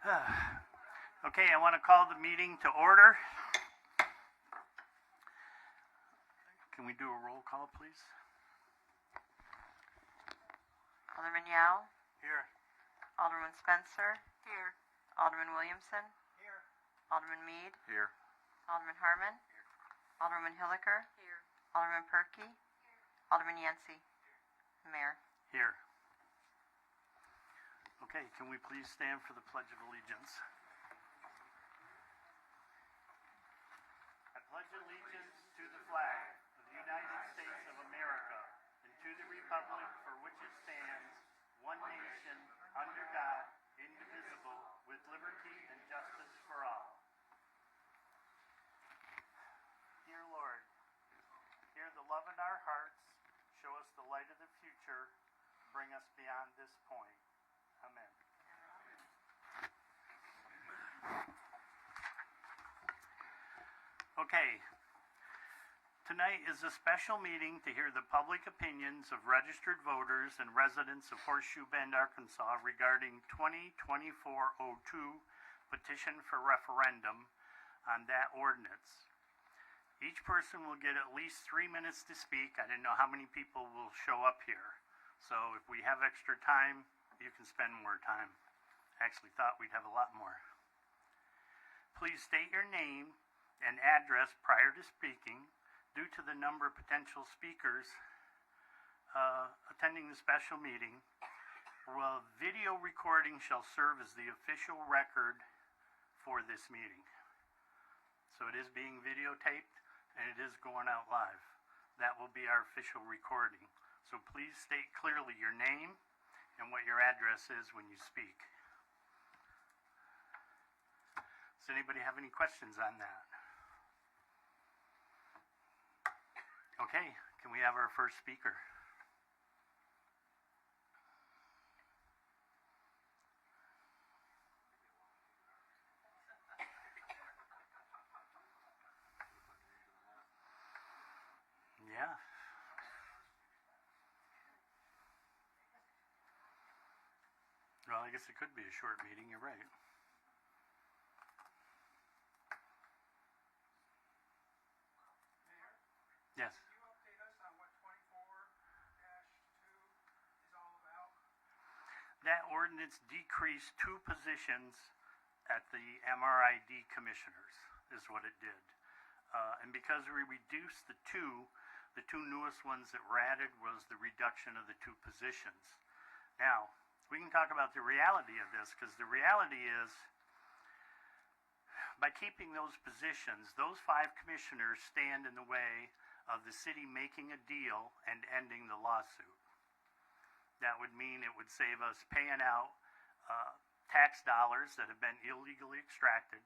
Okay, I want to call the meeting to order. Can we do a roll call, please? Alderman Yao. Here. Alderman Spencer. Here. Alderman Williamson. Here. Alderman Mead. Here. Alderman Harmon. Here. Alderman Hilliker. Here. Alderman Perkey. Here. Alderman Yancey. Mayor. Here. Okay, can we please stand for the Pledge of Allegiance? I pledge allegiance to the flag of the United States of America and to the republic for which it stands, one nation, under God, indivisible, with liberty and justice for all. Dear Lord, hear the love in our hearts, show us the light of the future, bring us beyond this point. Amen. Okay, tonight is a special meeting to hear the public opinions of registered voters and residents of Horseshoe Bend, Arkansas regarding 2024-02 petition for referendum on that ordinance. Each person will get at least 3 minutes to speak. I didn't know how many people will show up here. So if we have extra time, you can spend more time. I actually thought we'd have a lot more. Please state your name and address prior to speaking. Due to the number of potential speakers attending the special meeting, video recording shall serve as the official record for this meeting. So it is being videotaped and it is going out live. That will be our official recording. So please state clearly your name and what your address is when you speak. Does anybody have any questions on that? Okay, can we have our first speaker? Yeah. Well, I guess it could be a short meeting, you're right. Yes. Can you update us on what 24-2 is all about? That ordinance decreased 2 positions at the MRID commissioners, is what it did. And because we reduced the two newest ones that were added was the reduction of the 2 positions. Now, we can talk about the reality of this, because the reality is, by keeping those positions, those 5 commissioners stand in the way of the city making a deal and ending the lawsuit. That would mean it would save us paying out tax dollars that have been illegally extracted.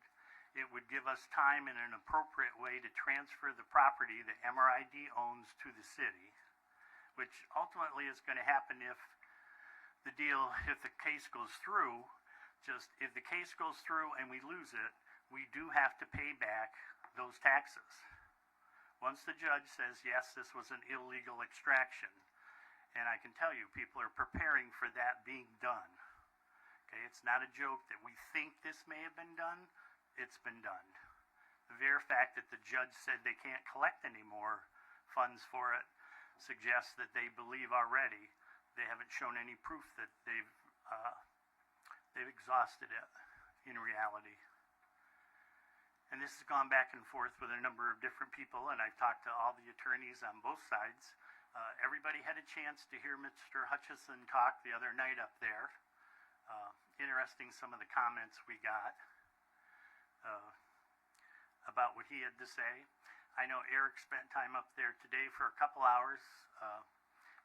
It would give us time in an appropriate way to transfer the property that MRID owns to the city, which ultimately is going to happen if the case goes through. Just if the case goes through and we lose it, we do have to pay back those taxes. Once the judge says, yes, this was an illegal extraction, and I can tell you, people are preparing for that being done. Okay, it's not a joke that we think this may have been done. It's been done. The very fact that the judge said they can't collect any more funds for it suggests that they believe already they haven't shown any proof that they've exhausted it in reality. And this has gone back and forth with a number of different people, and I've talked to all the attorneys on both sides. Everybody had a chance to hear Mr. Hutchison talk the other night up there. Interesting, some of the comments we got about what he had to say. I know Eric spent time up there today for a couple hours.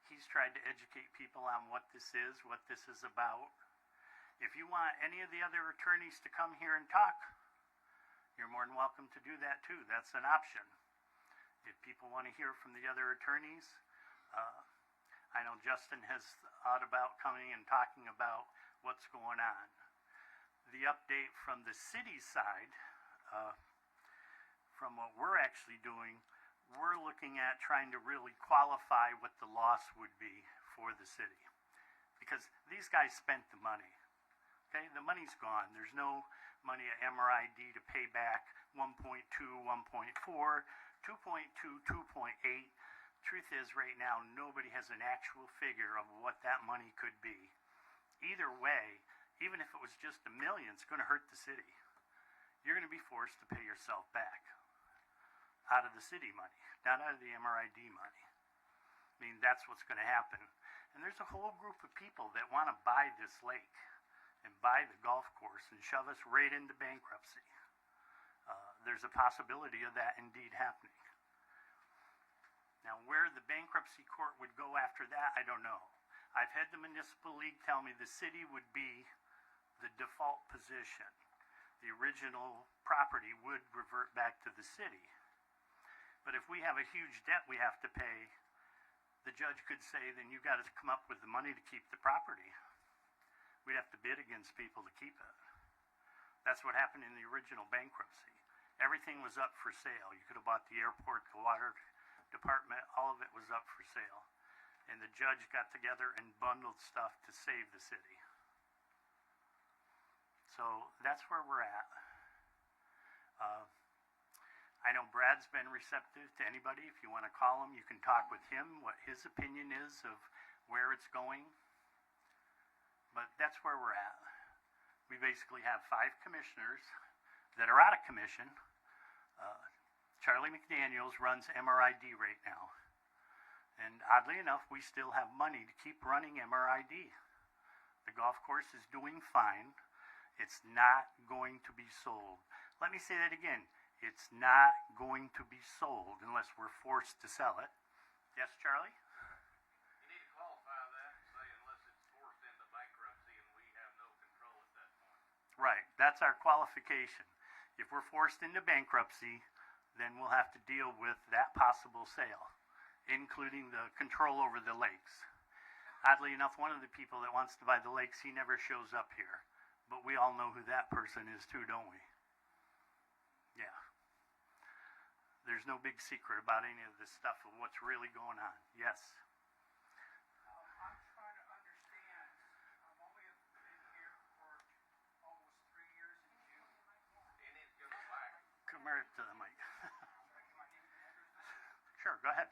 He's tried to educate people on what this is about. If you want any of the other attorneys to come here and talk, you're more than welcome to do that too. That's an option. If people want to hear from the other attorneys, I know Justin has thought about coming and talking about what's going on. The update from the city side, from what we're actually doing, we're looking at trying to really qualify what the loss would be for the city. Because these guys spent the money. Okay, the money's gone. There's no money at MRID to pay back 1.2, 1.4, 2.2, 2.8. Truth is, right now, nobody has an actual figure of what that money could be. Either way, even if it was just $1 million, it's going to hurt the city. You're going to be forced to pay yourself back out of the city money, not out of the MRID money. I mean, that's what's going to happen. And there's a whole group of people that want to buy this lake and buy the golf course and shove us right into bankruptcy. There's a possibility of that indeed happening. Now, where the bankruptcy court would go after that, I don't know. I've had the municipal league tell me the city would be the default position. The original property would revert back to the city. But if we have a huge debt we have to pay, the judge could say, then you've got to come up with the money to keep the property. We'd have to bid against people to keep it. That's what happened in the original bankruptcy. Everything was up for sale. You could have bought the airport, the water department, all of it was up for sale. And the judge got together and bundled stuff to save the city. So that's where we're at. I know Brad's been receptive to anybody. If you want to call him, you can talk with him, what his opinion is of where it's going. But that's where we're at. We basically have 5 commissioners that are out of commission. Charlie McDaniels runs MRID right now. And oddly enough, we still have money to keep running MRID. The golf course is doing fine. It's not going to be sold. Let me say that again. It's not going to be sold unless we're forced to sell it. Yes, Charlie? You need to qualify that and say unless it's forced into bankruptcy and we have no control at that point. Right. That's our qualification. If we're forced into bankruptcy, then we'll have to deal with that possible sale, including the control over the lakes. Oddly enough, one of the people that wants to buy the lakes, he never shows up here. But we all know who that person is too, don't we? Yeah. There's no big secret about any of this stuff of what's really going on. Yes? I'm trying to understand. I've only been here for almost 3 years in June. You need to go back. Come right to the mic. My name is Andrew. Sure, go ahead.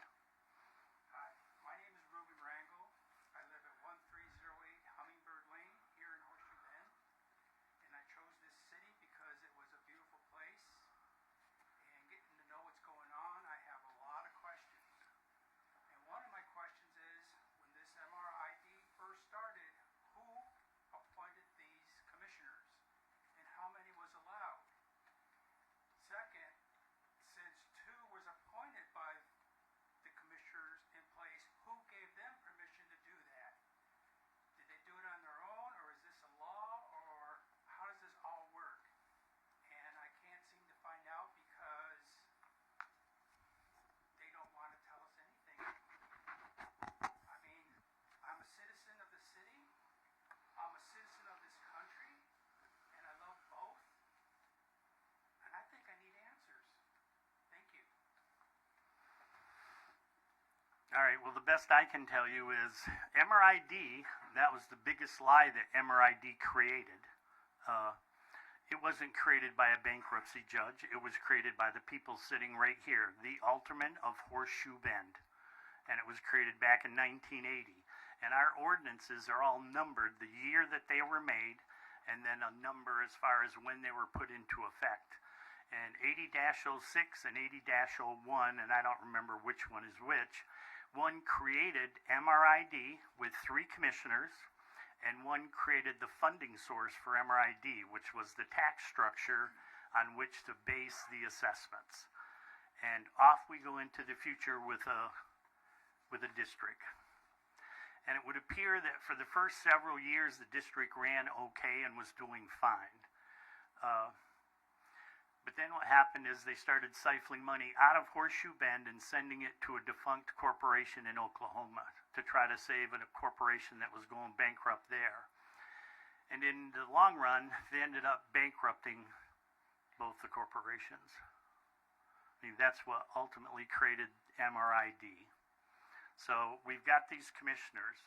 Hi, my name is Ruben Rangel. I live at 1308 Hummingbird Lane here in Horseshoe Bend. And I chose this city because it was a beautiful place. And getting to know what's going on, I have a lot of questions. And one of my questions is, when this MRID first started, who appointed these commissioners? And how many was allowed? Second, since 2 was appointed by the commissioners in place, who gave them permission to do that? Did they do it on their own, or is this a law, or how does this all work? And I can't seem to find out because they don't want to tell us anything. I mean, I'm a citizen of the city, I'm a citizen of this country, and I love both. And I think I need answers. Thank you. All right, well, the best I can tell you is MRID, that was the biggest lie that MRID created. It wasn't created by a bankruptcy judge. It was created by the people sitting right here, the aldermen of Horseshoe Bend. And it was created back in 1980. And our ordinances are all numbered, the year that they were made, and then a number as far as when they were put into effect. And 80-06 and 80-01, and I don't remember which one is which, one created MRID with 3 commissioners, and one created the funding source for MRID, which was the tax structure on which to base the assessments. And off we go into the future with a district. And it would appear that for the first several years, the district ran okay and was doing fine. But then what happened is they started siphoning money out of Horseshoe Bend and sending it to a defunct corporation in Oklahoma to try to save a corporation that was going bankrupt there. And in the long run, they ended up bankrupting both the corporations. I mean, that's what ultimately created MRID. So we've got these commissioners.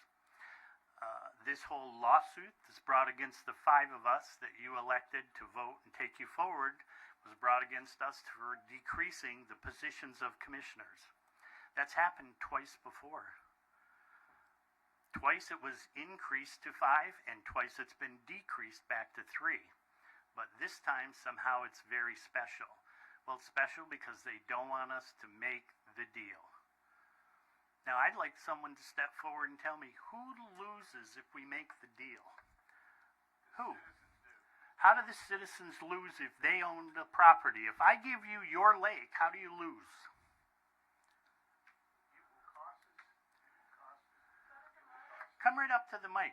this whole lawsuit that's brought against the 5 of us that you elected to vote and take you forward was brought against us for decreasing the positions of commissioners. That's happened twice before. Twice it was increased to 5, and twice it's been decreased back to 3. But this time, somehow, it's very special. Well, it's special because they don't want us to make the deal. Now, I'd like someone to step forward and tell me who loses if we make the deal. Who? How do the citizens lose if they own the property? If I give you your lake, how do you lose? Come right up to the mic.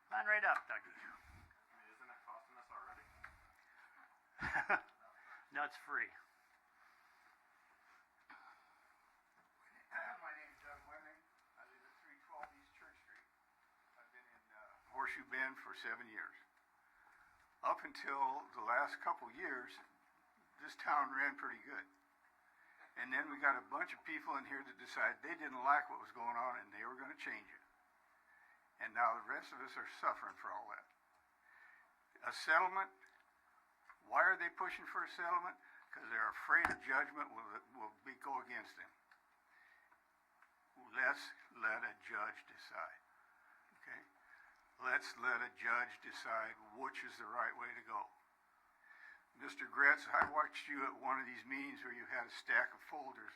Come on right up, Dougie. Isn't it costing us already? No, it's free. My name's Doug Wending. I live at 312 East Church Street. I've been in Horseshoe Bend for 7 years. Up until the last couple years, this town ran pretty good. And then we got a bunch of people in here that decided they didn't like what was going on and they were going to change it. And now the rest of us are suffering for all that. A settlement, why are they pushing for a settlement? Because they're afraid a judgment will go against them. Let's let a judge decide, okay? Let's let a judge decide which is the right way to go. Mr. Gretz, I watched you at one of these meetings where you had a stack of folders,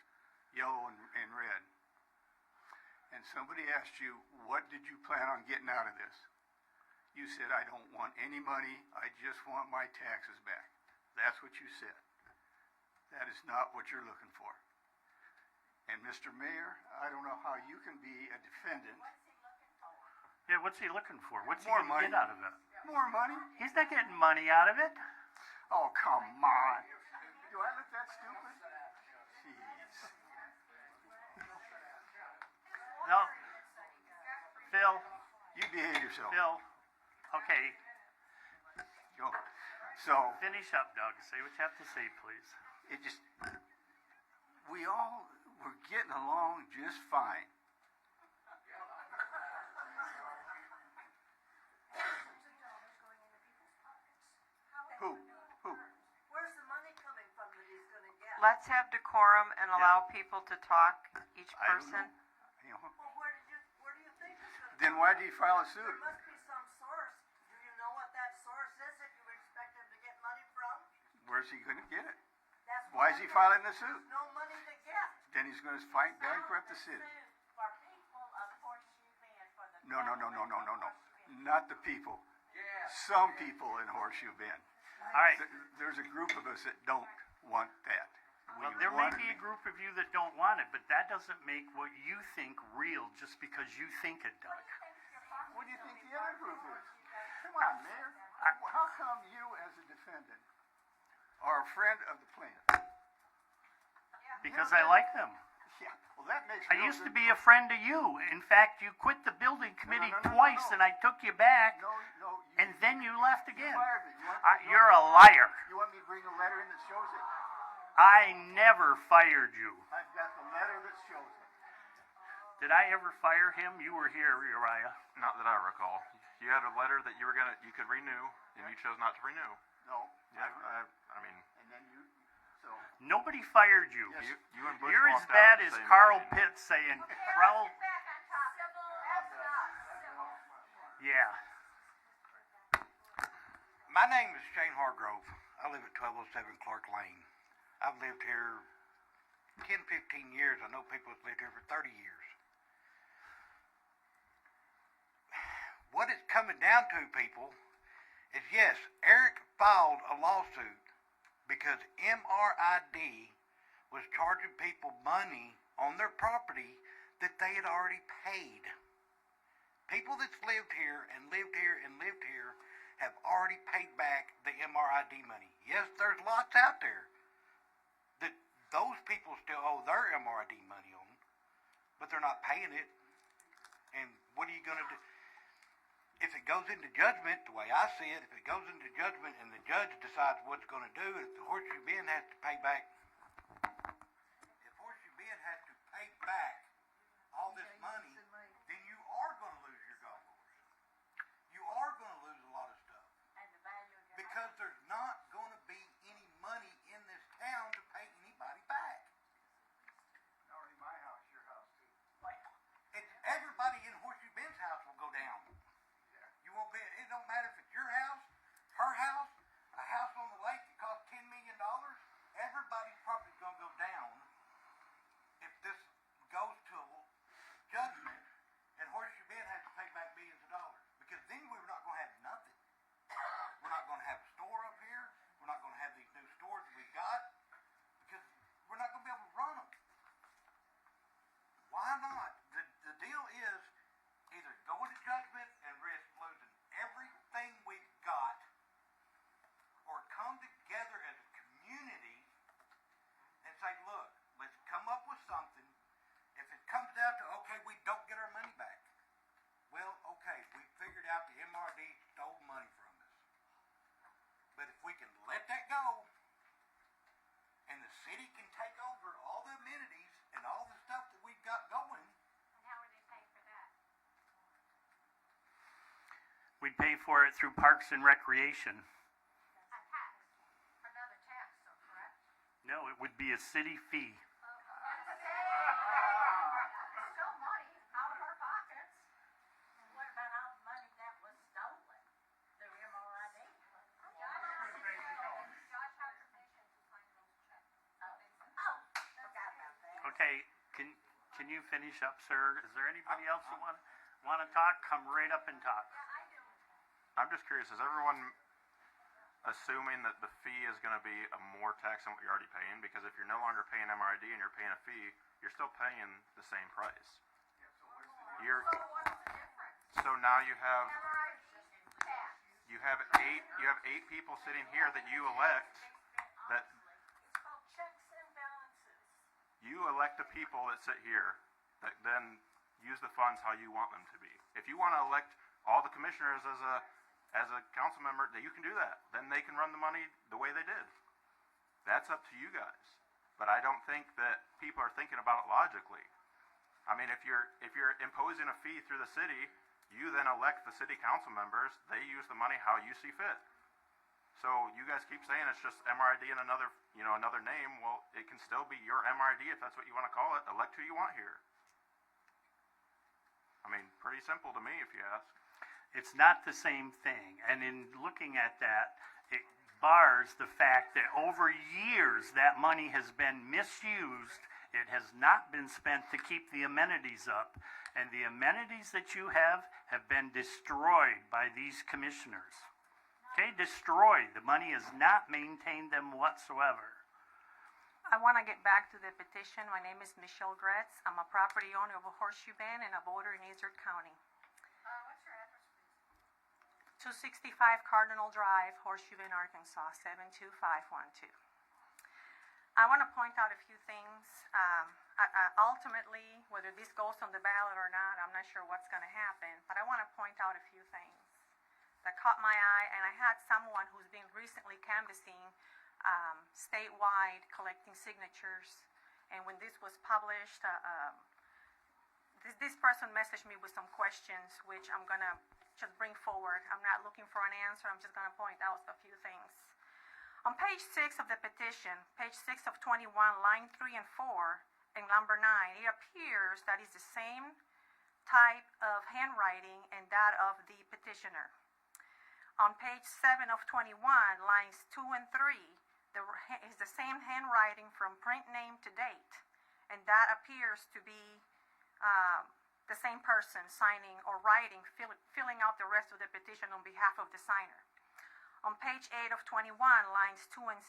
yellow and red. And somebody asked you, what did you plan on getting out of this? You said, I don't want any money, I just want my taxes back. That's what you said. That is not what you're looking for. And Mr. Mayor, I don't know how you can be a defendant. Yeah, what's he looking for? What's he More going to money. get out of it? More money? He's not getting money out of it. Oh, come on. Do I look that stupid? Jeez. No. Phil, You behave yourself. Phil. Okay, Go. So, finish up, Doug. Say what you have to say, please. it just, we all were getting along just fine. Who? Where's the money coming from that he's gonna get? Let's have decorum and allow people to talk, each I don't person. know. You know, Well, where do you think it's gonna then why do you file a There suit? must be some source. Do you know what that source is that you expect him to get money from? Where's he going to get it? That's Why is he filing the suit? No money to get. Then he's going to fight bankrupt the city. For people of Horseshoe Bend, for the No. Not the people. Some people in Horseshoe Bend. All right. There's a group of us that don't want that. Well, there may be a group of you that don't want it, but that doesn't make what you think real just because you think it, Doug. What do you think the other group is? Come on, Mayor. How come you, as a defendant, are a friend of the plaintiff? Because I like them. Yeah. Well, that makes I no used to good- be a friend of you. In fact, you quit the building committee no, twice, no. and I took you back, No. and then you left You again. fired me. You're a liar. You want me to bring a letter in that shows it? I never fired you. I've got the letter that shows it. Did I ever fire him? You were here, Uriah. Not that I recall. You had a letter that you could renew, and you chose not to renew. No. Yeah, I mean, And then you, so. Nobody fired you. Yes. you and Bush You're as walked bad out as the same Carl day. Pitts saying, Raul. Yeah. My name is Shane Hargrove. I live at 1207 Clark Lane. I've lived here 10, 15 years. I know people have lived here for 30 years. What it's coming down to, people, is yes, Eric filed a lawsuit because MRID was charging people money on their property that they had already paid. People that's lived here and lived here and lived here have already paid back the MRID money. Yes, there's lots out there that those people still owe their MRID money on, but they're not paying it. And what are you going to do? If it goes into judgment, the way I see it, if it goes into judgment and the judge decides what it's going to do, if the Horseshoe Bend has to pay back, if Horseshoe Bend has to pay back all this money, then you are going to lose your golf course. for it through Parks and Recreation. A tax, another tax, though, correct? No, it would be a city fee. Still money out of our pockets. What about all the money that was stolen through MRID? Josh has permission to sign those checks. Oh, forgot about that. Okay, can you finish up, sir? Is there anybody else who want to talk? Come right up and talk. I'm just curious, is everyone assuming that the fee is going to be a more tax than what you're already paying? Because if you're no longer paying MRID and you're paying a fee, you're still paying the same price. You're, So what's the difference? so now you have MRID tax. you have eight people sitting here that you elect, that It's called checks and balances. you elect the people that sit here that then use the funds how you want them to be. If you want to elect all the commissioners as a council member, that you can do that. Then they can run the money the way they did. That's up to you guys. But I don't think that people are thinking about it logically. I mean, if you're imposing a fee through the city, you then elect the city council members. They use the money how you see fit. So you guys keep saying it's just MRID and another name. Well, it can still be your MRID if that's what you want to call it. Elect who you want here. I mean, pretty simple to me if you ask. It's not the same thing. And in looking at that, it bars the fact that over years that money has been misused. It has not been spent to keep the amenities up. And the amenities that you have been destroyed by these commissioners. Okay, destroyed. The money has not maintained them whatsoever. I want to get back to the petition. My name is Michelle Gretz. I'm a property owner of Horseshoe Bend and a voter in Izard County. What's your address, please? 265 Cardinal Drive, Horseshoe Bend, Arkansas, 72512. I want to point out a few things. Ultimately, whether this goes on the ballot or not, I'm not sure what's going to happen, but I want to point out a few things that caught my eye, and I had someone who's been recently canvassing statewide, collecting signatures, and when this was published, this person messaged me with some questions, which I'm going to just bring forward. I'm not looking for an answer, I'm just going to point out a few things. On page 6 of the petition, page 6 of 21, line 3 and 4, and number 9, it appears that it's the same type of handwriting and that of the petitioner. On page 7 of 21, lines 2 and 3, is the same handwriting from print name to date, and that appears to be the same person signing or writing, filling out the rest of the petition on behalf of the signer. On page 8 of 21, lines 2 and 6,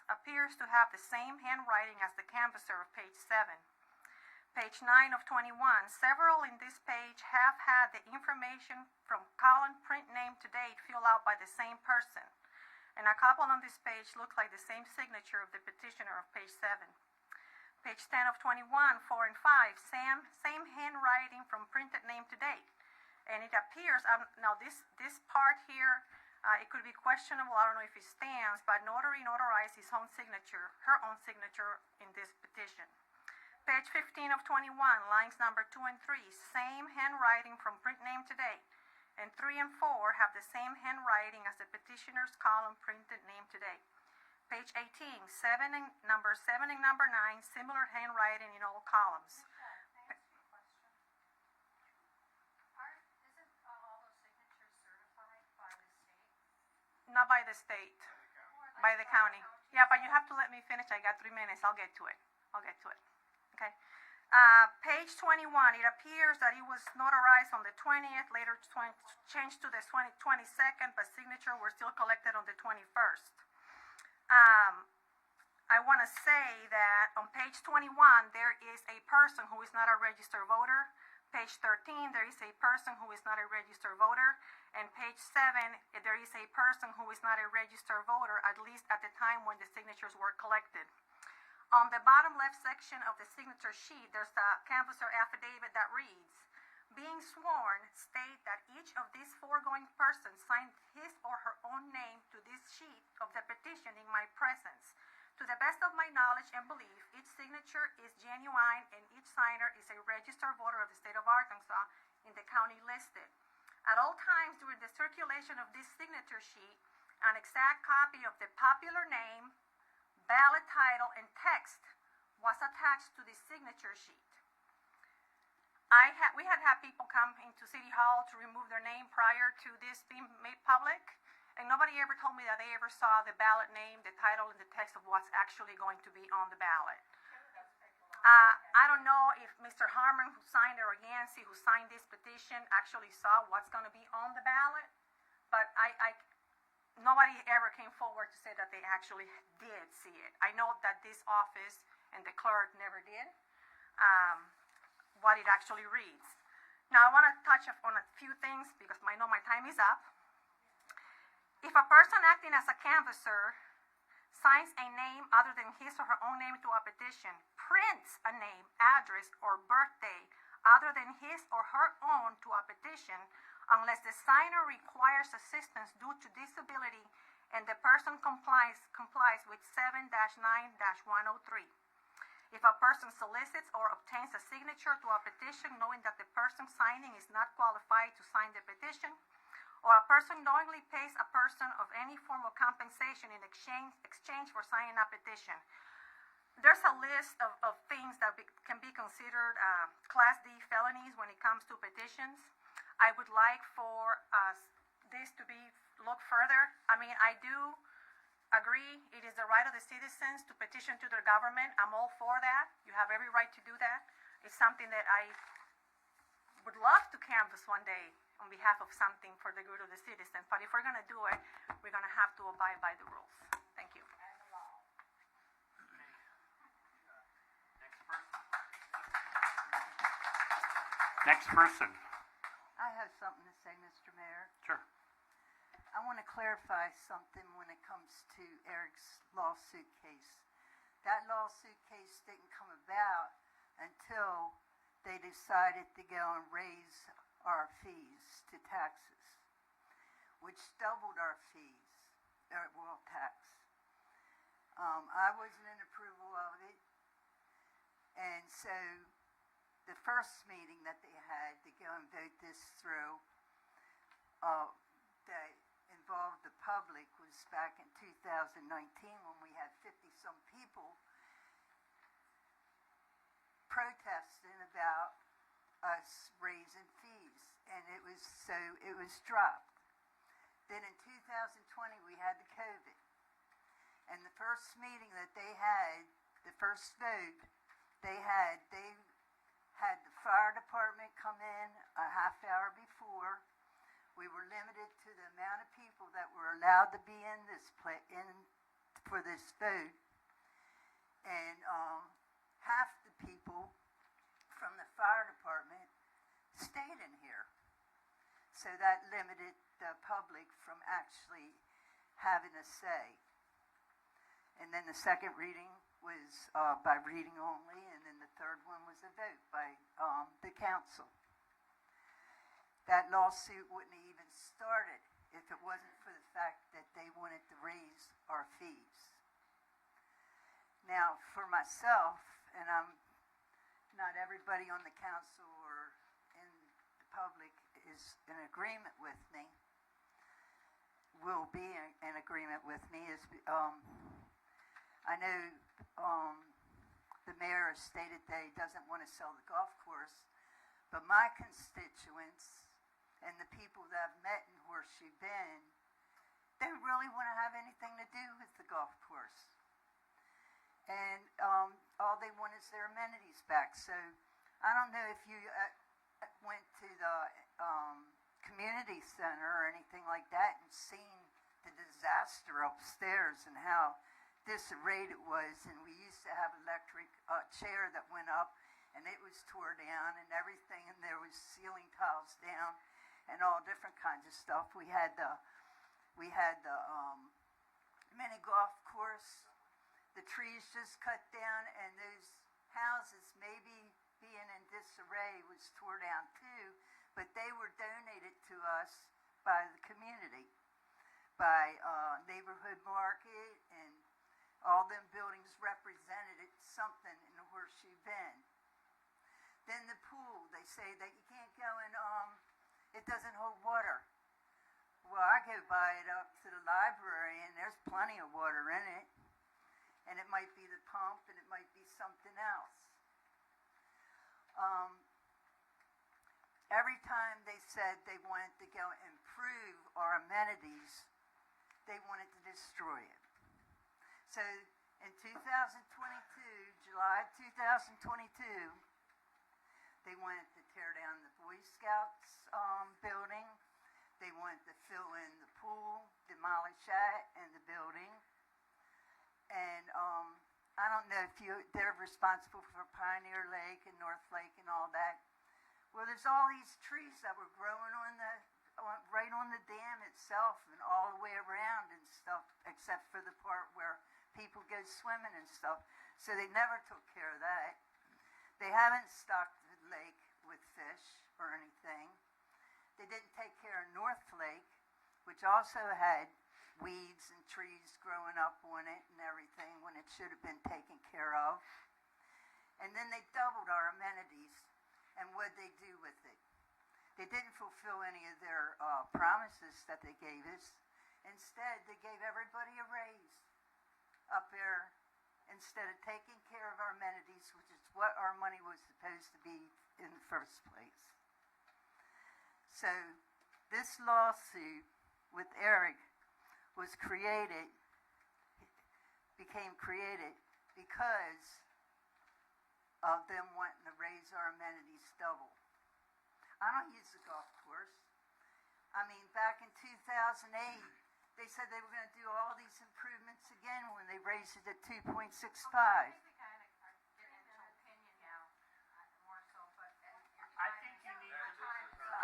appears to have the same handwriting as the canvasser of page 7. Page 9 of 21, several in this page have had the information from column print name to date filled out by the same person. And a couple on this page look like the same signature of the petitioner of page 7. Page 10 of 21, 4 and 5, same handwriting from printed name to date. And it appears, now this part here, it could be questionable, I don't know if it stands, but notary notarized his own signature, her own signature in this petition. Page 15 of 21, lines number 2 and 3, same handwriting from print name to date. And 3 and 4 have the same handwriting as the petitioner's column printed name to date. Page 18, number 7 and number 9, similar handwriting in all columns. Isn't all those signatures certified by the state? Not by the state, by the county. Yeah, but you have to let me finish. I got 3 minutes. I'll get to it. Okay. Page 21, it appears that it was notarized on the 20th, later changed to the 22nd, but signature were still collected on the 21st. I want to say that on page 21, there is a person who is not a registered voter. Page 13, there is a person who is not a registered voter. And page 7, there is a person who is not a registered voter, at least at the time when the signatures were collected. On the bottom left section of the signature sheet, there's a canvasser affidavit that reads, being sworn state that each of these foregoing persons signed his or her own name to this sheet of the petition in my presence. To the best of my knowledge and belief, each signature is genuine and each signer is a registered voter of the state of Arkansas in the county listed. At all times during the circulation of this signature sheet, an exact copy of the popular name, ballot title, and text was attached to the signature sheet. We had people come into City Hall to remove their name prior to this being made public, and nobody ever told me that they ever saw the ballot name, the title, and the text of what's actually going to be on the ballot. I don't know if Mr. Harmon, who signed it, or Yancey, who signed this petition, actually saw what's going to be on the ballot, but nobody ever came forward to say that they actually did see it. I know that this office and the clerk never did. What it actually reads. Now I want to touch on a few things because I know my time is up. If a person acting as a canvasser signs a name other than his or her own name to a petition, prints a name, address, or birthday other than his or her own to a petition, unless the signer requires assistance due to disability and the person complies with 7-9-103. If a person solicits or obtains a signature to a petition knowing that the person signing is not qualified to sign the petition, or a person knowingly pays a person of any form of compensation in exchange for signing a petition. There's a list of things that can be considered Class D felonies when it comes to petitions. I would like for this to be looked further. I mean, I do agree it is the right of the citizens to petition to their government. I'm all for that. You have every right to do that. It's something that I would love to canvass one day on behalf of something for the good of the citizens. But if we're going to do it, we're going to have to abide by the rules. Thank you. Next person. I have something to say, Mr. Mayor. Sure. I want to clarify something when it comes to Eric's lawsuit case. That lawsuit case didn't come about until they decided to go and raise our fees to taxes, which doubled our fees, tax. I wasn't in approval of it, and so the first meeting that they had to go and vote this through, that involved the public, was back in 2019 when we had 50-some people protesting about us raising fees, and it was dropped. Then in 2020 we had the COVID, and the first meeting that they had, the first vote they had the fire department come in a half hour before. We were limited to the amount of people that were allowed to be in for this vote, and half the people from the fire department stayed in here. So that limited the public from actually having a say. And then the second reading was by reading only, and then the third one was a vote by the council. That lawsuit wouldn't have even started if it wasn't for the fact that they wanted to raise our fees. Now, for myself, and not everybody on the council or in the public is in agreement with me, will be in agreement with me, is I know the mayor has stated that he doesn't want to sell the golf course, but my constituents and the people that I've met in Horseshoe Bend, they really want to have anything to do with the golf course. And all they want is their amenities back. So I don't know if you went to the community center or anything like that and seen the disaster upstairs and how disarrayed it was. And we used to have electric chair that went up, and it was tore down and everything, and there was ceiling tiles down and all different kinds of stuff. We had the mini golf course. The trees just cut down, and those houses, maybe being in disarray, was tore down too, but they were donated to us by the community, by Neighborhood Market, and all them buildings represented something in the Horseshoe Bend. Then the pool, they say that you can't go and it doesn't hold water. Well, I go by it up to the library, and there's plenty of water in it. And it might be the pump, and it might be something else. Every time they said they wanted to go improve our amenities, they wanted to destroy it. So in 2022, July 2022, they wanted to tear down the Boy Scouts building. They wanted to fill in the pool, demolish that and the building. And I don't know if they're responsible for Pioneer Lake and North Lake and all that. Well, there's all these trees that were growing right on the dam itself and all the way around and stuff, except for the part where people go swimming and stuff. So they never took care of that. They haven't stocked the lake with fish or anything. They didn't take care of North Lake, which also had weeds and trees growing up on it and everything when it should have been taken care of. And then they doubled our amenities. And what did they do with it? They didn't fulfill any of their promises that they gave us. Instead, they gave everybody a raise up there instead of taking care of our amenities, which is what our money was supposed to be in the first place. So this lawsuit with Eric became created because of them wanting to raise our amenities double. I don't use the golf course. I mean, back in 2008, they said they were going to do all these improvements again when they raised it at 2.65.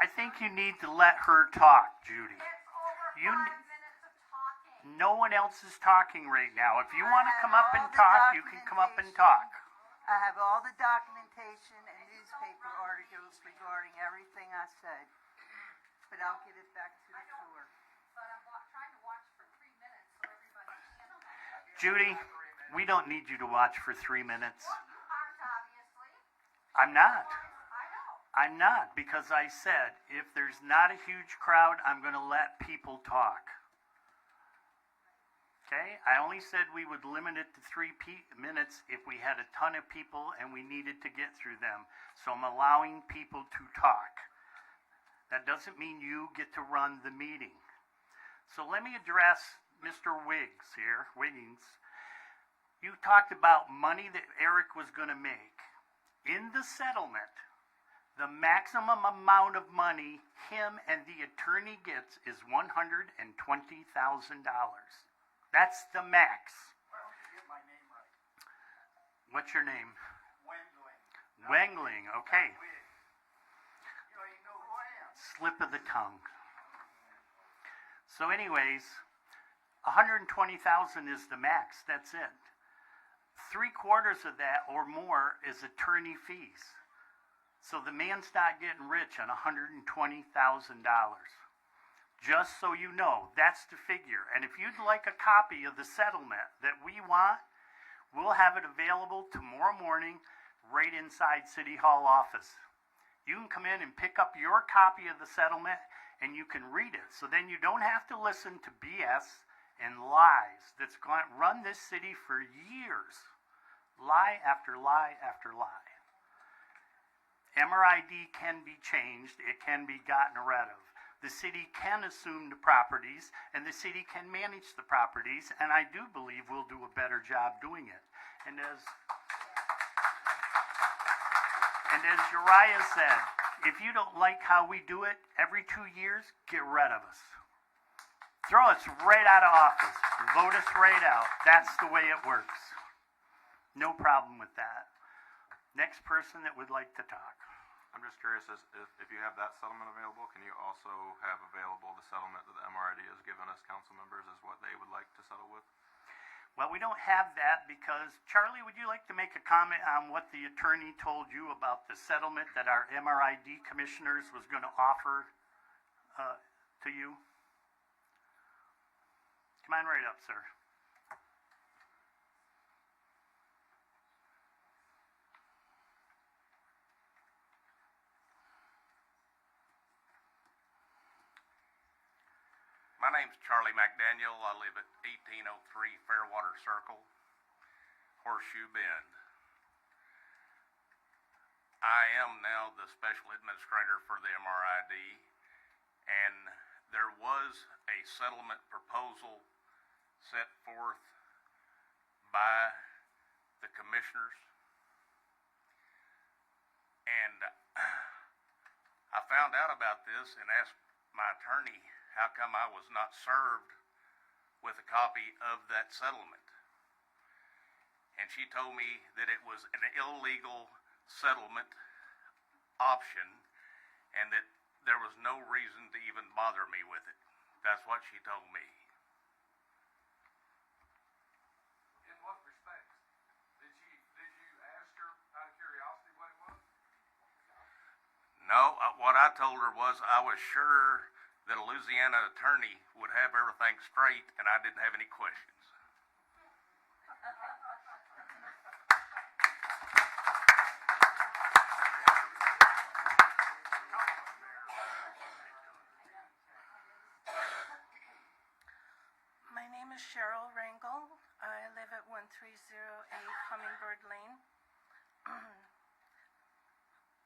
I think you need to let her talk, Judy. It's over 5 minutes of talking. No one else is talking right now. If you want to come up and talk, you can come up and talk. I have all the documentation and newspaper articles regarding everything I said. But I'll give it back to the floor. But I'm trying to watch for 3 minutes so everybody can. Judy, we don't need you to watch for 3 minutes. Well, you aren't, obviously. I'm not. I know. I'm not, because I said if there's not a huge crowd, I'm going to let people talk. Okay? I only said we would limit it to 3 minutes if we had a ton of people and we needed to get through them. So I'm allowing people to talk. That doesn't mean you get to run the meeting. So let me address Mr. Wiggins. You talked about money that Eric was going to make. In the settlement, the maximum amount of money him and the attorney gets is $120,000. That's the max. Why don't you get my name right? What's your name? Wengling. Wengling, okay. You don't even know who I am. Slip of the tongue. So anyways, $120,000 is the max. That's it. 3/4 of that or more is attorney fees. So the man's not getting rich on $120,000. Just so you know, that's the figure. And if you'd like a copy of the settlement that we want, we'll have it available tomorrow morning right inside City Hall office. You can come in and pick up your copy of the settlement and you can read it. So then you don't have to listen to BS and lies that's going to run this city for years. Lie after lie after lie. MRID can be changed. It can be gotten rid of. The city can assume the properties, and the city can manage the properties, and I do believe we'll do a better job doing it. And as Uriah said, if you don't like how we do it every 2 years, get rid of us. Throw us right out of office. Vote us right out. That's the way it works. No problem with that. Next person that would like to talk. I'm just curious, if you have that settlement available, can you also have available the settlement that the MRID has given us council members as what they would like to settle with? Well, we don't have that because, Charlie, would you like to make a comment on what the attorney told you about the settlement that our MRID commissioners was going to offer to you? Come on right up, sir. My name's Charlie McDaniel. I live at 1803 Fairwater Circle, Horseshoe Bend. I am now the special administrator for the MRID, and there was a settlement proposal set forth by the commissioners, and I found out about this and asked my attorney how come I was not served with a copy of that settlement. And she told me that it was an illegal settlement option and that there was no reason to even bother me with it. That's what she told me. In what respects? Did you ask her out of curiosity what it was? No, what I told her was I was sure that a Louisiana attorney would have everything straight and I didn't have any questions. My name is Cheryl Rangel. I live at 1308 Hummingbird Lane,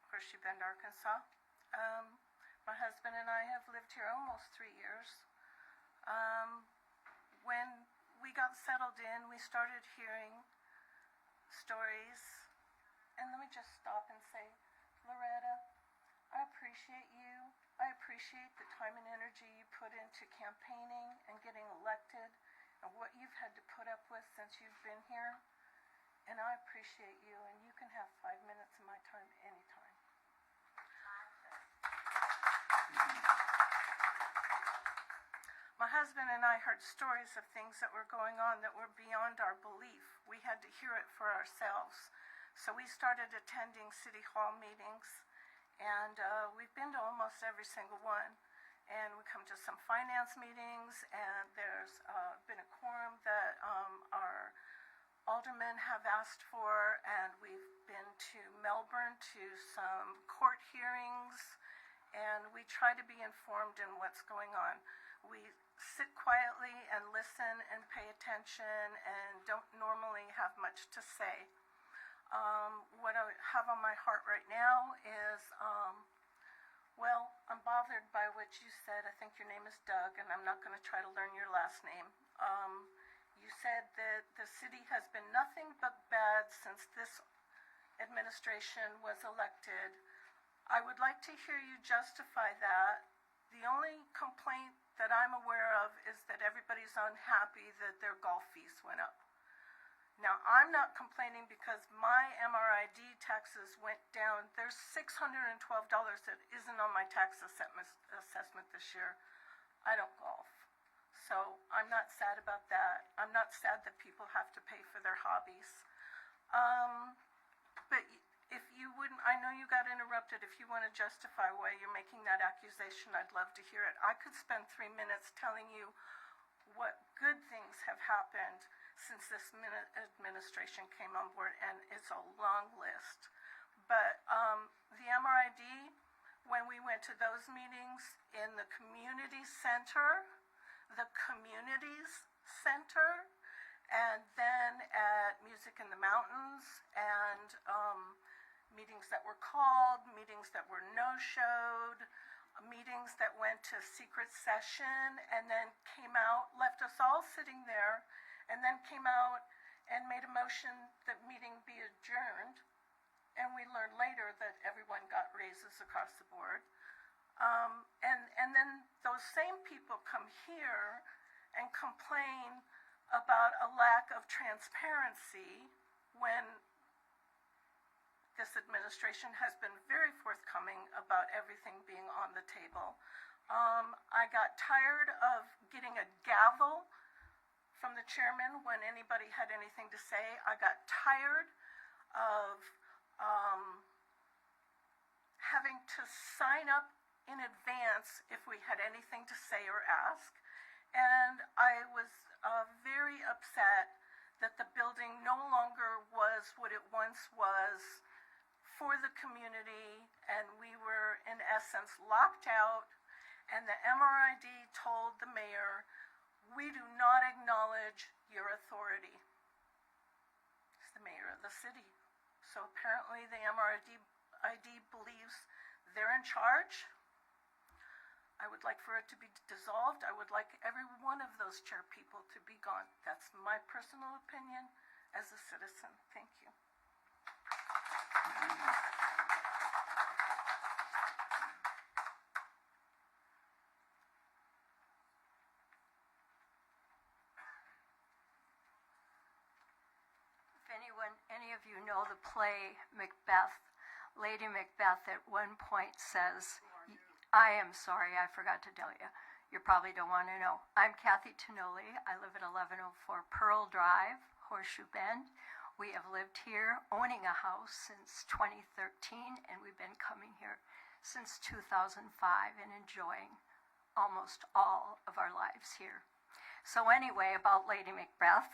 Horseshoe Bend, Arkansas. My husband and I have lived here almost 3 years. When we got settled in, we started hearing stories. And let me just stop and say, Loretta, I appreciate you. I appreciate the time and energy you put into campaigning and getting elected and what you've had to put up with since you've been here. And I appreciate you, and you can have 5 minutes of my time anytime. My husband and I heard stories of things that were going on that were beyond our belief. We had to hear it for ourselves. So we started attending city hall meetings, and we've been to almost every single one. And we come to some finance meetings, and there's been a quorum that our aldermen have asked for, and we've been to Melbourne to some court hearings, and we try to be informed in what's going on. We sit quietly and listen and pay attention and don't normally have much to say. What I have on my heart right now is, well, I'm bothered by what you said. I think your name is Doug, and I'm not going to try to learn your last name. You said that the city has been nothing but bad since this administration was elected. I would like to hear you justify that. The only complaint that I'm aware of is that everybody's unhappy that their golf fees went up. Now, I'm not complaining because my MRID taxes went down. There's $612 that isn't on my tax assessment this year. I don't golf. So I'm not sad about that. I'm not sad that people have to pay for their hobbies. But if you wouldn't, I know you got interrupted. If you want to justify why you're making that accusation, I'd love to hear it. I could spend 3 minutes telling you what good things have happened since this administration came on board, and it's a long list. But the MRID, when we went to those meetings in the community center, and then at Music in the Mountains, and meetings that were called, meetings that were no-showed, meetings that went to secret session, and then came out, left us all sitting there, and then came out and made a motion that meeting be adjourned. And we learned later that everyone got raises across the board. And then those same people come here and complain about a lack of transparency when this administration has been very forthcoming about everything being on the table. I got tired of getting a gavel from the chairman when anybody had anything to say. I got tired of having to sign up in advance if we had anything to say or ask. And I was very upset that the building no longer was what it once was for the community, and we were in essence locked out, And the MRID told the mayor, "We do not acknowledge your authority." It's the mayor of the city. So apparently the MRID believes they're in charge. I would like for it to be dissolved. I would like every one of those chair people to be gone. That's my personal opinion as a citizen. Thank you. If any of you know the play Macbeth, Lady Macbeth at one point says, I am sorry, I forgot to tell you. You probably don't want to know. I'm Kathy Tonoli. I live at 1104 Pearl Drive, Horseshoe Bend. We have lived here, owning a house since 2013, and we've been coming here since 2005 and enjoying almost all of our lives here. So anyway, about Lady Macbeth,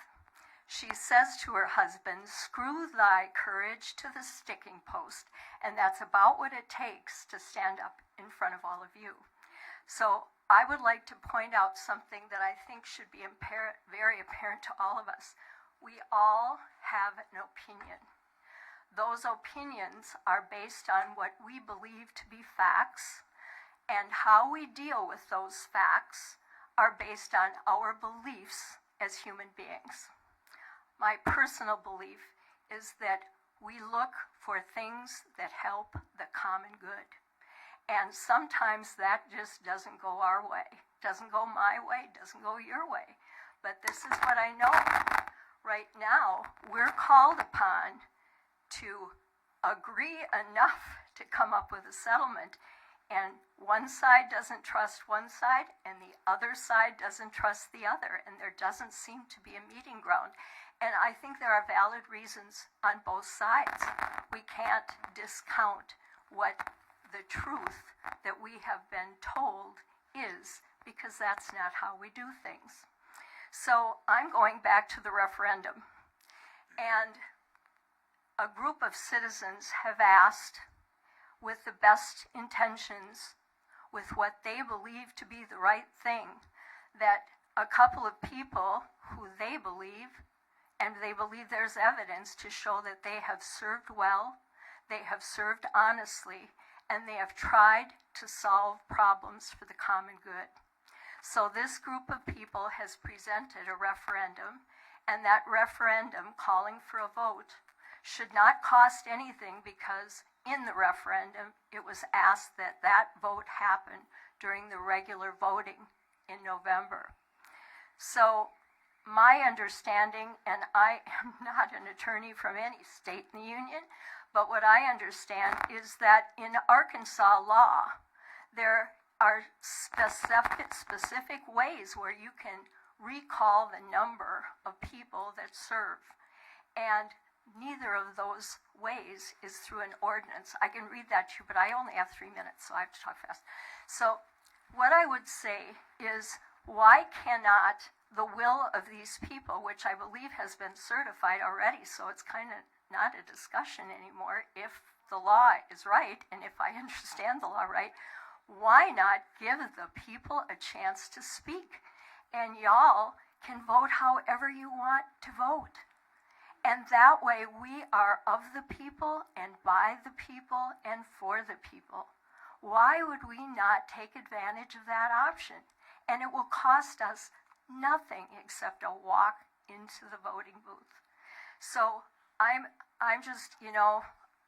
she says to her husband, "Screw thy courage to the sticking post." And that's about what it takes to stand up in front of all of you. So I would like to point out something that I think should be very apparent to all of us. We all have an opinion. Those opinions are based on what we believe to be facts, and how we deal with those facts are based on our beliefs as human beings. My personal belief is that we look for things that help the common good. And sometimes that just doesn't go our way, doesn't go my way, doesn't go your way. But this is what I know. Right now, we're called upon to agree enough to come up with a settlement. And one side doesn't trust one side, and the other side doesn't trust the other. And there doesn't seem to be a meeting ground. And I think there are valid reasons on both sides. We can't discount what the truth that we have been told is, because that's not how we do things. So I'm going back to the referendum. And a group of citizens have asked, with the best intentions, with what they believe to be the right thing, that a couple of people who they believe, and they believe there's evidence to show that they have served well, they have served honestly, and they have tried to solve problems for the common good. So this group of people has presented a referendum, and that referendum calling for a vote should not cost anything, because in the referendum it was asked that that vote happen during the regular voting in November. So my understanding, and I am not an attorney from any state in the union, but what I understand is that in Arkansas law, there are specific ways where you can recall the number of people that serve. And neither of those ways is through an ordinance. I can read that to you, but I only have 3 minutes, so I have to talk fast. So what I would say is, why cannot the will of these people, which I believe has been certified already, so it's kind of not a discussion anymore, if the law is right, and if I understand the law right, why not give the people a chance to speak? And y'all can vote however you want to vote. And that way we are of the people, and by the people, and for the people. Why would we not take advantage of that option? And it will cost us nothing except a walk into the voting booth. So I'm just,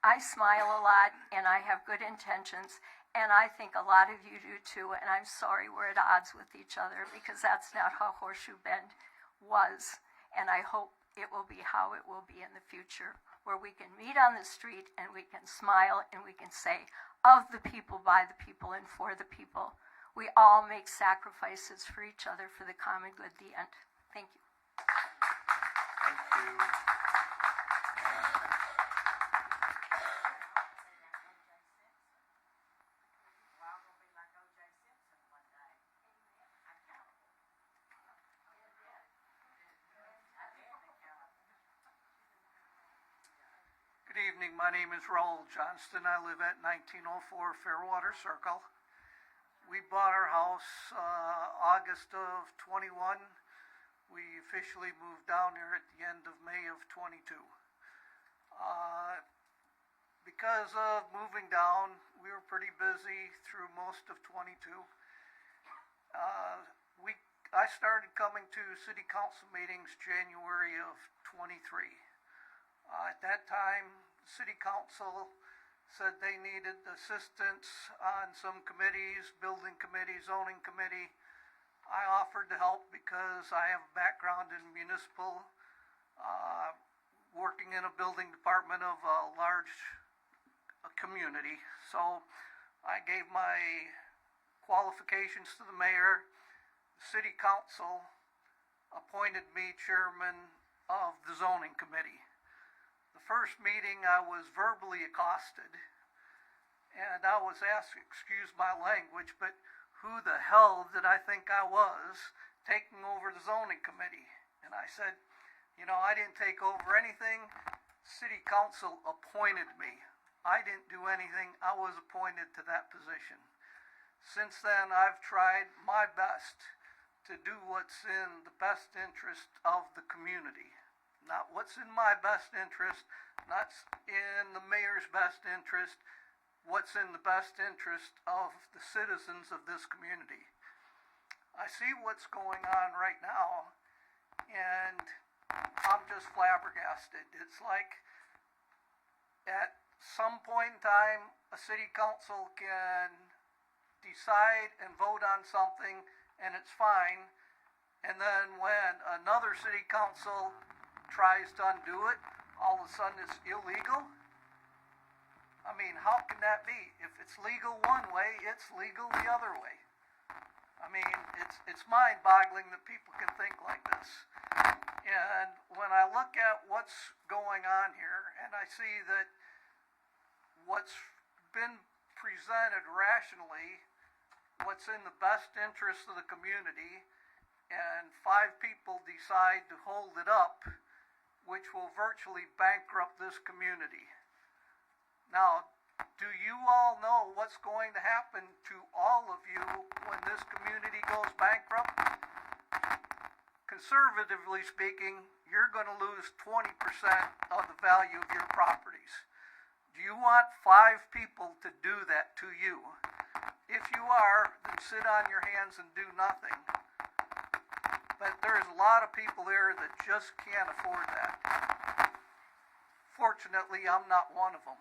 I smile a lot, and I have good intentions, and I think a lot of you do too, and I'm sorry we're at odds with each other, because that's not how Horseshoe Bend was, and I hope it will be how it will be in the future, where we can meet on the street and we can smile and we can say, of the people, by the people, and for the people. We all make sacrifices for each other for the common good. The end. Thank you. Thank you. Good evening. My name is Raul Johnston. I live at 1904 Fairwater Circle. We bought our house August of 21. We officially moved down here at the end of May of 22. Because of moving down, we were pretty busy through most of 22. I started coming to city council meetings January of 23. At that time, city council said they needed assistance on some committees, building committee, zoning committee. I offered to help because I have a background in municipal, working in a building department of a large community. So I gave my qualifications to the mayor. City council appointed me chairman of the zoning committee. The first meeting I was verbally accosted, and I was asked, excuse my language, but who the hell did I think I was taking over the zoning committee? And I said, you know, I didn't take over anything. City council appointed me. I didn't do anything. I was appointed to that position. Since then, I've tried my best to do what's in the best interest of the community. Not what's in my best interest, not in the mayor's best interest, what's in the best interest of the citizens of this community. I see what's going on right now, and I'm just flabbergasted. It's like at some point in time, a city council can decide and vote on something, and it's fine. And then when another city council tries to undo it, all of a sudden it's illegal. I mean, how can that be? If it's legal one way, it's legal the other way. I mean, it's mind-boggling that people can think like this. And when I look at what's going on here, and I see that what's been presented rationally, what's in the best interest of the community, and 5 people decide to hold it up, which will virtually bankrupt this community. Now, do you all know what's going to happen to all of you when this community goes bankrupt? Conservatively speaking, you're going to lose 20% of the value of your properties. Do you want 5 people to do that to you? If you are, then sit on your hands and do nothing. But there's a lot of people there that just can't afford that. Fortunately, I'm not one of them.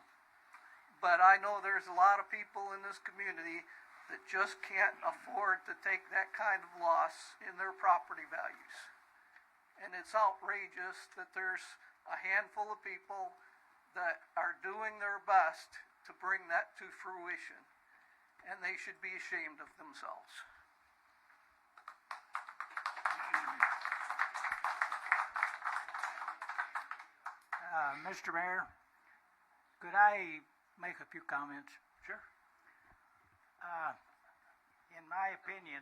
But I know there's a lot of people in this community that just can't afford to take that kind of loss in their property values. And it's outrageous that there's a handful of people that are doing their best to bring that to fruition. And they should be ashamed of themselves. Mr. Mayor, could I make a few comments? Sure. In my opinion,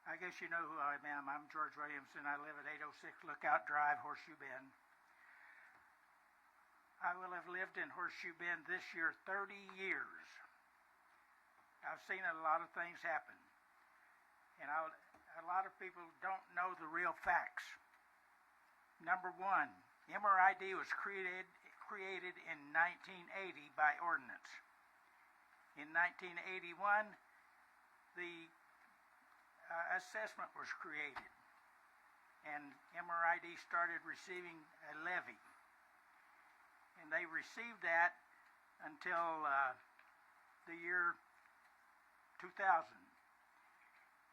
I guess you know who I am. I'm George Williamson. I live at 806 Lookout Drive, Horseshoe Bend. I will have lived in Horseshoe Bend this year 30 years. I've seen a lot of things happen. And a lot of people don't know the real facts. Number one, MRID was created in 1980 by ordinance. In 1981, the assessment was created, and MRID started receiving a levy. And they received that until the year 2000.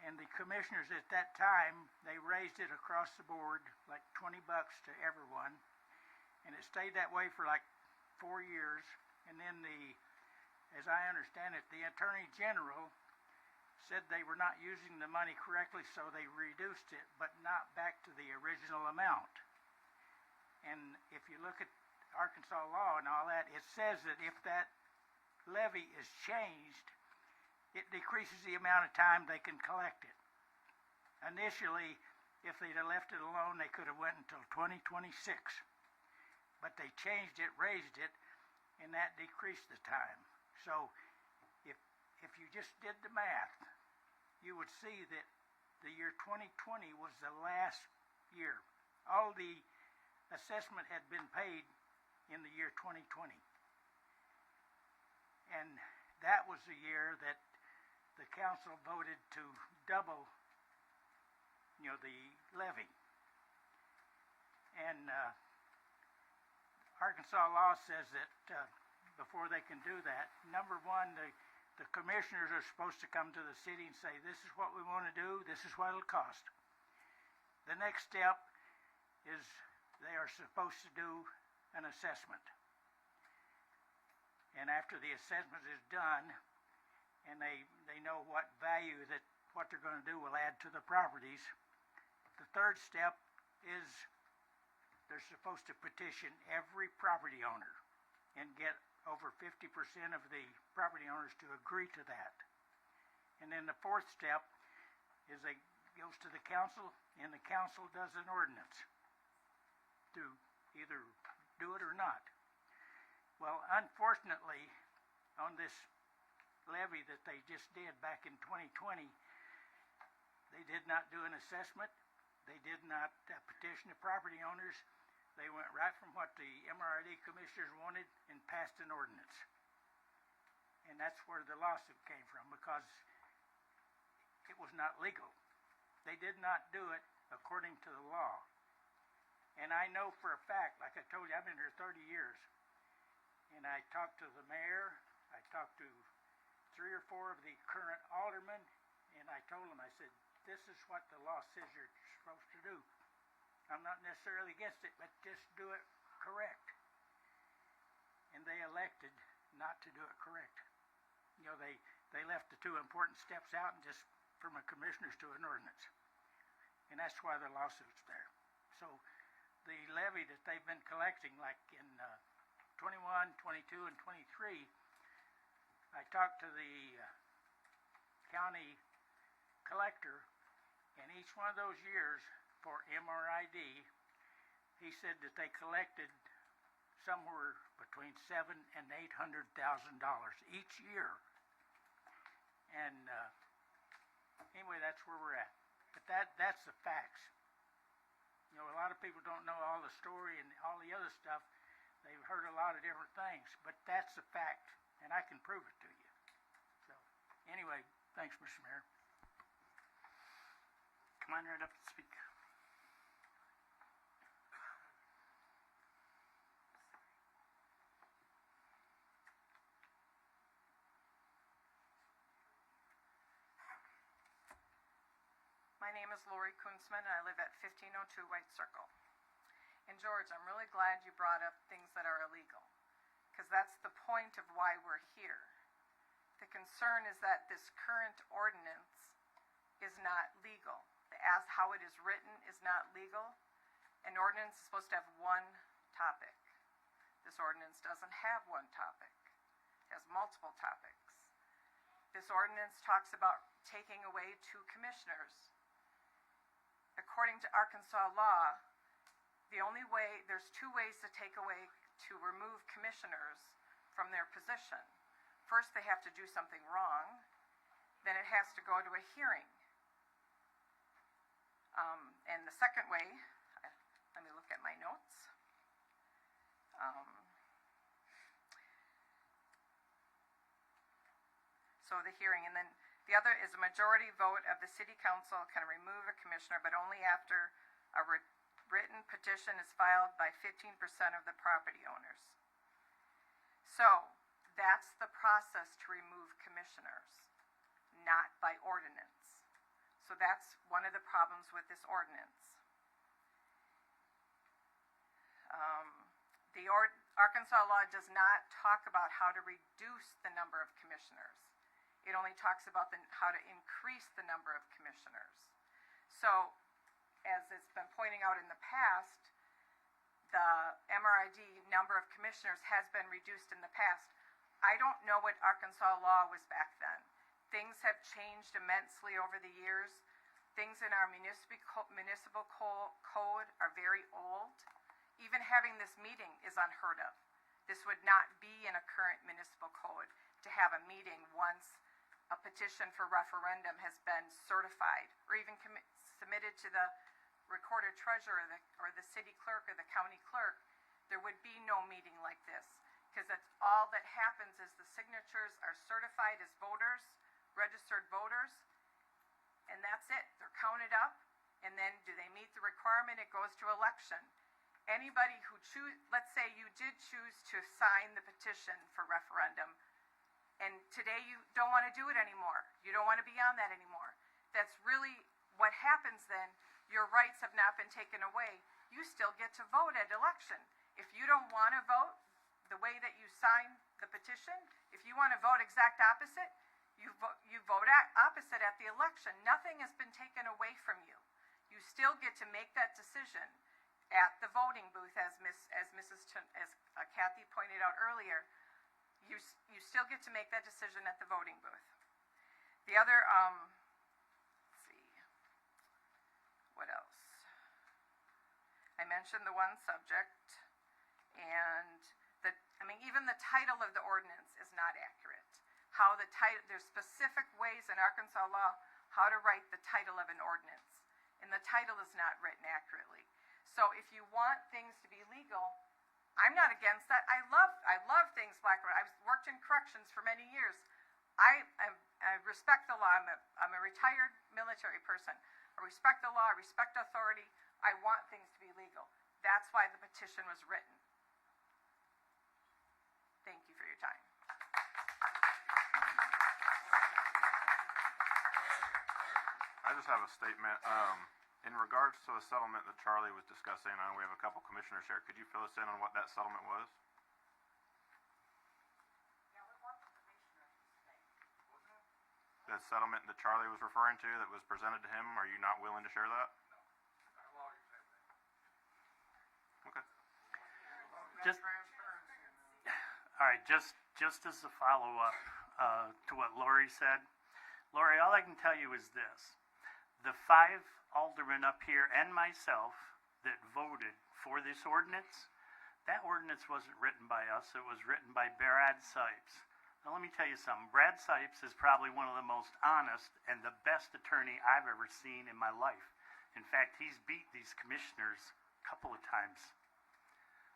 And the commissioners at that time, they raised it across the board, like $20 to everyone. And it stayed that way for like 4 years. And then as I understand it, the Attorney General said they were not using the money correctly, so they reduced it, but not back to the original amount. And if you look at Arkansas law and all that, it says that if that levy is changed, it decreases the amount of time they can collect it. Initially, if they'd have left it alone, they could have went until 2026. But they changed it, raised it, and that decreased the time. So if you just did the math, you would see that the year 2020 was the last year. All the assessment had been paid in the year 2020. And that was the year that the council voted to double, the levy. And Arkansas law says that before they can do that, number one, the commissioners are supposed to come to the city and say, this is what we want to do, this is what it'll cost. The next step is they are supposed to do an assessment. And after the assessment is done, and they know what value that what they're going to do will add to the properties, the third step is they're supposed to petition every property owner and get over 50% of the property owners to agree to that. And then the fourth step is they goes to the council, and the council does an ordinance to either do it or not. Well, unfortunately, on this levy that they just did back in 2020, they did not do an assessment. They did not petition the property owners. They went right from what the MRID commissioners wanted and passed an ordinance. And that's where the lawsuit came from, because it was not legal. They did not do it according to the law. And I know for a fact, like I told you, I've been here 30 years. And I talked to the mayor, I talked to 3 or 4 of the current aldermen, and I told them, I said, this is what the law says you're supposed to do. I'm not necessarily against it, but just do it correct. And they elected not to do it correct. They left the 2 important steps out and just from a commissioners to an ordinance. And that's why the lawsuit's there. So the levy that they've been collecting, like in 21, 22, and 23, I talked to the county collector, and each one of those years for MRID, he said that they collected somewhere between $700,000 and $800,000 each year. And anyway, that's where we're at. But that's the facts. A lot of people don't know all the story and all the other stuff. They've heard a lot of different things, but that's the fact, and I can prove it to you. So, anyway, thanks, Mr. Mayor. Come on right up and speak. My name is Lori Kunzman, and I live at 1502 White Circle. And George, I'm really glad you brought up things that are illegal, because that's the point of why we're here. The concern is that this current ordinance is not legal. As how it is written is not legal. An ordinance is supposed to have one topic. This ordinance doesn't have one topic. It has multiple topics. This ordinance talks about taking away 2 commissioners. According to Arkansas law, there's 2 ways to remove commissioners from their position. First, they have to do something wrong. Then it has to go to a hearing. And the second way, let me look at my notes. So the hearing, and then the other is a majority vote of the city council can remove a commissioner, but only after a written petition is filed by 15% of the property owners. So that's the process to remove commissioners, not by ordinance. So that's one of the problems with this ordinance. The Arkansas law does not talk about how to reduce the number of commissioners. It only talks about how to increase the number of commissioners. So, as it's been pointing out in the past, the MRID number of commissioners has been reduced in the past. I don't know what Arkansas law was back then. Things have changed immensely over the years. Things in our municipal code are very old. Even having this meeting is unheard of. This would not be in a current municipal code to have a meeting once a petition for referendum has been certified or even submitted to the recorder treasurer or the city clerk or the county clerk, there would be no meeting like this. Because that's all that happens is the signatures are certified as voters, registered voters, and that's it. They're counted up, and then do they meet the requirement? It goes to election. Anybody who let's say you did choose to sign the petition for referendum, and today you don't want to do it anymore. You don't want to be on that anymore. That's really what happens then. Your rights have not been taken away. You still get to vote at election. If you don't want to vote the way that you signed the petition, if you want to vote exact opposite, you vote opposite at the election. Nothing has been taken away from you. You still get to make that decision at the voting booth, as Kathy pointed out earlier. You still get to make that decision at the voting booth. The other, let's see, what else? I mentioned the one subject, and even the title of the ordinance is not accurate. There's specific ways in Arkansas law how to write the title of an ordinance, and the title is not written accurately. So if you want things to be legal, I'm not against that. I love things black and white. I've worked in corrections for many years. I respect the law. I'm a retired military person. I respect the law. I respect authority. I want things to be legal. That's why the petition was written. Thank you for your time. I just have a statement. In regards to the settlement that Charlie was discussing, I know we have a couple commissioners here. Could you fill us in on what that settlement was? The settlement that Charlie was referring to that was presented to him, are you not willing to share that? Okay. All right, just as a follow-up to what Lori said. Lori, all I can tell you is this. The 5 aldermen up here and myself that voted for this ordinance, that ordinance wasn't written by us. It was written by Brad Sipes. Now, let me tell you something. Brad Sipes is probably one of the most honest and the best attorney I've ever seen in my life. In fact, he's beat these commissioners a couple of times.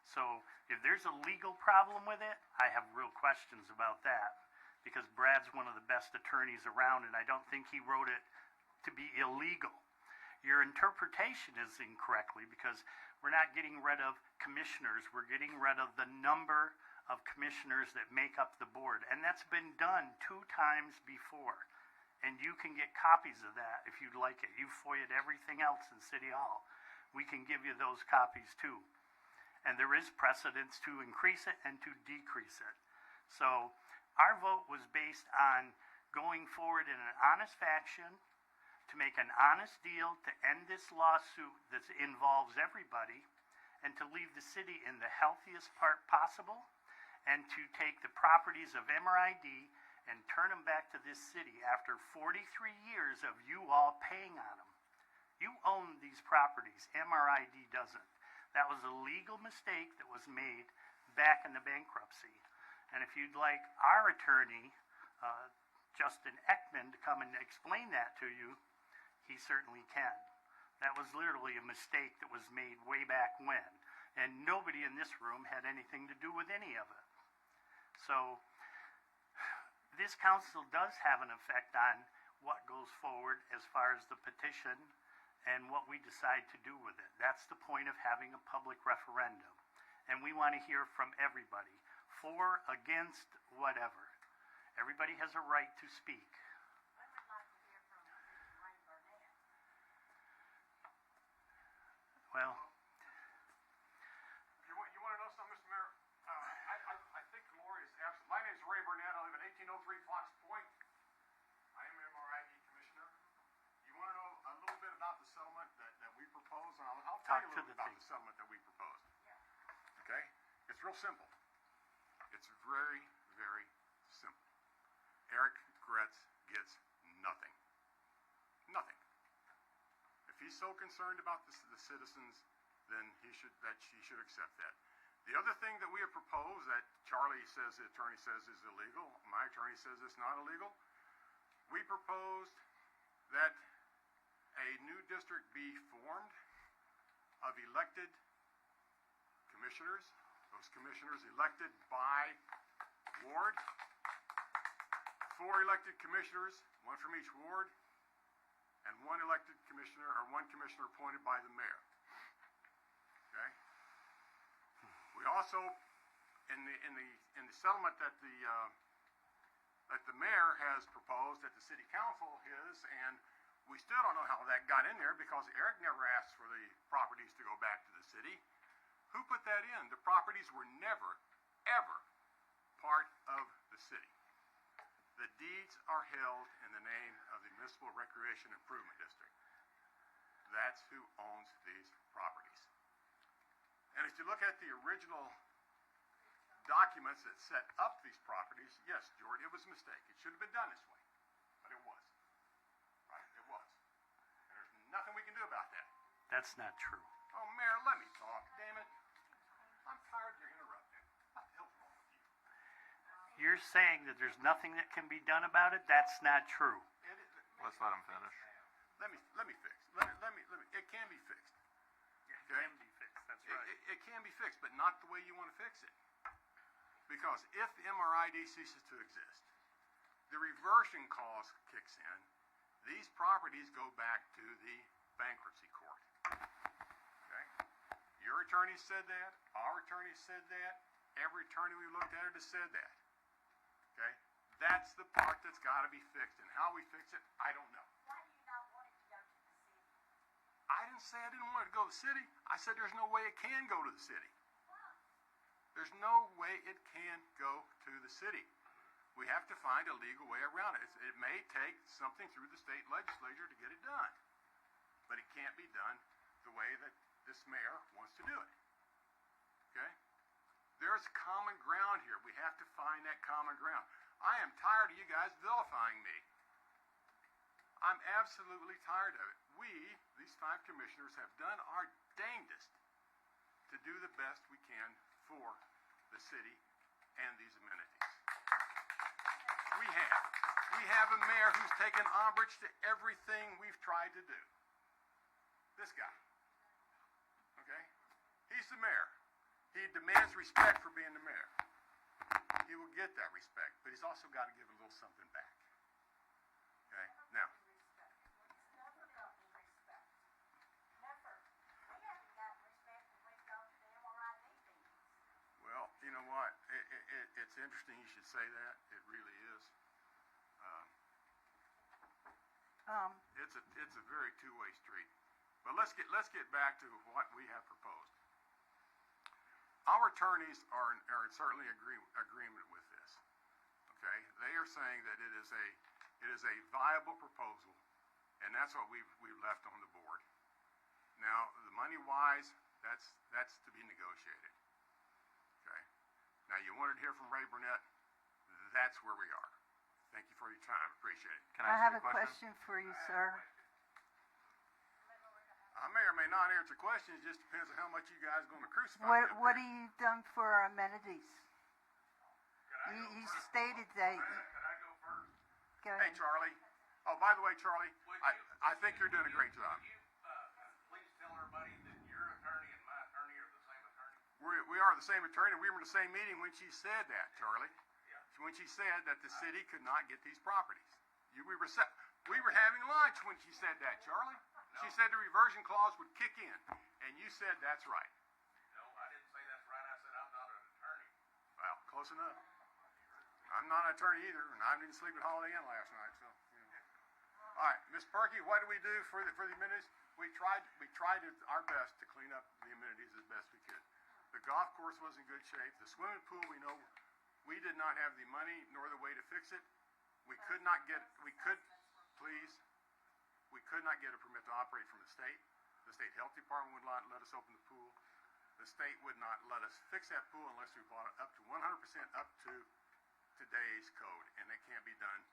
So if there's a legal problem with it, I have real questions about that, because Brad's one of the best attorneys around, and I don't think he wrote it to be illegal. Your interpretation is incorrectly, because we're not getting rid of commissioners. We're getting rid of the number of commissioners that make up the board, and that's been done 2 times before. And you can get copies of that if you'd like it. You've FOIA'd everything else in City Hall. We can give you those copies too. And there is precedence to increase it and to decrease it. So our vote was based on going forward in an honest fashion to make an honest deal to end this lawsuit that involves everybody, and to leave the city in the healthiest part possible, and to take the properties of MRID and turn them back to this city after 43 years of you all paying on them. You own these properties. MRID doesn't. That was a legal mistake that was made back in the bankruptcy. And if you'd like our attorney, Justin Ekman, to come and explain that to you, he certainly can. That was literally a mistake that was made way back when. And nobody in this room had anything to do with any of it. So this council does have an effect on what goes forward as far as the petition and what we decide to do with it. That's the point of having a public referendum. And we want to hear from everybody, for, against, whatever. Everybody has a right to speak. I would like to hear from Ray Burnett. Well, You want to know something, Mr. Mayor? I think Lori is absent. My name is Ray Burnett. I live at 1803 Fox Point. I am an MRID commissioner. You want to know a little bit about the settlement that we proposed? And I'll tell you a little bit about the settlement that we proposed. Okay? It's real simple. It's very, very simple. Eric Gretz gets nothing. Nothing. If he's so concerned about the citizens, then he should accept that. The other thing that we have proposed that Charlie says, the attorney says, is illegal, my attorney says it's not illegal, we proposed that a new district be formed of elected commissioners, those commissioners elected by ward, 4 elected commissioners, 1 from each ward, and 1 elected commissioner, or 1 commissioner appointed by the mayor. Okay? We also, in the settlement that the mayor has proposed, that the city council has, and we still don't know how that got in there because Eric never asked for the properties to go back to the city. Who put that in? The properties were never, ever part of the city. The deeds are held in the name of the Municipal Recreation Improvement District. That's who owns these properties. And if you look at the original documents that set up these properties, yes, George, it was a mistake. It should have been done this way, but it was. Right? It was. And there's nothing we can do about that. That's not true. Oh, Mayor, let me talk. Damn it. I'm tired of your interrupting. What the hell's wrong with you? You're saying that there's nothing that can be done about it? That's not true. Let's let him finish. Let me fix. It can be fixed. It Okay? can be fixed, that's right. It can be fixed, but not the way you want to fix it. Because if the MRID ceases to exist, the reversion clause kicks in, these properties go back to the bankruptcy court. Okay? Your attorney said that. Our attorney said that. Every attorney we looked at it has said that. Okay? That's the part that's got to be fixed. And how we fix it, I don't know. Why do you not want it to go to the city? I didn't say I didn't want it to go to the city. I said there's no way it can go to the city. There's no way it can go to the city. We have to find a legal way around it. It may take something through the state legislature to get it done. But it can't be done the way that this mayor wants to do it. Okay? There's common ground here. We have to find that common ground. I am tired of you guys vilifying me. I'm absolutely tired of it. We, these 5 commissioners, have done our dangdest to do the best we can for the city and these amenities. We have a mayor who's taken umbrage to everything we've tried to do. This guy. Okay? He's the mayor. He demands respect for being the mayor. He will get that respect, but he's also got to give a little something back. Okay? Now, Never gotten respect. Never. We haven't gotten respect when we've gone to the MRID meetings. well, you know what? It's interesting you should say that. It really is. It's a very two-way street. But let's get back to what we have proposed. Our attorneys are certainly agreement with this. Okay, they are saying that it is a viable proposal, and that's what we've left on the board. Now, the money-wise, that's to be negotiated. Okay. Now, you wanted to hear from Ray Burnett. That's where we are. Thank you for your time. Appreciate it. Can I I have ask a you a question? question for you, sir. I may or may not answer questions. Just depends on how much you guys are going to crucify me up What here. have you done for our amenities? You stated that. Can I go first? Go Hey, ahead. Charlie. Oh, by the way, Charlie, I think you're doing a great job. Please tell everybody that your attorney and my attorney are the same attorney. We are the same attorney. We were in the same meeting when she said that, Charlie. When she said that the city could not get these properties. We were having lunch when she said that, Charlie. She said the reversion clause would kick in, and you said that's right. No, I didn't say that's right. I said I'm not an attorney. Well, close enough. I'm not an attorney either, and I didn't sleep at Holiday Inn last night, so. All right, Miss Perky, what do we do for the amenities? We tried our best to clean up the amenities as best we could. The golf course was in good shape. The swimming pool, we know, we did not have the money nor the way to fix it. We could not get a permit to operate from the state. The state health department would not let us open the pool. The state would not let us fix that pool unless we bought it up to 100% up to today's code, and that can't be done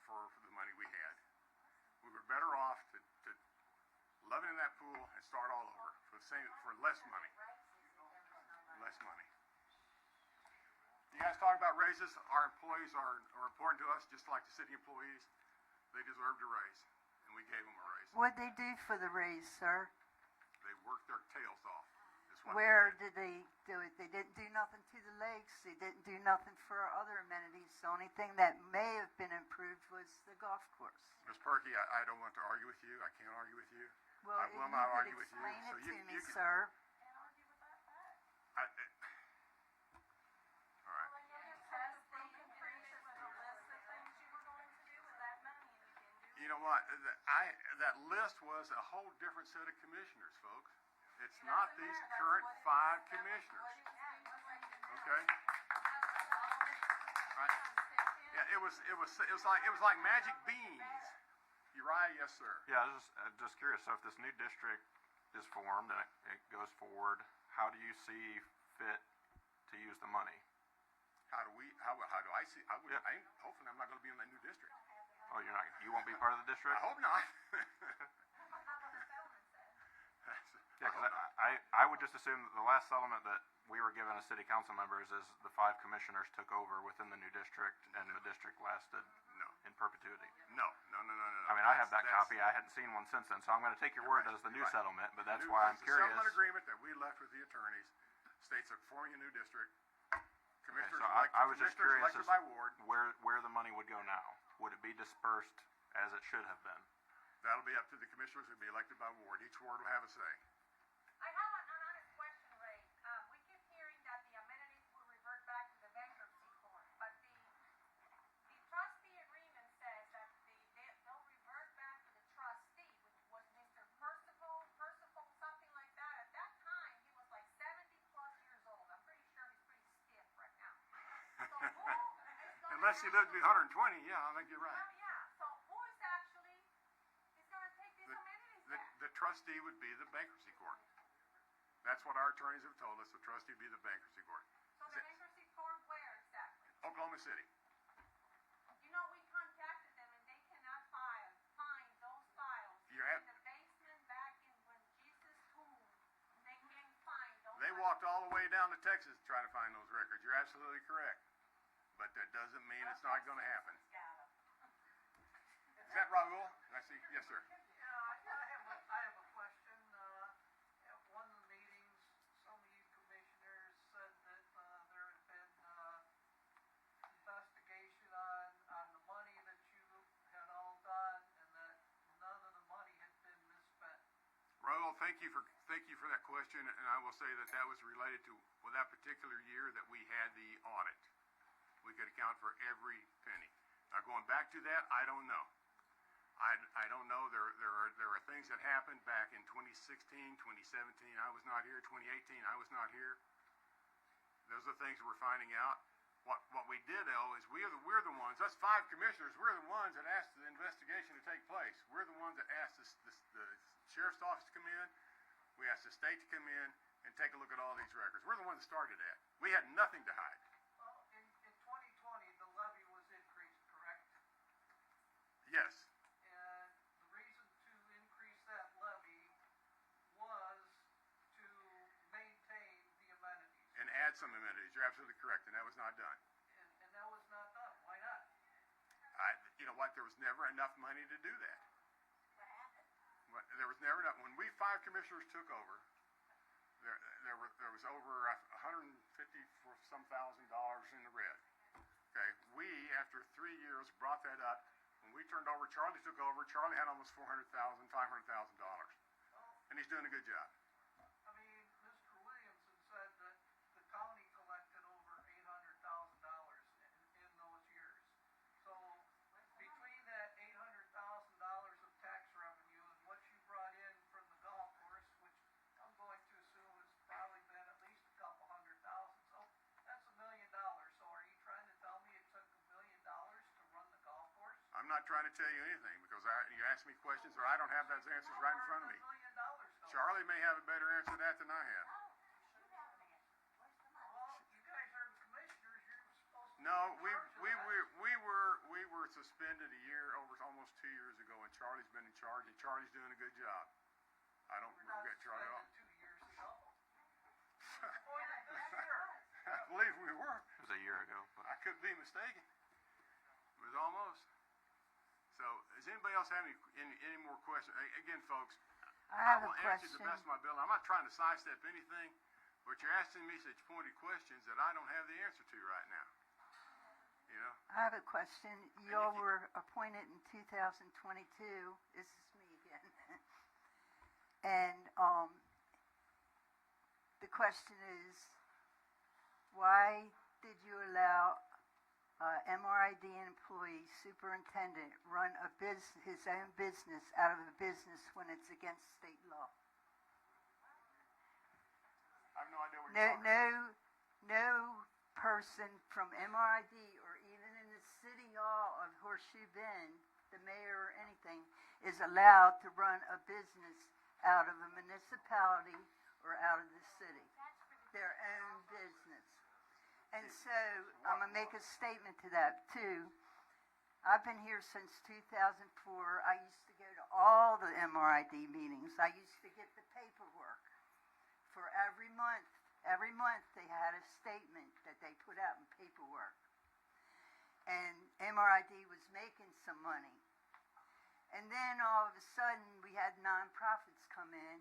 for the money we had. We were better off to live in that pool and start all over for less money. Less money. You guys talk about raises. Our employees are important to us, just like the city employees. They deserved a raise, and we gave them a raise. What'd they do for the raise, sir? They worked their tails off. Is what Where they did. did they do it? They didn't do nothing to the lakes. They didn't do nothing for other amenities. The only thing that may have been improved was the golf course. Ms. Perky, I don't want to argue with you. I can't argue with you. Well, I if will you not could argue with you. explain So it you, to me, you can, sir. all right. You know what? That list was a whole different set of commissioners, folks. It's not these current 5 commissioners. Okay? Right? Yeah, it was like magic beans. Uriah, yes, sir. Yeah, I was just curious. So if this new district is formed and it goes forward, how do you see fit to use the money? How do I see? Hopefully I'm not going to be in that new district. Oh, you're not. You won't be part of the district. I hope not. Yeah, because I would just assume that the last settlement that we were given as city council members is the 5 commissioners took over within the new district, and the district lasted in perpetuity. No. I mean, I have that copy. I hadn't seen one since then, so I'm going to take your word as the new settlement, but that's why I'm curious. The settlement agreement that we left with the attorneys states that forming a new district, commissioners so I was just curious elected by ward. where the money would go now. Would it be dispersed as it should have been? That'll be up to the commissioners who be elected by ward. Each ward will have a say. I have an honest question, Ray. We keep hearing that the amenities will revert back to the bankruptcy court, but the trustee agreement says that they'll revert back to the trustee, which was Mr. Percival, something like that. At that time, he was like 70 plus years old. I'm pretty sure he's pretty stiff right now. So who is going Unless he lived to be 120, yeah, I think you're right. Well, yeah. So who is actually going to take these amenities back? The trustee would be the bankruptcy court. That's what our attorneys have told us. The trustee would be the bankruptcy court. So the bankruptcy court where exactly? Oklahoma City. You know, we contacted them and they cannot find those files You have- in the basement back in when Jesus tomb. They can't find those. They walked all the way down to Texas to try to find those records. You're absolutely correct. But that doesn't mean it's not going to happen. Is that Raul? I see. Yes, sir. I have a question. At one of the meetings, some of you commissioners said that there had been investigation on the money that you had all done, and that none of the money had been misspent. Raul, thank you for that question, and I will say that was related to that particular year that we had the audit. We could account for every penny. Now, going back to that, I don't know. I don't know. There are things that happened back in 2016, 2017. I was not here. 2018, I was not here. Those are things we're finding out. What we did, though, is we're the ones. Us 5 commissioners. We're the ones that asked the investigation to take place. We're the ones that asked the sheriff's office to come in. We asked the state to come in and take a look at all these records. We're the ones that started that. We had nothing to hide. Well, in 2020, the levy was increased, correct? Yes. And the reason to increase that levy was to maintain the amenities. And add some amenities. You're absolutely correct, and that was not done. And that was not done. Why not? You know what? There was never enough money to do that. There was never enough. When we 5 commissioners took over, there was over $150 for some $1,000 in the red. Okay, we after 3 years brought that up. When we turned over, Charlie took over. Charlie had almost $400,000, $500,000, and he's doing a good job. I mean, Mr. Williamson said that the county collected over $800,000 in those years. So between that $800,000 of tax revenue and what you brought in from the golf course, which I'm going to assume has probably been at least a couple $100,000, so that's $1 million. So are you trying to tell me it took $1 million to run the golf course? I'm not trying to tell you anything because you ask me questions or I don't have those answers right in front of me. $1 million though. Charlie may have a better answer to that than I have. Well, you guys are the commissioners. You're supposed to. No, be in charge of that. we were suspended a year over almost 2 years ago, and Charlie's been in charge, and Charlie's doing a good job. I don't We're not regret Charlie at all. suspended 2 years ago. Appointed this year. I believe we were. It was a year ago. But I could be mistaken. It was almost. So Does anybody else have any more questions? Again, folks, I have a will answer to question. the best of my ability. I'm not trying to sidestep anything, but you're asking me such pointed questions that I don't have the answer to right now. You know? I have a question. Y'all were appointed in 2022. This is me again. And the question is, why did you allow MRID employee superintendent run his own business out of a business when it's against state law? I have no idea what you're talking about. No person from MRID or even in the city hall of Horseshoe Bend, the mayor or anything, is allowed to run a business out of a municipality or out of the city. Their own business. And so, I'm going to make a statement to that, too. I've been here since 2004. I used to go to all the MRID meetings. I used to get the paperwork for every month. Every month they had a statement that they put out in paperwork. And MRID was making some money. And then all of a sudden we had nonprofits come in,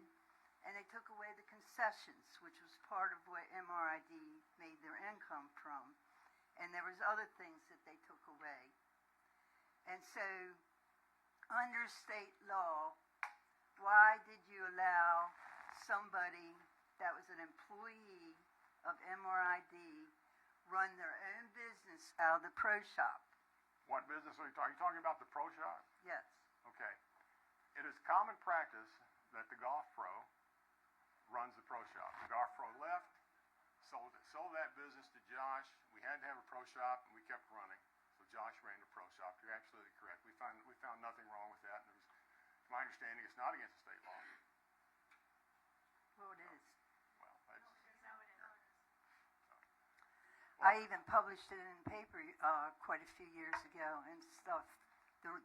and they took away the concessions, which was part of what MRID made their income from. And there was other things that they took away. And so, under state law, why did you allow somebody that was an employee of MRID run their own business out of the pro shop? What business are you talking? Are you talking about the pro shop? Yes. Okay. It is common practice that the golf pro runs the pro shop. The golf pro left, sold that business to Josh. We had to have a pro shop, and we kept running. So Josh ran the pro shop. You're absolutely correct. We found nothing wrong with that, and it was, to my understanding, it's not against the state law. Well, it is. Well, that's, I even published it in the paper quite a few years ago and stuff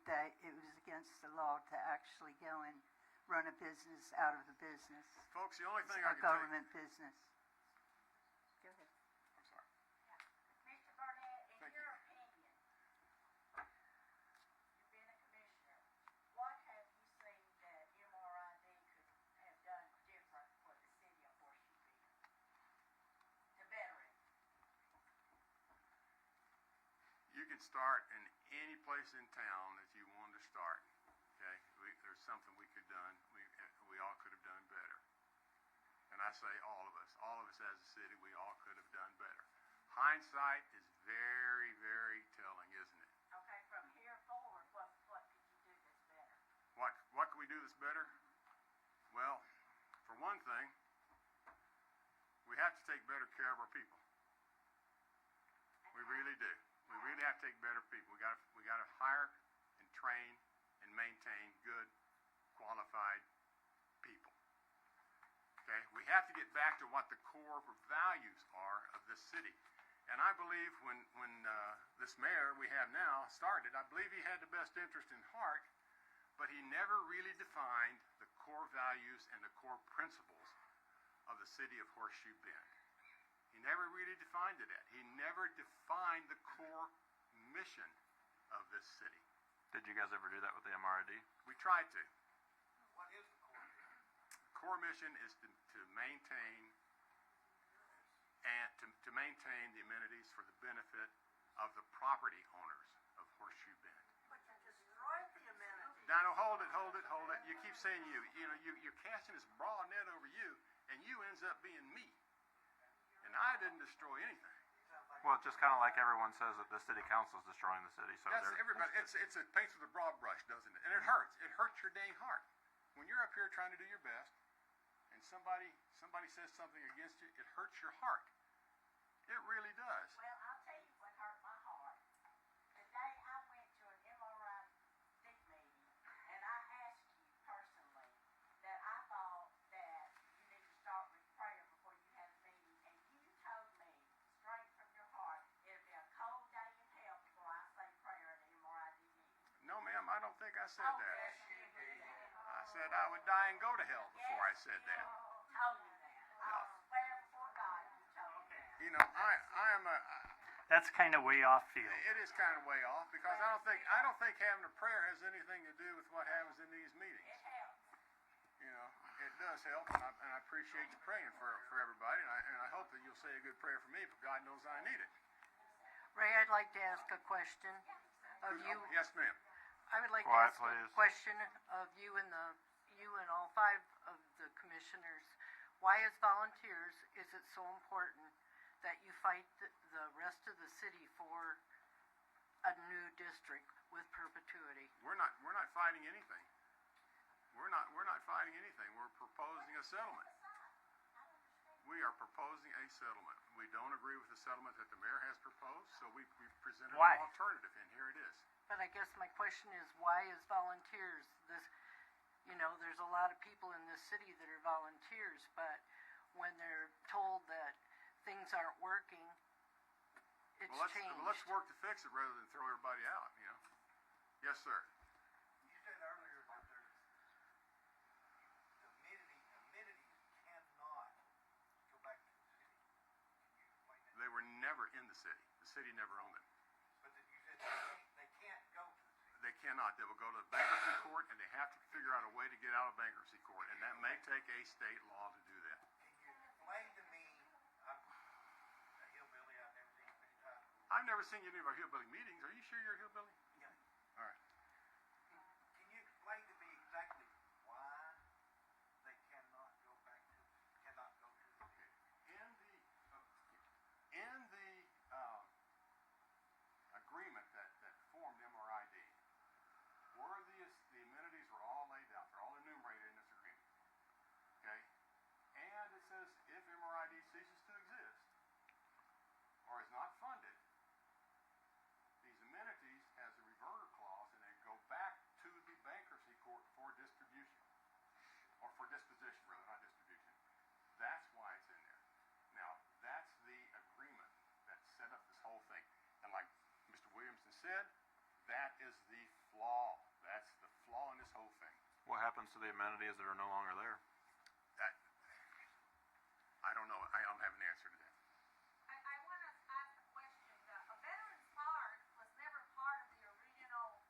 that it was against the law to actually go and run a business out of the business. folks, the only thing A I can tell you. government business. Go ahead. I'm sorry. Mr. Burnett, in Thank your you. opinion, you've been a commissioner, what have you seen that MRID could have done different for the city of Horseshoe Bend to better it? You can start in any place in town that you wanted to start. Okay, there's something we could have done. We all could have done better. And I say all of us as a city, we all could have done better. Hindsight is very, very telling, isn't it? Okay, from here forward, what could you do that's better? What can we do that's better? Well, for one thing, we have to take better care of our people. We really do. We really have to take better people. We got to hire and train and maintain good, qualified people. Okay? We have to get back to what the core values are of this city. And I believe when this mayor we have now started, I believe he had the best interest in heart, but he never really defined the core values and the core principles of the city of Horseshoe Bend. He never really defined it. He never defined the core mission of this city. Did you guys ever do that with the MRID? We tried to. What is the core mission? The core mission is to maintain and to maintain the amenities for the benefit of the property owners of Horseshoe Bend. But you destroyed the amenities. Now, no, hold it. You keep saying you're casting this broad net over you, and you ends up being me. And I didn't destroy anything. Well, it's just kind of like everyone says that the city council is destroying the city. So That's everybody. It's a paints with a broad brush, doesn't it? And it hurts. It hurts your dang heart. When you're up here trying to do your best, and somebody says something against you, it hurts your heart. It really does. Well, I'll tell you what hurt my heart. The day I went to an MRID meeting, and I asked you personally that I thought that you need to start with prayer before you had a meeting, and you told me straight from your heart it'd be a cold day in hell before I say prayer at an MRID meeting. No, ma'am, I don't think I said Oh, that. yes, you did. I said I would die and go to hell before I said that. Told me that. I swear before God you told me that. You know, That's kind of way off field. It is kind of way off because I don't think having a prayer has anything to do with what happens in these meetings. You know, it does help, and I appreciate you praying for everybody, and I hope that you'll say a good prayer for me, but God knows I need it. Ray, I'd like to ask a question of you. Yes, ma'am. I would like Quiet, to ask please. a question of you and all 5 of the commissioners. Why, as volunteers, is it so important that you fight the rest of the city for a new district with perpetuity? We're not fighting anything. We're not fighting anything. We're proposing a settlement. We are proposing a settlement. We don't agree with the settlement that the mayor has proposed, so we presented Why? an alternative, and here it is. But I guess my question is, why as volunteers, there's a lot of people in this city that are volunteers, but when they're told that things aren't working, it's changed. Let's work to fix it rather than throw everybody out, you know. Yes, sir. You said earlier that there's amenities cannot go back to the city. Can you explain that? They were never in the city. The city never owned them. But you said they can't go to the city. They cannot. They will go to the bankruptcy court, and they have to figure out a way to get out of bankruptcy court, and that may take a state law to do that. Can you explain to me, I'm a hillbilly, I've never seen many times. I've never seen you at any of our hillbilly meetings. Are you sure you're a hillbilly? Yeah. All right. Can you explain to me exactly why they cannot go to the city? In the agreement that formed MRID, the amenities were all laid out. They're all enumerated in this agreement. Okay? And it says if MRID ceases to exist or is not funded, these amenities has a reverter clause and they go back to the bankruptcy court for distribution. Or for disposition, rather, not distribution. That's why it's in there. Now, that's the agreement that set up this whole thing. And like Mr. Williamson said, that is the flaw. That's the flaw in this whole thing. What happens to the amenities that are no longer there? I don't know. I don't have an answer to that. I want to ask a question. A Veterans Park was never part of the original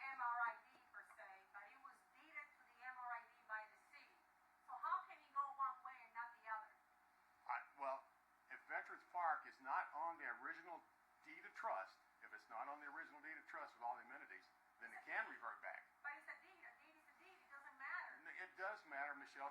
MRID per se, but it was deeded to the MRID by the city. So how can you go one way and not the other? Well, if Veterans Park is not on the original deed of trust, if it's not on the original deed of trust with all the amenities, then it can revert back. But it's a deed. A deed is a deed. It doesn't matter. It does matter, Michelle,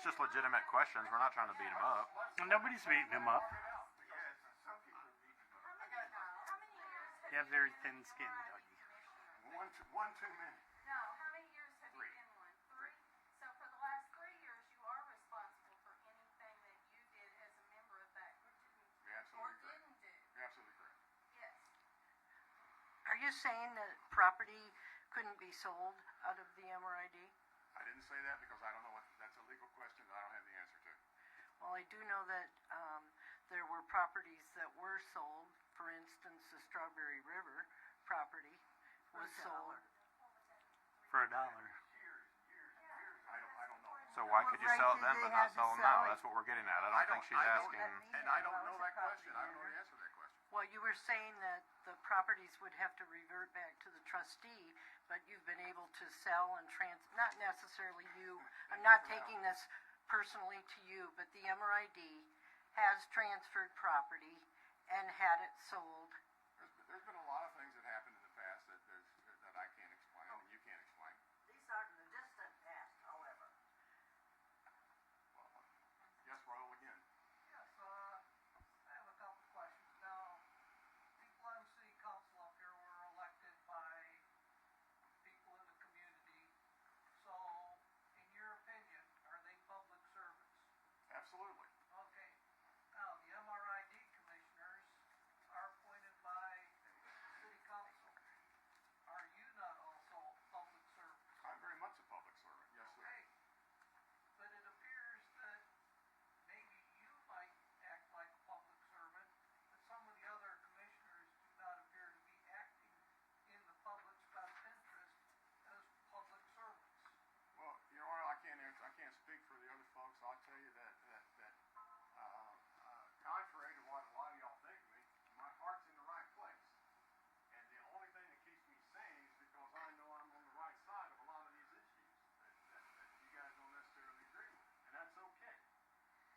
it's just legitimate questions. We're not trying to beat them up. Nobody's beating him up. You have very thin skin, Dougie. One too many. No, how many years have you been one? 3? So for the last 3 years, you are responsible for anything that you did as a member of that group You're absolutely correct. didn't do. You're absolutely correct. Yes. Are you saying that property couldn't be sold out of the MRID? I didn't say that because I don't know that's a legal question that I don't have the answer to. Well, I do know that there were properties that were sold. For instance, the Strawberry River property was sold. For $1. I don't know. So why could you What sell right it then did but they not have to sell them sell now? it? That's what we're getting at. I don't think she's asking. And I don't know that question. I don't know the answer to that question. Well, you were saying that the properties would have to revert back to the trustee, but you've been able to sell and not necessarily you. I'm not taking this personally to you, but the MRID has transferred property and had it sold. There's been a lot of things that happened in the past that I can't explain and you can't explain. These are in the distant past, however. Well, yes, Raul, again. Yes, I have a couple questions. Now, people on the city council up here were elected by people in the community. So, in your opinion, are they public servants? Absolutely. Okay. Now, the MRID commissioners are appointed by city council. Are you not also public servants? I'm very much a public servant. Yes, sir. Okay. But it appears that maybe you might act like a public servant, but some of the other commissioners do not appear to be acting in the public's best interest as public servants. Well, Your Honor, I can't speak for the other folks. I'll tell you that contrary to what a lot of y'all think of me, my heart's in the right place. And the only thing that keeps me sane is because I know I'm on the right side of a lot of these issues that you guys don't necessarily agree with. And that's okay.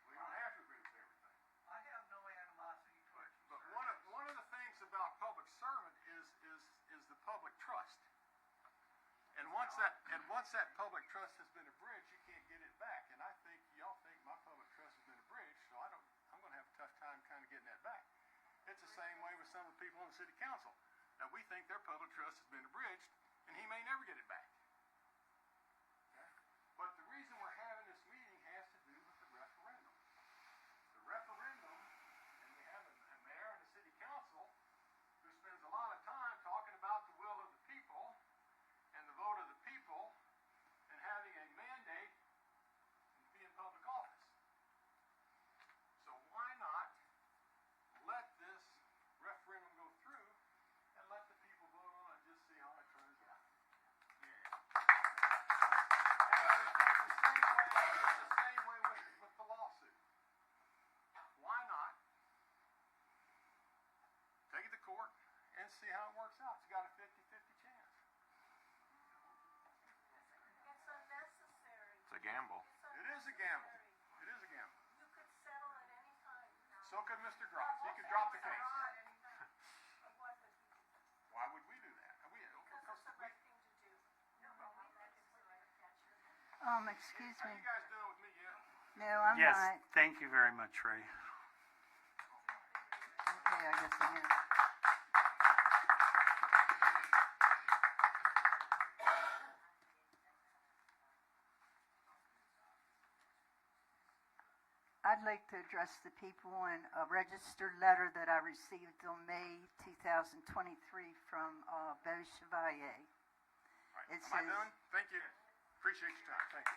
We don't have to agree with everything. I have no animosity towards you, But sir. one of the things about public servant is the public trust. And once that public trust has been abridged, you can't get it back. And I think y'all think my public trust has been abridged, so I'm going to have a tough time kind of getting that back. It's the same way with some of the people on the city council. Now we think their public trust has been abridged, and he may never get it back. Okay? But the reason we're having this meeting has to do with the referendum. The referendum, and we have a mayor and a city council who spends a lot of time talking about the will of the people and the vote of the people and having a mandate to be in public office. So why not let this referendum go through and let the people vote on it and just see how it turns out? Yeah. It's the same way with the lawsuit. Why not take it to court and see how it works out? It's got a 50-50 chance. It's unnecessary. It's a gamble. It is a gamble. It is a gamble. You could settle at any time. So could Mr. Gross. He could drop the case. But why would you do that? Why would we do that? Because it's the right thing to do. Excuse Are me. you guys done with me yet? No, I'm Yes, not. thank you very much, Ray. Okay, I guess I'm in. I'd like to address the people on a registered letter that I received on May 2023 from Beau Chevalier. All right. It Am I says- done? Thank you. Appreciate your time. Thank you.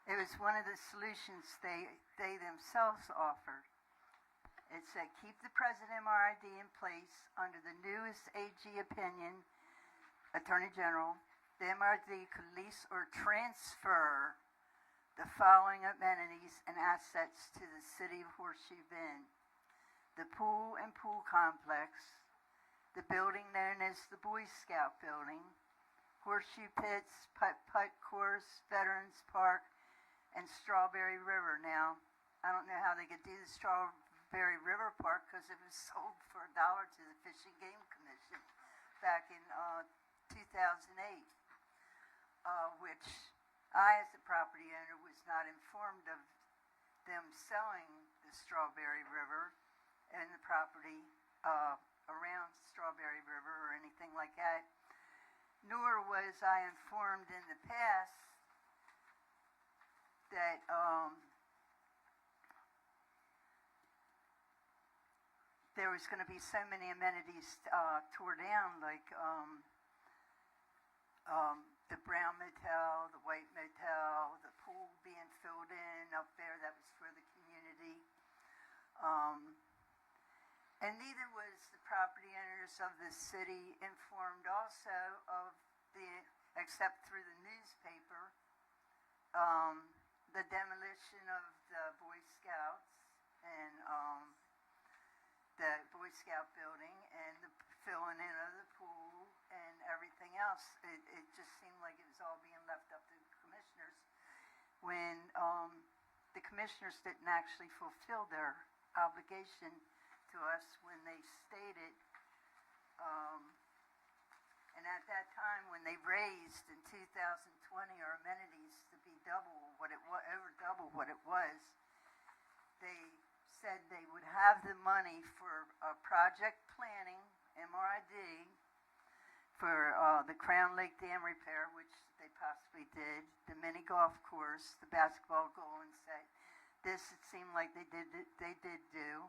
It was one of the solutions they themselves offered. It said, keep the present MRID in place under the newest AG opinion, Attorney General. The MRD could lease or transfer the following amenities and assets to the city of Horseshoe Bend: the pool and pool complex, the building known as the Boy Scout Building, horseshoe pits, putt-putt course, Veterans Park, and Strawberry River. Now, I don't know how they could do the Strawberry River Park because it was sold for $1 to the Fish and Game Commission back in 2008. which I, as a property owner, was not informed of them selling the Strawberry River and the property around Strawberry River or anything like that. Nor was I informed in the past that there was going to be so many amenities tore down, like the Brown Motel, the White Motel, the pool being filled in up there. That was for the community. And neither was the property owners of the city informed also of except through the newspaper, the demolition of the Boy Scouts and the Boy Scout building and the filling in of the pool and everything else. It just seemed like it was all being left up to the commissioners when the commissioners didn't actually fulfill their obligation to us when they stated, and at that time when they raised in 2020 our amenities to be double what it was, over double what it was, they said they would have the money for project planning, MRID, for the Crown Lake Dam repair, which they possibly did, the mini golf course, the basketball goal and set. This, it seemed like they did do,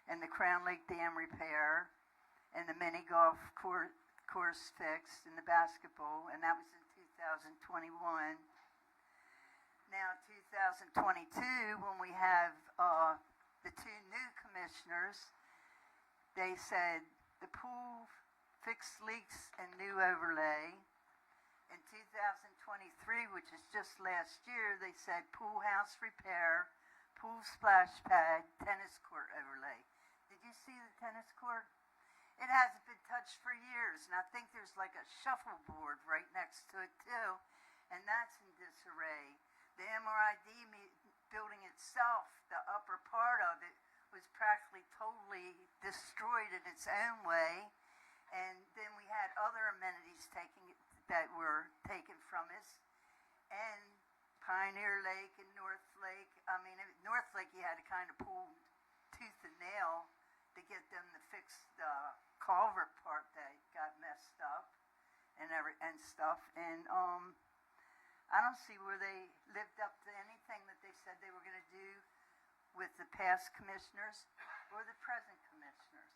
and the Crown Lake Dam repair, and the mini golf course fixed, and the basketball, and that was in 2021. Now, 2022, when we have the two new commissioners, they said the pool fixed leaks and new overlay. In 2023, which is just last year, they said pool house repair, pool splash pad, tennis court overlay. Did you see the tennis court? It hasn't been touched for years, and I think there's like a shuffleboard right next to it too, and that's in disarray. The MRID building itself, the upper part of it, was practically totally destroyed in its own way, and then we had other amenities that were taken from us, and Pioneer Lake and North Lake. I mean, North Lake you had to kind of pull tooth and nail to get them to fix the culvert part that got messed up and stuff. And I don't see where they lived up to anything that they said they were going to do with the past commissioners or the present commissioners.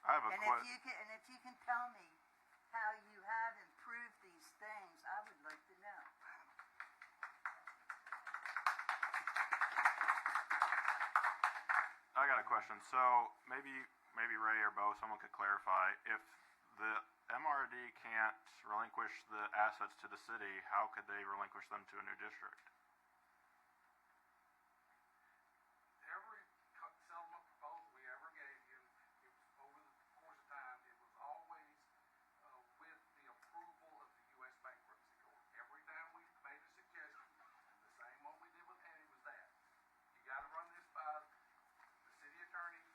I have a question. If you can tell me how you have improved these things, I would like to know. I got a question. So maybe Ray or Bo, someone could clarify. If the MRD can't relinquish the assets to the city, how could they relinquish them to a new district? Every settlement proposal we ever gave you, it was over the course of time, it was always with the approval of the U.S. Bankruptcy Court. Every time we made a suggestion, and the same one we did with Annie was that. You got to run this by the city attorney,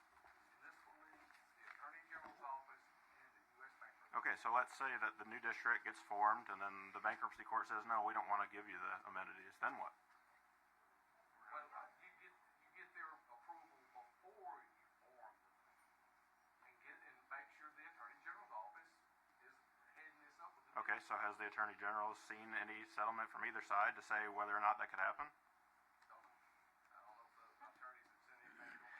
municipally, the attorney general's office, and the U.S. Bankruptcy. Okay, so let's say that the new district gets formed and then the bankruptcy court says, no, we don't want to give you the amenities. Then what? Well, you get their approval before you form them, and make sure the attorney general's office is heading this up with the. Okay, so has the attorney general seen any settlement from either side to say whether or not that could happen? I don't know if the attorneys have seen anything.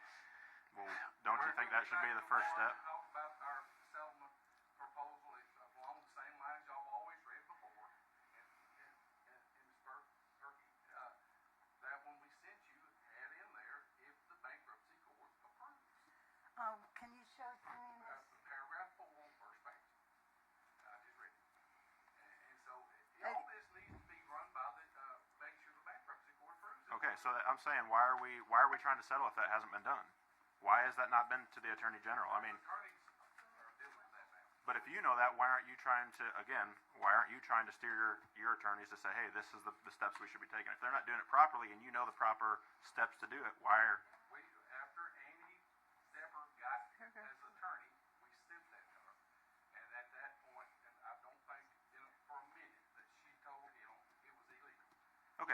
Well, don't you think that should be the first step? Talk about our settlement proposal. It's along the same lines y'all have always read before. And Ms. Berkey, that one we sent you had in there if the bankruptcy court approves. Can you show it to me? Paragraph 4, first page. I just read it. And so all this needs to be run by make sure the bankruptcy court approves it. Okay, so I'm saying, why are we trying to settle if that hasn't been done? Why has that not been to the attorney general? I mean, Attorneys are dealing with that now. but if you know that, why aren't you trying to steer your attorneys to say, hey, this is the steps we should be taking? If they're not doing it properly and you know the proper steps to do it, why are... After Amy Deborah got as attorney, we sent that to her. And at that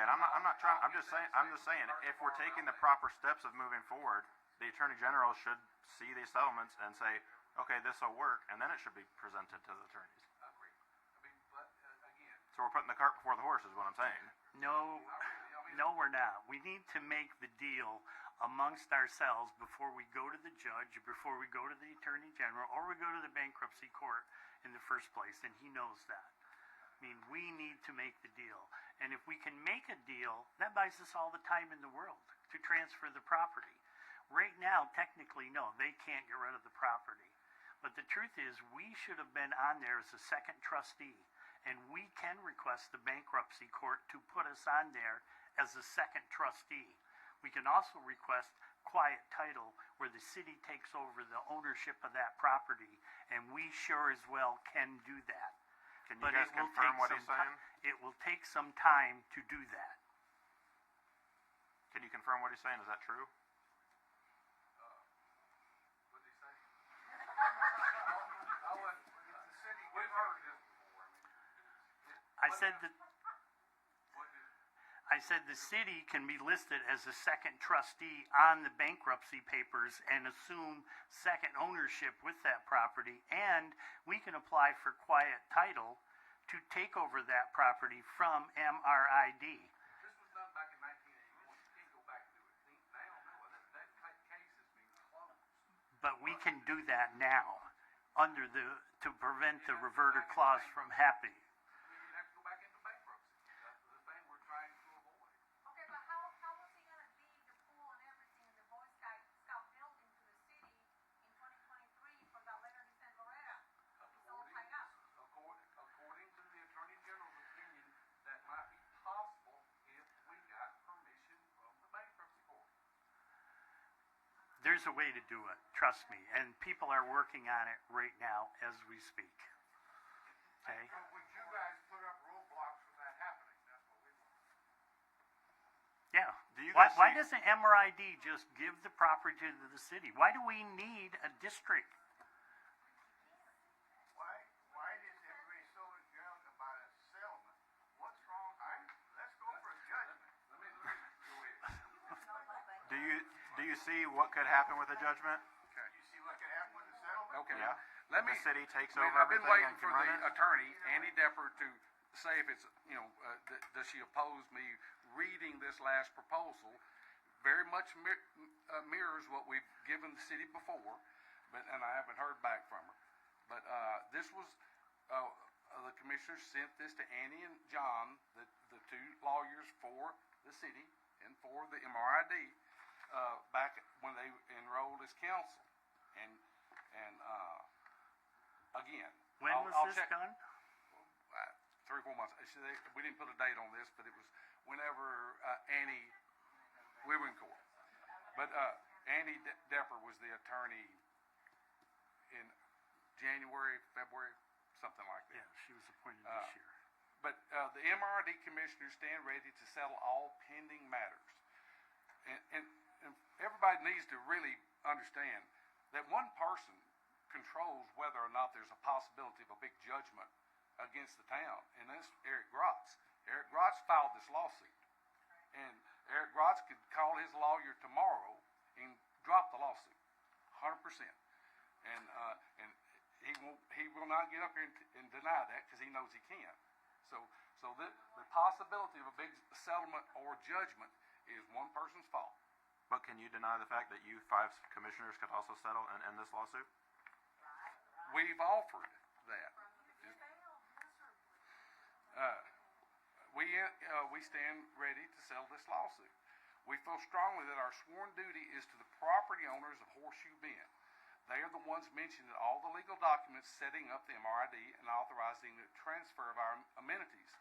okay, and I'm not trying, I'm just saying, if we're taking the proper steps of moving forward, the Attorney General should see these settlements and say, okay, this will work, and then it should be presented to the attorneys. Agree. I mean, but, again. So we're putting the cart before the horse is what I'm saying. No, no, we're not. We need to make the deal amongst ourselves before we go to the judge, before we go to the Attorney General, or we go to the bankruptcy court in the first place, and he knows that. I mean, we need to make the deal. And if we can make a deal, that buys us all the time in the world to transfer the property. Right now, technically, no, they can't get rid of the property. But the truth is, we should have been on there as a second trustee, and we can request the bankruptcy court to put us on there as a second trustee. We can also request quiet title where the city takes over the ownership of that property, and we sure as well can do that. Can you guys confirm what he's saying? It will take some time to do that. Can you confirm what he's saying? Is that true? What did he say? I'll let the city. We've heard this before. I said the city can be listed as a second trustee on the bankruptcy papers and assume second ownership with that property, and we can apply for quiet title to take over that property from MRID. This was done back in 1981. You can't go back and do it now. No, that case has been closed. But we can do that now under to prevent the reverter clause from happening. You'd have to go back into bankruptcy. That's the thing we're trying to avoid. Okay, but how was he gonna deed the pool and everything in the Boy Scout building to the city in 2023 for that letter he sent Loretta? It's all tied up. According to the Attorney General's opinion, that might be possible if we got permission from the bankruptcy court. There's a way to do it, trust me, and people are working on it right now as we speak. Okay? So would you guys put up roadblocks from that happening? That's what we want. Yeah. Do you Why guys see- doesn't MRID just give the property to the city? Why do we need a district? Why is everybody so injured about a settlement? What's wrong? Let's go for a judgment. Let me go ahead. Do you see what could happen with a judgment? Okay. You see what could happen with a settlement? Okay. Yeah. Let me. The city takes I mean, over I've been everything waiting and for can run the it? attorney, Andy Depper, to say if it's, does she oppose me reading this last proposal? Very much mirrors what we've given the city before, and I haven't heard back from her. But this was, the commissioners sent this to Annie and John, the two lawyers for the city and for the MRID, back when they enrolled as counsel. And again. When was I'll this check. done? 3 or 4 months. We didn't put a date on this, but it was whenever Annie, we were in court. But Annie Depper was the attorney in January, February, something like that. Yeah, she was appointed this year. But the MRD commissioners stand ready to settle all pending matters. And everybody needs to really understand that one person controls whether or not there's a possibility of a big judgment against the town, and that's Eric Grotz. Eric Grotz filed this lawsuit, and Eric Grotz could call his lawyer tomorrow and drop the lawsuit, 100%. And he will not get up here and deny that because he knows he can. So the possibility of a big settlement or judgment is one person's fault. But can you deny the fact that you 5 commissioners could also settle and end this lawsuit? We've offered that. We stand ready to settle this lawsuit. We feel strongly that our sworn duty is to the property owners of Horseshoe Bend. They are the ones mentioned in all the legal documents setting up the MRID and authorizing the transfer of our amenities.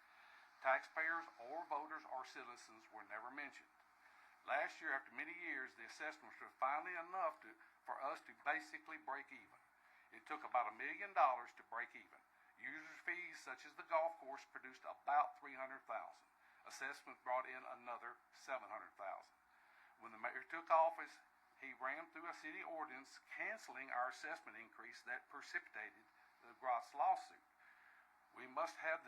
Taxpayers or voters or citizens were never mentioned. Last year, after many years, the assessments were finally enough for us to basically break even. It took about $1 million to break even. User fees such as the golf course produced about $300,000. Assessment brought in another $700,000. When the mayor took office, he ran through a city ordinance canceling our assessment increase that precipitated the Gross lawsuit. We must have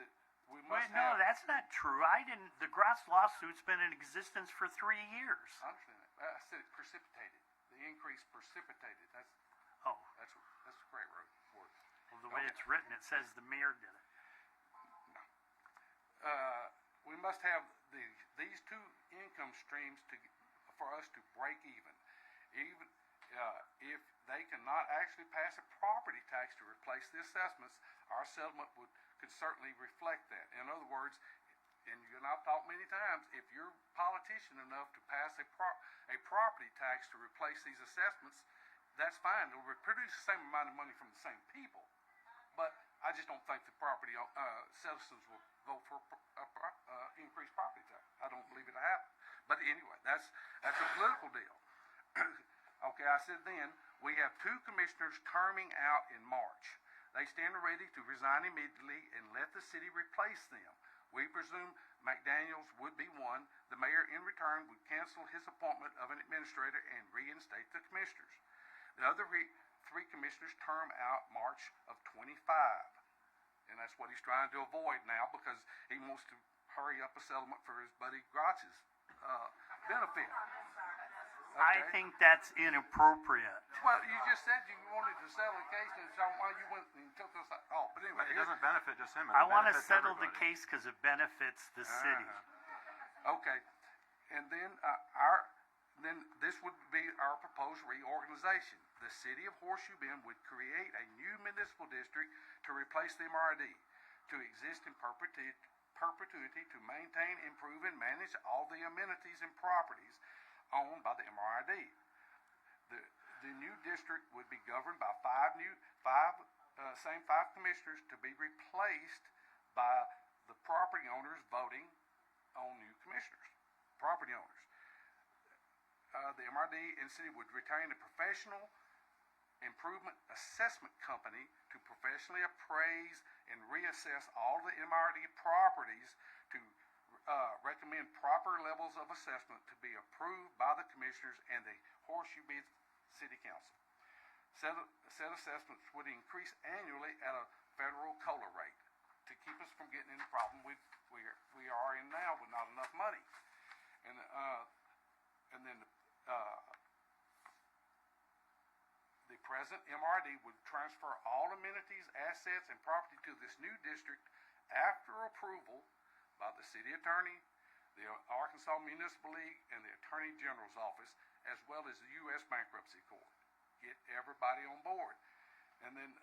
we Wait, must no, have. that's not true. The Gross lawsuit's been in existence for 3 years. I understand that. I said it precipitated. The increase precipitated. That's Oh, a great word. well, the way it's written, it says the mayor did it. We must have these two income streams for us to break even. Even if they cannot actually pass a property tax to replace the assessments, our settlement could certainly reflect that. In other words, and you and I've talked many times, if you're politician enough to pass a property tax to replace these assessments, that's fine. It'll produce the same amount of money from the same people. But I just don't think the property citizens will vote for increased property tax. I don't believe it'll happen. But anyway, that's a political deal. Okay, I said then, we have 2 commissioners terming out in March. They stand ready to resign immediately and let the city replace them. We presume McDaniels would be one. The mayor, in return, would cancel his appointment of an administrator and reinstate the commissioners. The other 3 commissioners term out March of 25. And that's what he's trying to avoid now because he wants to hurry up a settlement for his buddy Grotz's benefit. I think that's inappropriate. Well, you just said you wanted to settle a case, and so why you went and took us off. But anyway, But it doesn't benefit just him. I want to benefits settle the everybody. case because it benefits the city. Okay, and then then this would be our proposed reorganization. The city of Horseshoe Bend would create a new municipal district to replace the MRID, to exist in perpetuity, to maintain, improve, and manage all the amenities and properties owned by the MRID. The new district would be governed by same five commissioners to be replaced by the property owners voting on new commissioners. Property owners. The MRD and city would retain a professional improvement assessment company to professionally appraise and reassess all the MRD properties to recommend proper levels of assessment to be approved by the commissioners and the Horseshoe Bend City Council. Said assessments would increase annually at a federal COLA rate to keep us from getting in the problem we are in now with not enough money. And then the present MRD would transfer all amenities, assets, and property to this new district after approval by the city attorney, the Arkansas Municipal League, and the Attorney General's office, as well as the U.S. Bankruptcy Court. Get everybody on board. And then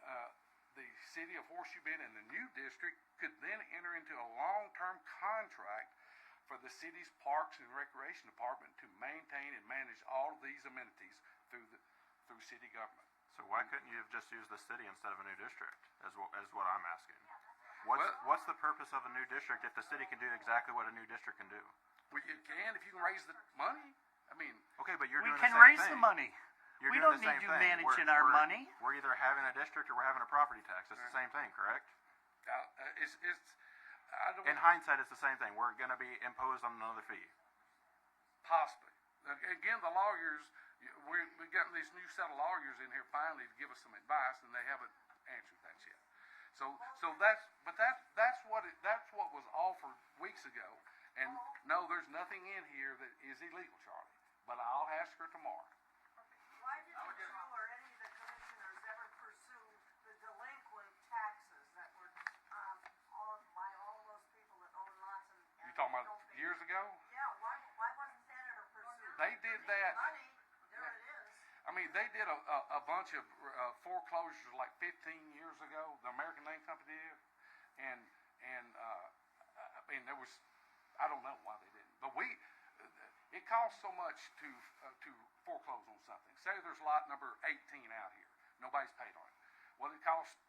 the city of Horseshoe Bend and the new district could then enter into a long-term contract for the city's Parks and Recreation Department to maintain and manage all of these amenities through city government. So why couldn't you have just used the city instead of a new district, as what I'm asking? What's the purpose of a new district if the city can do exactly what a new district can do? Well, you can if you can raise the money. I mean, okay, but you're We doing can the same raise thing. the money. You're We doing don't the need same you thing. managing our money. We're either having a district or we're having a property tax. It's the same thing, correct? I don't. In hindsight, it's the same thing. We're going to be imposed on another fee. Possibly. Again, the lawyers, we've gotten these new set of lawyers in here finally to give us some advice, and they haven't answered that yet. So that's what was offered weeks ago. And no, there's nothing in here that is illegal, Charlie. But I'll ask her tomorrow. Why did you or any of the commissioners ever pursue the delinquent taxes that were all those people that own lots and You talking about years ago? Yeah, why wasn't that ever pursued? They did that. Money, there it is. I mean, they did a bunch of foreclosures like 15 years ago. The American Name Company did, and I mean, there was, I don't know why they didn't, but it costs so much to foreclose on something. Say there's lot number 18 out here, nobody's paid on it. Well, it costs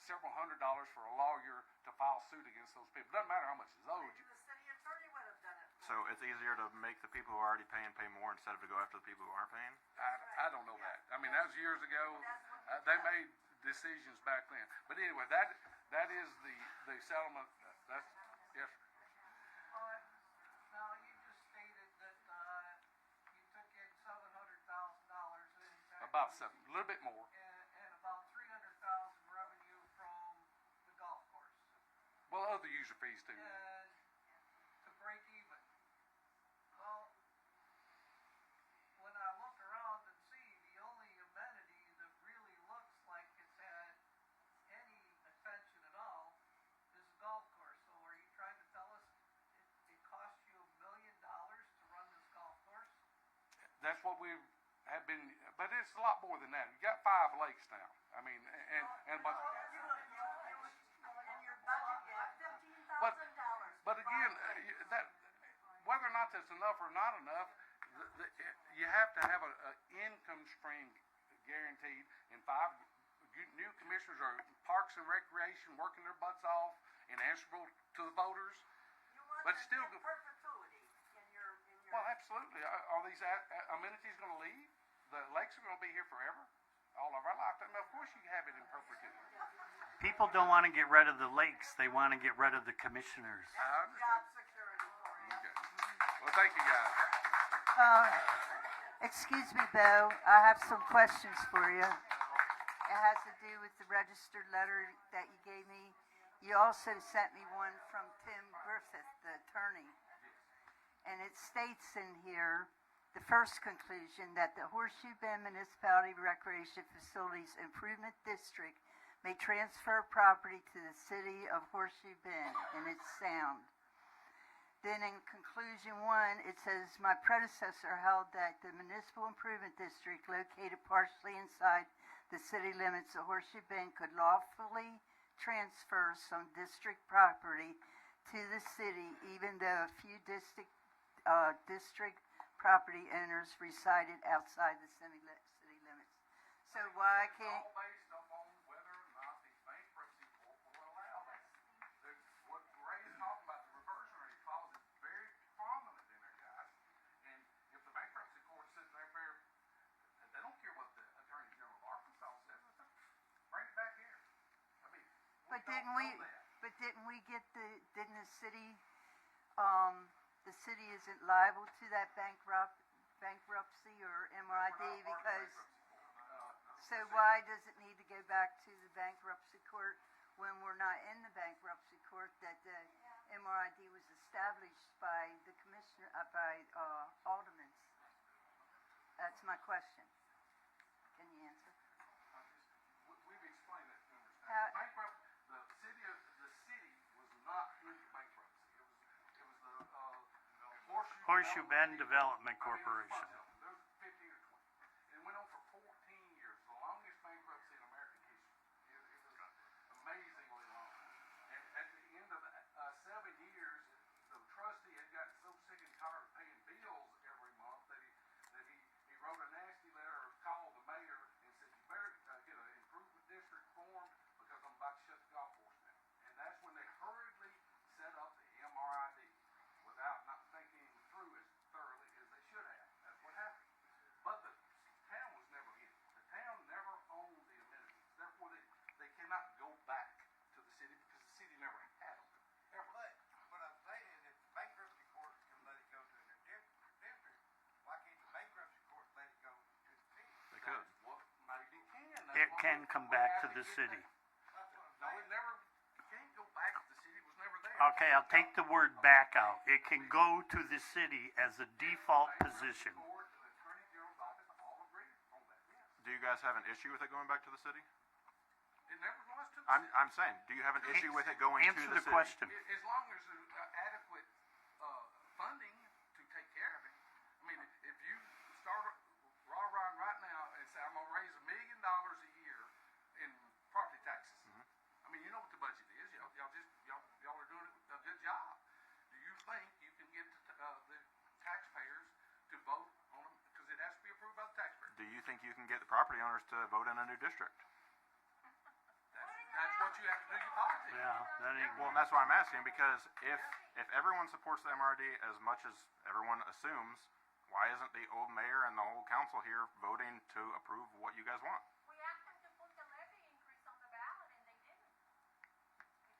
several $100s for a lawyer to file suit against those people. Doesn't matter how much is owed. Maybe the city attorney would have done it. So it's easier to make the people who are already paying pay more instead of to go after the people who aren't paying? I don't know that. I mean, that was years ago. They made decisions back then. But anyway, that is the settlement. That's yes. Now, you just stated that you took in $700,000 in About seven, a little bit more. and about $300,000 revenue from the golf course. Well, other user fees that's what we have been, but it's a lot more than that. You got 5 lakes now. I mean, and but again, that whether or not that's enough or not enough, you have to have an income stream guaranteed. And 5 new commissioners are Parks and Recreation working their butts off and answerable to the voters. But still, perpetuity in your. Well, absolutely. Are these amenities going to leave? The lakes are going to be here forever, all of our lifetime. Of course, you have it in perpetuity. People don't want to get rid of the lakes. They want to get rid of the commissioners. I understand. Okay. Well, thank you, guys. Excuse me, Bo. I have some questions for you. It has to do with the registered letter that you gave me. You also sent me one from Tim Griffith, the attorney. And it states in here, the first conclusion, that the Horseshoe Bend Municipality Recreation Facilities Improvement District may transfer property to the city of Horseshoe Bend, and it's sound. Then in conclusion 1, it says, my predecessor held that the Municipal Improvement District located partially inside the city limits of Horseshoe Bend could lawfully transfer some district property to the city, even though a few district property owners resided outside the city limits. So why can't... It's all based upon whether or not the bankruptcy court will allow that. What Ray is talking about, the reversionary clause, is very prominent in there, guys. And if the bankruptcy court's sitting there, they don't care what the Attorney General of Arkansas says. Bring it back here. I mean, didn't we get didn't the city isn't liable to that bankruptcy or MRID because, so why does it need to go back to the bankruptcy court when we're not in the bankruptcy court, that the MRID was established by the commissioner, by aldermen? That's my question. Can you answer? We've explained that numerous times. The city was not in bankruptcy. It was the Horseshoe Bend Development Corporation. There was 15 or 20. It went on for 14 years, the longest bankruptcy in American history. It was amazingly long. And at the end of 7 years, the trustee had gotten so sick and tired of paying bills every month that he wrote a nasty letter, called the mayor, and said, you better get an improvement district formed because I'm about to shut the golf course down. And that's when they hurriedly set up the MRID without not thinking through as thoroughly as they should have. That's what happened. But the town was never in. The town never owned the amenities. Therefore, they cannot go back to the city because the city never had them. Ever. But what I'm saying is, if the bankruptcy court can let it go to their district, why can't the bankruptcy court let it go to the city? They could. What maybe can. It can come back to the city. No, it never. It can't go back to the city. It was never there. Okay, I'll take the word back out. It can go to the city as a default position. Do you guys have an issue with it going back to the city? It never was to the I'm saying, do you have an issue with it going to the city? Answer the question. As long as there's adequate funding to take care of it. I mean, if you start rah-rahing right now and say, I'm going to raise $1 million a year in property taxes. I mean, you know what the budget is. Y'all are doing a good job. Do you think you can get the taxpayers to vote on them? Because it has to be approved by the taxpayers. Do you think you can get the property owners to vote in a new district? That's what you have to do your politics. Yeah, that ain't. Well, that's why I'm asking, because if everyone supports the MRD as much as everyone assumes, why isn't the old mayor and the whole council here voting to approve what you guys want? We asked them to put the levy increase on the ballot and they didn't.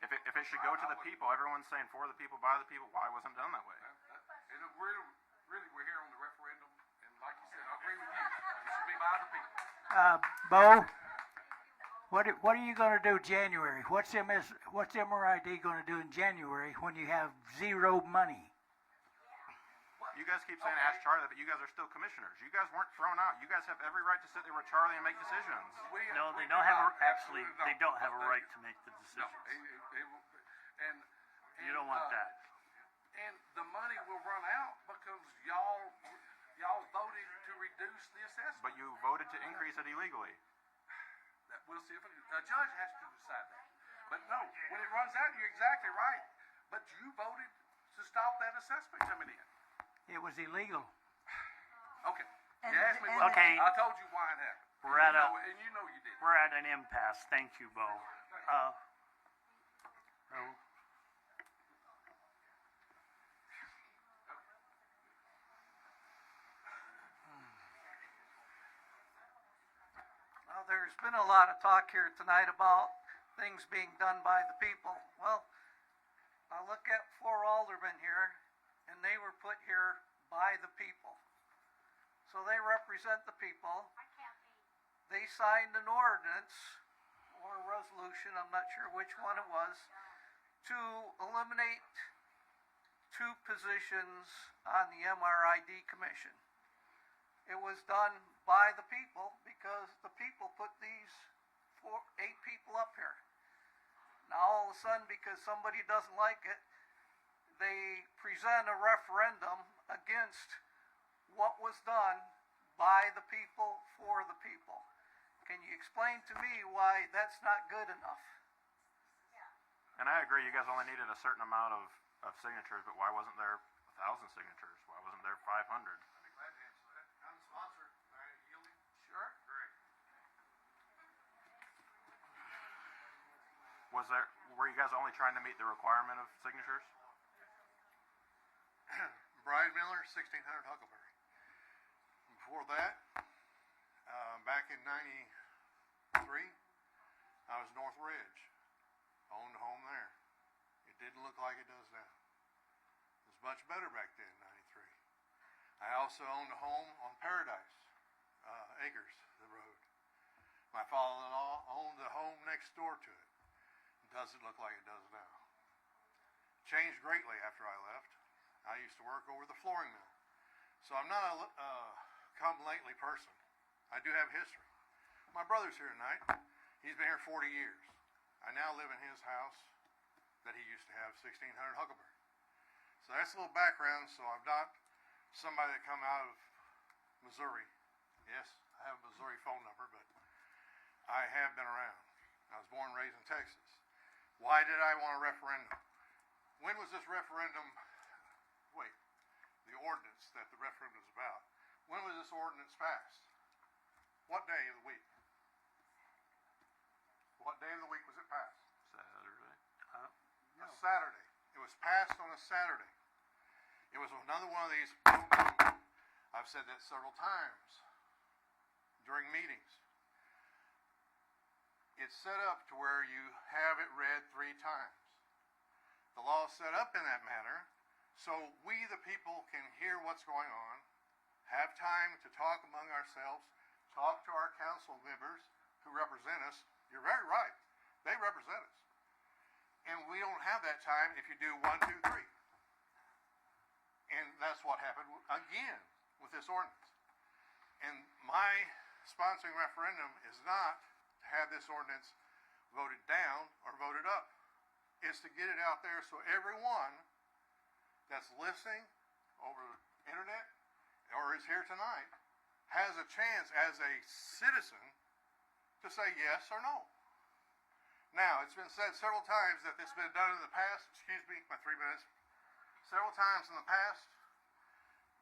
If it should go to the people, everyone's saying for the people, by the people, why wasn't it done that way? And really, we're here on the referendum, and like you said, I agree with you. It should be by the people. Bo, what are you going to do January? What's MRID going to do in January when you have zero money? You guys keep saying ask Charlie, but you guys are still commissioners. You guys weren't thrown out. You guys have every right to sit there with Charlie and make decisions. No, they don't have they don't have a right to make the decisions. And You don't want that. And the money will run out because y'all voted to to increase it illegally. We'll see if a judge has to decide that. But no, when it runs out, you're exactly right. But you voted to stop that assessment coming in. It was illegal. Okay. And You asked me and what, Okay. I told you why it happened. We're at And you know you did. we're at an impasse. Thank you, Bo. Ro- Well, there's been a lot of talk here tonight about things being done by the people. Well, I look at 4 aldermen here, and they were put here by the people. So they represent the people. They signed an ordinance or a resolution, I'm not sure which one it was, to eliminate 2 positions on the MRID commission. It was done by the people because the people put these 8 people up here. Now all of a sudden, because somebody doesn't like it, they present a referendum against what was done by the people for the people. Can you explain to me why that's not good enough? And I agree, you guys only needed a certain amount of signatures, but why wasn't there 1,000 signatures? Why wasn't there 500? I'd be glad to answer that. I'm the sponsor. Am I yielding? Sure. Great. Were you guys only trying to meet the requirement of signatures? Brian Miller, 1600 Huckleberry. Before that, back in '93, I was North Ridge. Owned a home there. It didn't look like it does now. It was much better back then, '93. I also owned a home on Paradise Acres, the road. My father-in-law owned the home next door to it. It doesn't look like it does now. Changed greatly after I left. I used to work over the flooring mill. So I'm not a come-lately person. I do have history. My brother's here tonight. He's been here 40 years. I now live in his house that he used to have, 1600 Huckleberry. So that's a little background, so I'm not somebody that come out of Missouri. Yes, I have a Missouri phone number, but I have been around. I was born and raised in Texas. Why did I want a referendum? When was this referendum, the ordinance that the referendum is about, when was this ordinance passed? What day of the week? What day of the week was it passed? Saturday. A Saturday. It was passed on a Saturday. It was another one of these, I've said that several times during meetings. It's set up to where you have it read 3 times. The law is set up in that manner so we, the people, can hear what's going on, have time to talk among ourselves, talk to our council members who represent us. You're very right. They represent us. And we don't have that time if you do 1, 2, 3. And that's what happened again with this ordinance. And my sponsoring referendum is not to have this ordinance voted down or voted up. It's to get it out there so everyone that's listening over the internet or is here tonight has a chance as a citizen to say yes or no. Now, it's been said several times that this has been done in the past. Excuse me, my 3 minutes. Several times in the past,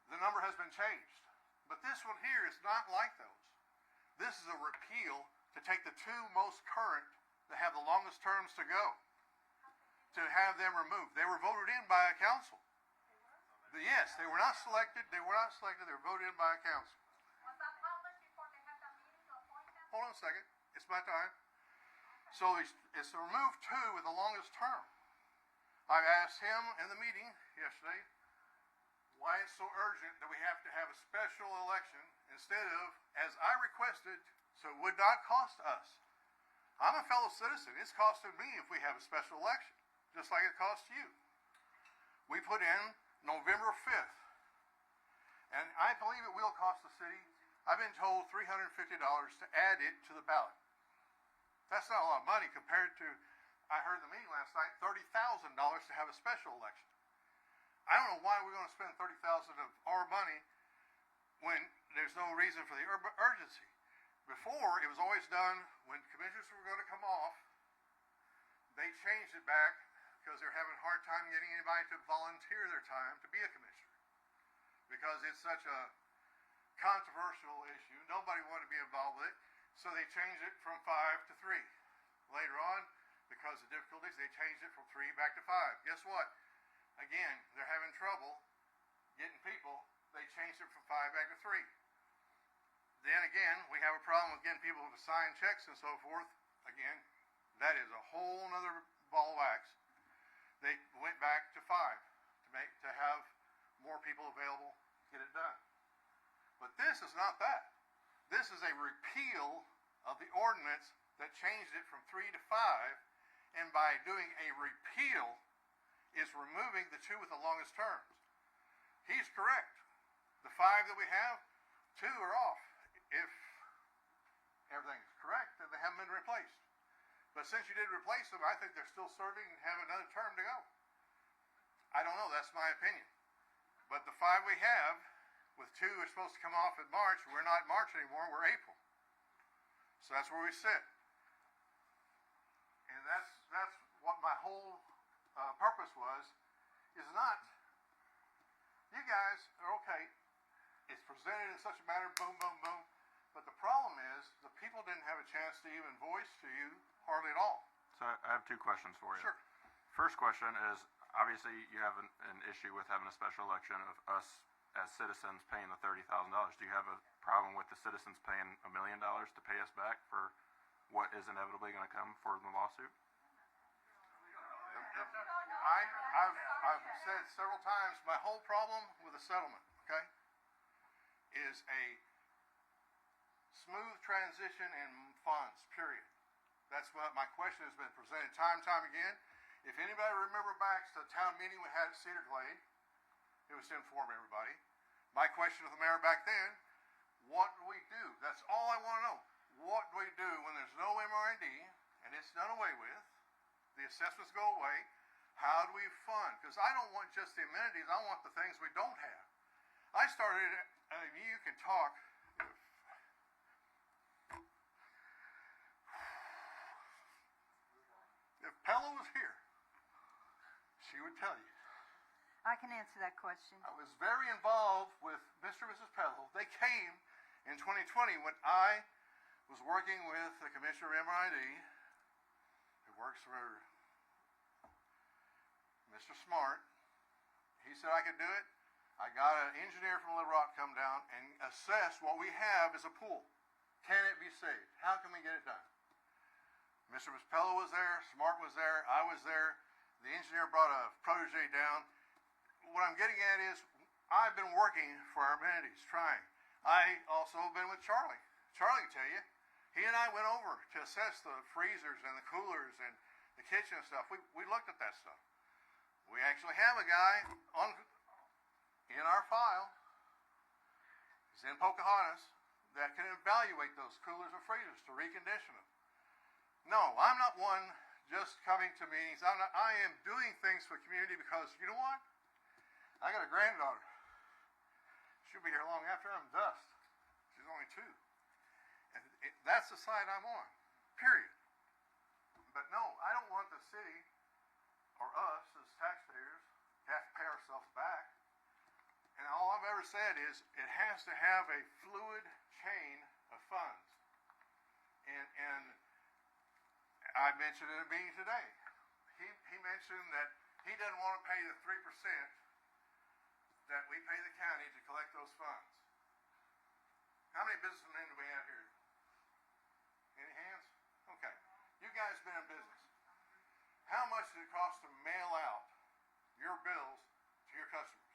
the number has been changed. But this one here is not like those. This is a repeal to take the 2 most current that have the longest terms to go, to have them removed. They were voted in by a council. Yes, they were not selected. They were not selected. They were voted in by a council. Was that published before they had the meeting to appoint them? Hold on a second. It's my time. So it's to remove 2 with the longest term. I asked him in the meeting yesterday why it's so urgent that we have to have a special election instead of, as I requested, so it would not cost us. I'm a fellow citizen. It's costing me if we have a special election, just like it costs you. We put in November 5th, and I believe it will cost the city, I've been told $350 to add it to the ballot. That's not a lot of money compared to, I heard in the meeting last night, $30,000 to have a special election. I don't know why we're going to spend $30,000 of our money when there's no reason for the urgency. before, it was always done when commissioners were going to come off. They changed it back because they're having a hard time getting anybody to volunteer their time to be a commissioner. Because it's such a controversial issue. Nobody wanted to be involved with it. So they changed it from 5 to 3. Later on, because of difficulties, they changed it from 3 back to 5. Guess what? Again, they're having trouble getting people. They changed it from 5 back to 3. Then again, we have a problem with getting people to sign checks and so forth. Again, that is a whole nother ball of wax. They went back to 5 to have more people available to get it done. But this is not that. This is a repeal of the ordinance that changed it from 3 to 5, and by doing a repeal is removing the 2 with the longest terms. He's correct. The 5 that we have, 2 are off. If everything is correct, then they haven't been replaced. But since you did replace them, I think they're still serving and have another term to go. I don't know, that's my opinion. But the 5 we have, with 2 are supposed to come off in March, we're not March anymore, we're April. So that's where we sit. And that's what my whole purpose was, is not, you guys are okay, it's presented in such a manner, boom, boom, boom, but the problem is, the people didn't have a chance to even voice to you hardly at all. So I have 2 questions for you. Sure. First question is, obviously you have an issue with having a special election of us as citizens paying the $30,000. Do you have a problem with the citizens paying $1 million to pay us back for what is inevitably going to come for the lawsuit? I've said several times, my whole problem with the settlement, okay, is a smooth transition in funds, period. That's what my question has been presented time and time again. If anybody remember back to the town meeting we had at Cedar Glade, it was to inform everybody. My question to the mayor back then, what do we do? That's all I want to know. What do we do when there's no MRID and it's done away with? The assessments go away. How do we fund? Because I don't want just the amenities. I want the things we don't have. I started, you can talk. If Pella was here, she would tell you. I can answer that question. I was very involved with Mr. and Mrs. Pello. They came in 2020 when I was working with the Commissioner of MRID, who works for Mr. Smart. He said I could do it. I got an engineer from Little Rock come down and assess what we have as a pool. Can it be saved? How can we get it done? Mr. and Mrs. Pello was there. Smart was there. I was there. The engineer brought a protege down. What I'm getting at is I've been working for our amenities, trying. I also have been with Charlie. Charlie can tell you, he and I went over to assess the freezers and the coolers and the kitchen and stuff. We looked at that stuff. We actually have a guy in our file, he's in Pocahontas, that can evaluate those coolers and freezers to recondition them. No, I'm not one just coming to meetings. I am doing things for the community because, you know what? I got a granddaughter. She'll be here long after I'm dust. She's only 2. And that's the side I'm on, period. But no, I don't want the city or us as taxpayers to have to pay ourselves back. And all I've ever said is it has to have a fluid chain of funds. And I mentioned in a meeting today, he mentioned that he doesn't want to pay the 3% that we pay the county to collect those funds. How many businessmen do we have here? Any hands? Okay. You guys have been in business. How much does it cost to mail out your bills to your customers?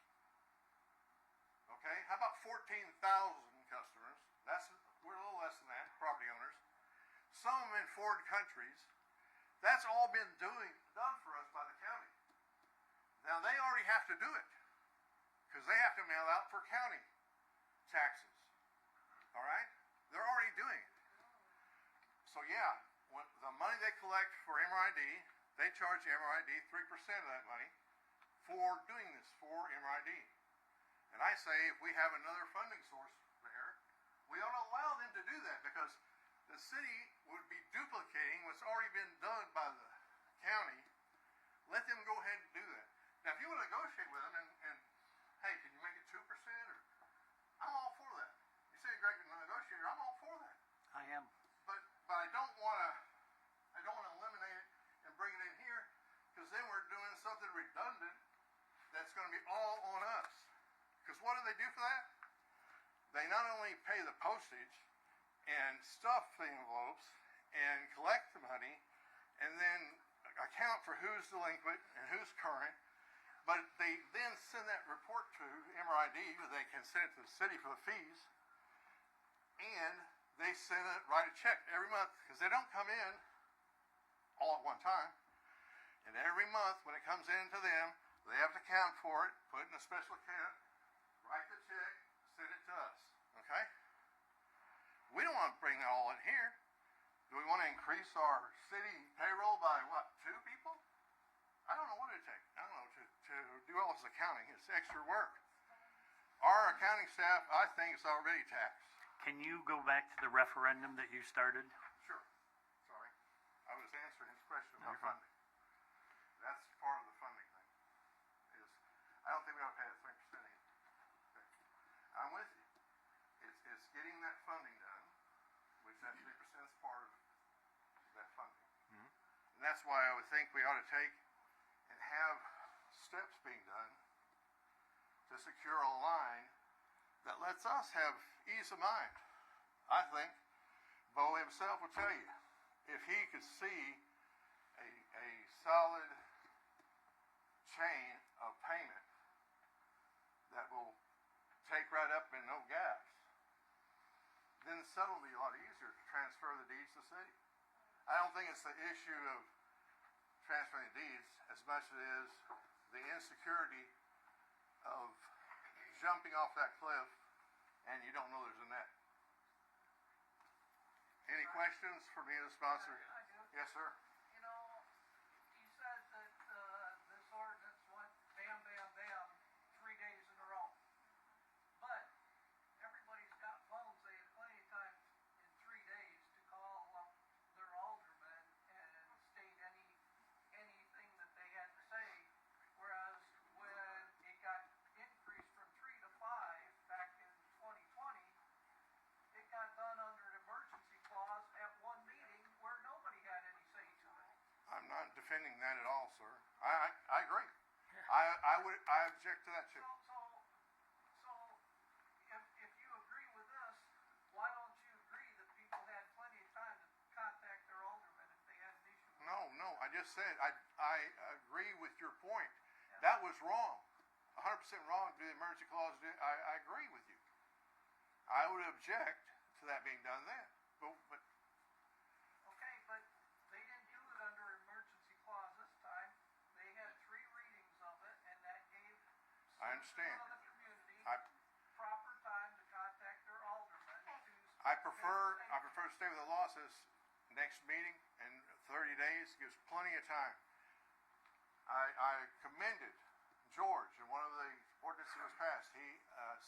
Okay. How about 14,000 customers? We're a little less than that, property owners. Some of them in foreign countries. That's all been done for us by the county. Now they already have to do it, because they have to mail out for county taxes. All right? They're already doing it. So yeah, when the money they collect for MRID, they charge the MRID 3% of that money for doing this for MRID. And I say if we have another funding source there, we ought to allow them to do that, because they not only pay the postage and stuff the envelopes and collect the money and then account for who's delinquent and who's current, but they then send that report to MRID, they can send it to the city for the fees, and they write a check every month, because they don't come in all at one time. And every month when it comes in to them, they have to account for it, put it in a special account, write the check, send it to us. Okay? We don't want to bring that all in here. Do we want to increase our city payroll by what, 2 people? I don't know what it'd take. I don't know, to do all this accounting. It's extra work. Our accounting staff, I think, is already taxed. Can you go back to the referendum that you started? Sure. Sorry. I was answering his question about funding. That's part of the funding thing. I don't think we ought to pay a 3% either. Okay. I'm with you. It's getting that funding done, which that 3% is part of that funding. Mm-hmm. And that's why I would think we ought to take and have steps being done to secure a line that lets us have ease of mind. I think Bo himself will tell you, if he could see a solid chain of payment that will take right up and no gaps, then the settle will be a lot easier to transfer the deeds to the city. I don't think it's the issue of transferring the deeds as much as it is the insecurity of jumping off that cliff and you don't know there's a net. Any questions for me as a sponsor? I do. Yes, sir. You know, you said that this ordinance went bam, bam, bam 3 days in a row. But everybody's got phones. They had plenty of time in 3 days to call up their alderman and state anything that they had to say. Whereas when it got increased from 3 to 5 back in 2020, it got done under an emergency clause at one meeting where nobody had any say to it. I'm not defending that at all, sir. I agree. I object to that too. So if you agree with this, why don't you agree that people had plenty of time to contact their alderman if they had an issue? No, I just said, I agree with your point. That was wrong. 100% wrong to do the emergency clause. I agree with you. I would object to that being done then. But Okay, but they didn't do it under emergency clause this time. They had 3 readings of it, and that gave I understand. some of the community I- proper time to contact their alderman to I prefer to stay with the law says next meeting and 30 days gives plenty of time. I commended George in one of the ordinances that was passed. He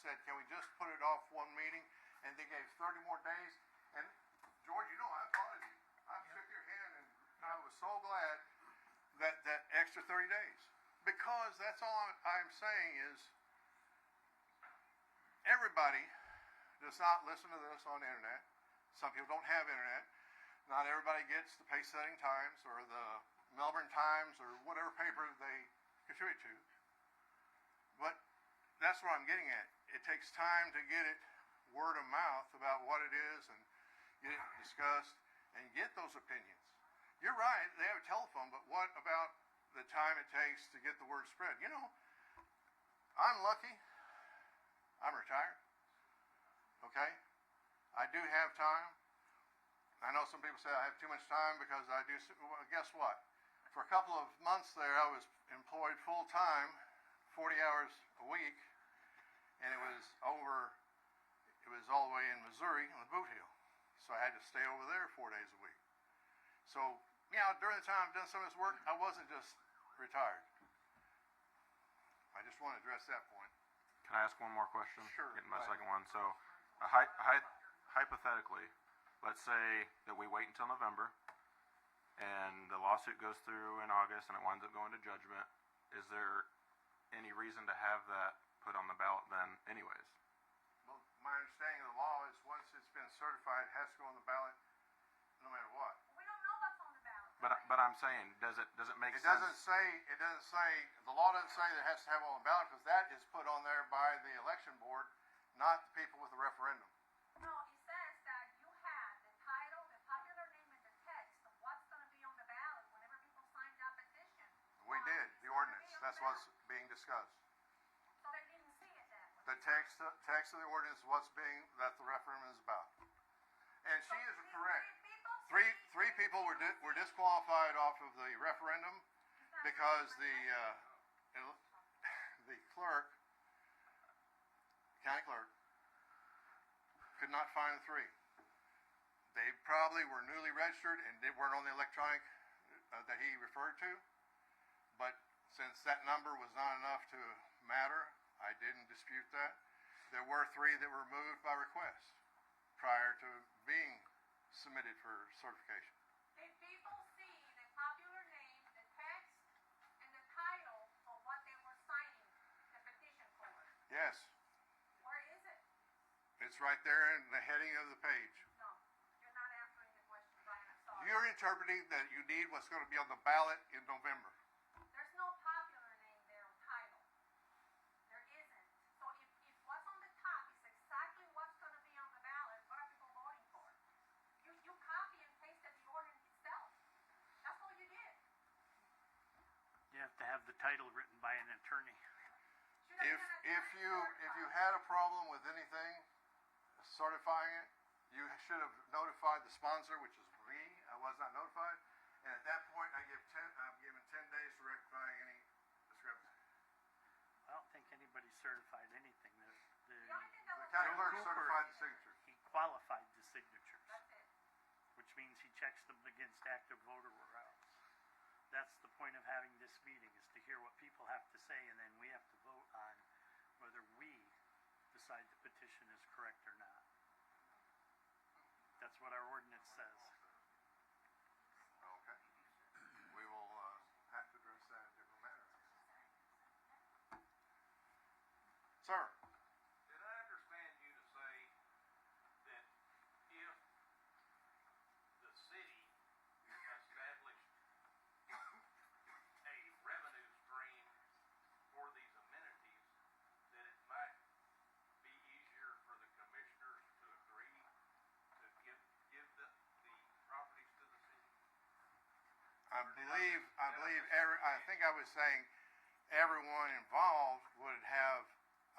said, can we just put it off one meeting? And they gave 30 more days. And George, you know, I applauded you. I shook your hand and I was so glad that extra 30 days. Because that's all I'm saying is everybody does not listen to this on the internet. Some people don't have internet. Not everybody gets the Pace-Setting Times or the Melbourne Times or whatever paper they contribute to. But that's what I'm getting at. It takes time to get it word of mouth about what it is and get it discussed and get those opinions. You're right, they have a telephone, but what about the time it takes to get the word spread? You know, I'm lucky. I'm retired. Okay? I do have time. I know some people say I have too much time because I do. Well, guess what? For a couple of months there, I was employed full-time, 40 hours a week, and it was all the way in Missouri on the Boot Hill. So I had to stay over there 4 days a week. So, yeah, during the time I've done some of this work, I wasn't just retired. I just want to address that point. Can I ask one more question? Sure. Getting my go ahead. second one. So, hypothetically, let's say that we wait until November and the lawsuit goes through in August and it winds up going to judgment. Is there any reason to have that put on the ballot then anyways? Well, my understanding of the law is once it's been certified, it has to go on the ballot no matter what. We don't know what's on the ballot. But I'm saying, does it make It sense? doesn't say, the law doesn't say that it has to have it on the ballot because that is put on there by the election board not the people with the referendum. No, it says that you had the title, the popular name, and the text of what's gonna be on the ballot whenever people sign that petition. We did, the ordinance, that's what's being discussed. So they didn't see it then. The text of the ordinance, that the referendum is about. And she is correct. Three people were disqualified off of the referendum because the clerk, county clerk, could not find the three. They probably were newly registered and weren't on the electronic that he referred to. But since that number was not enough to matter, I didn't dispute that. There were three that were moved by request prior to being submitted for certification. Did people see the popular name, the text, and the title of what they were signing the petition for? Yes, Where is it? it's right there in the heading of the page. No, you're not answering the question, Brian, I'm sorry. You're interpreting that you need what's going to be on the ballot in November. There's no popular name there or title. There isn't. So if what's on the top is exactly what's gonna be on the ballot, what are people voting for? You copy and pasted the ordinance itself. That's all you did. You have to have the title written by an attorney. If you had a problem with anything, certifying it, you should have notified the sponsor, which is me. I was not notified. And at that point, I'm given 10 days to rectify any discrepancy. I don't think anybody certified anything. The county clerk certified the signatures. He qualified the signatures, That's it. which means he checks them against active voter rolls. That's the point of having this meeting, is to hear what people have to say, and then we have to vote on whether we decide the petition is correct or not. That's what our ordinance says. Okay. We will have to address that in a different manner. Sir? Did I understand you to say that if the city established a revenue stream for these amenities, that it might be easier for the commissioners to agree to give the properties to the city? I think I was saying everyone involved would have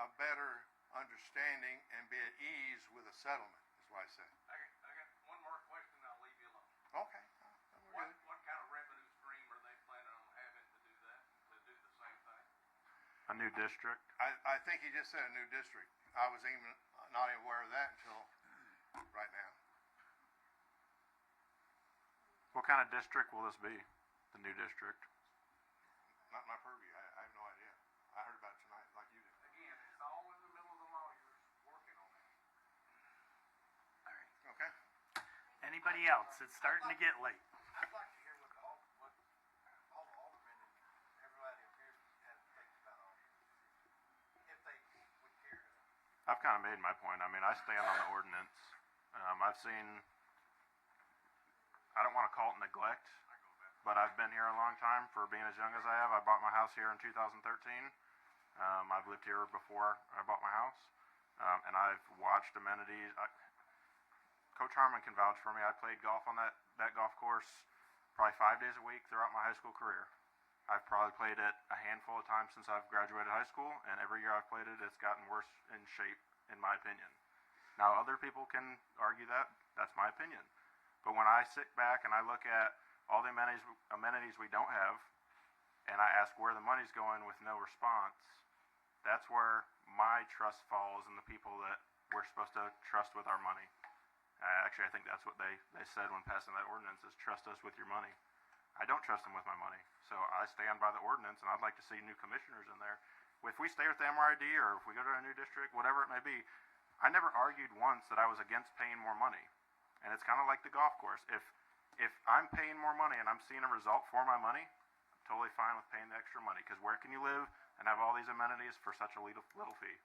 a better understanding and be at ease with a settlement, is what I said. I got one more question, I'll leave you alone. Okay. What kind of revenue stream are they planning on having to do that, to do the same thing? A new district. I think he just said a new district. I was even not aware of that until right now. What kind of district will this be? The new district? Not my purview. I have no idea. I heard about it tonight, like you did. Again, it's all in the middle of the lawyers working on it. Okay. Anybody else? It's starting to get late. I'd like to hear what all the aldermen and everybody up here has to think about all this, if they would care to. I've kind of made my point. I mean, I stand on the ordinance. I've seen, I don't want to call it neglect, but I've been here a long time for being as young as I have. I bought my house here in 2013. I've lived here before I bought my house. And I've watched amenities. Coach Harmon can vouch for me. I played golf on that golf course probably 5 days a week throughout my high school career. I've probably played it a handful of times since I've graduated high school, and every year I've played it, it's gotten worse in shape, in my opinion. Now, other people can argue that. That's my opinion. But when I sit back and I look at all the amenities we don't have, and I ask where the money's going with no response, that's where my trust falls in the people that we're supposed to trust with our money. Actually, I think that's what they said when passing that ordinance, is trust us with your money. I don't trust them with my money. So I stand by the ordinance, and I'd like to see new commissioners in there. If we stay with the MRID, or if we go to a new district, whatever it may be, I never argued once that I was against paying more money. And it's kind of like the golf course. If I'm paying more money and I'm seeing a result for my money, I'm totally fine with paying the extra money. Because where can you live and have all these amenities for such a little fee?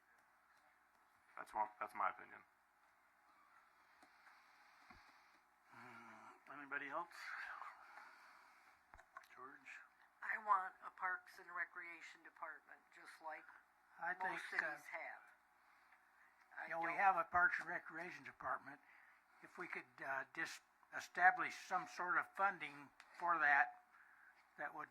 That's my opinion. Anybody else? George? I want a Parks and Recreation Department, just like I most think, cities have. You know, we have a Parks and Recreation Department. If we could just establish some sort of funding for that, that would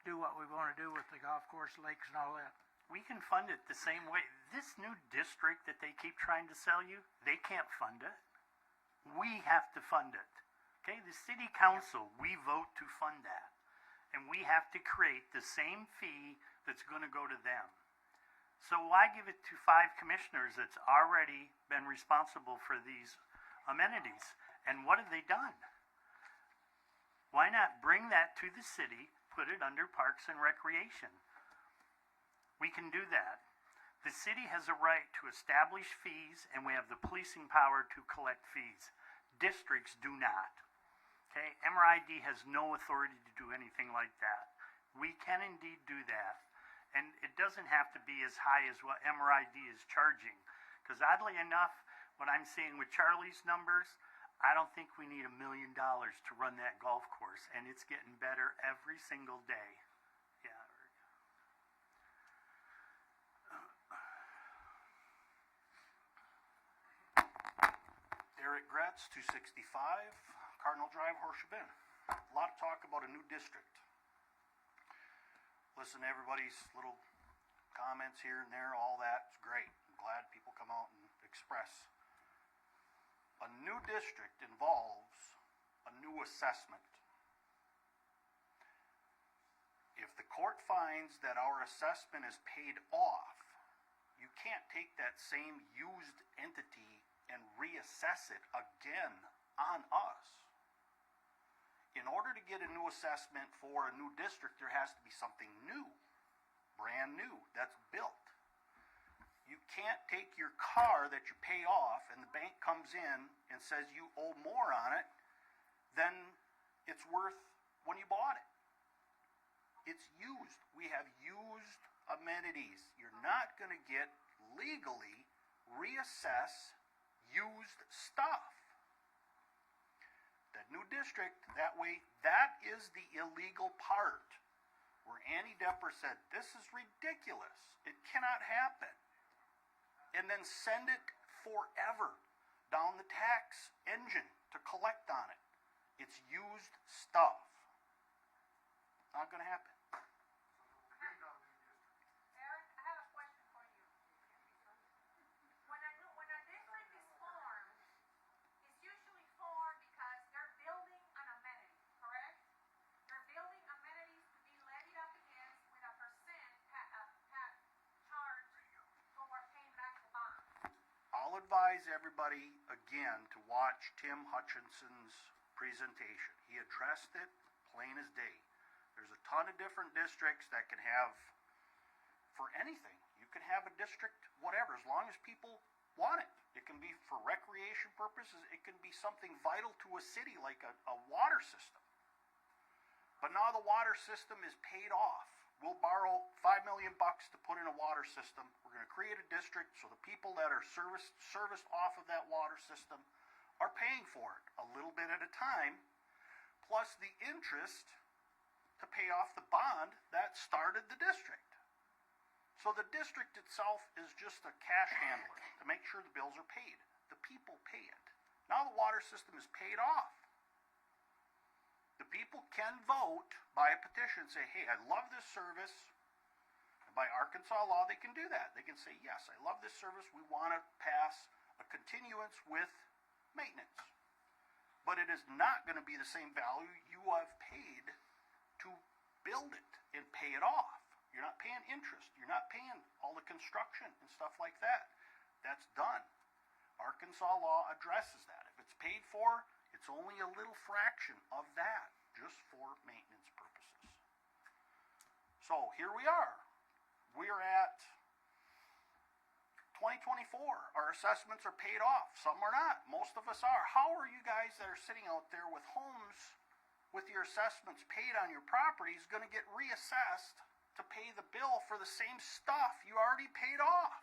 do what we want to do with the golf course, lakes, and all that. We can fund it the same way. This new district that they keep trying to sell you, they can't fund it. We have to fund it. Okay, the city council, we vote to fund that. And we have to create the same fee that's going to go to them. So why give it to 5 commissioners that's already been responsible for these amenities? And what have they done? Why not bring that to the city, put it under Parks and Recreation? We can do that. The city has a right to establish fees, and we have the policing power to collect fees. Districts do not. Okay, MRID has no authority to do anything like that. We can indeed do that. And it doesn't have to be as high as what MRID is charging. Because oddly enough, what I'm seeing with Charlie's numbers, I don't think we need $1 million to run that golf course. And it's getting better every single day. Yeah. Eric Gretz, 265, Cardinal Drive, Horseshoe Bend. A lot of talk about a new district. Listen to everybody's little comments here and there, all that's great. I'm glad people come out and express. A new district involves a new assessment. If the court finds that our assessment is paid off, you can't take that same used entity and reassess it again on us. In order to get a new assessment for a new district, there has to be something new, brand new, that's built. You can't take your car that you pay off and the bank comes in and says you owe more on it than it's worth when you bought it. It's used. We have used amenities. You're not going to get legally reassess used stuff. That new district, that way, that is the illegal part where Annie Depper said, this is ridiculous. It cannot happen. And then send it forever down the tax engine to collect on it. It's used stuff. Not going to happen. Eric, I have a question for you. When a district is formed, it's usually formed because they're building an amenity, correct? They're building amenities to be levied up against with a percent charge toward paying back the bond. I'll advise everybody again to watch Tim Hutchinson's presentation. He addressed it plain as day. There's a ton of different districts that can have, for anything, you can have a district, whatever, as long as people want it. It can be for recreation purposes. It can be something vital to a city like a water system. But now the water system is paid off. We'll borrow $5 million to put in a water system. We're going to create a district so the people that are serviced off of that water system are paying for it a little bit at a time, plus the interest to pay off the bond that started the district. So the district itself is just a cash handler to make sure the bills are paid. The people pay it. Now the water system is paid off. The people can vote by a petition and say, hey, I love this service. And by Arkansas law, they can do that. They can say, yes, I love this service. We want to pass a continuance with maintenance. But it is not going to be the same value you have paid to build it and pay it off. You're not paying interest. You're not paying all the construction and stuff like that. That's done. Arkansas law addresses that. If it's paid for, it's only a little fraction of that, just for maintenance purposes. So here we are. We're at 2024. Our assessments are paid off. Some are not. Most of us are. How are you guys that are sitting out there with homes with your assessments paid on your properties going to get reassessed to pay the bill for the same stuff you already paid off?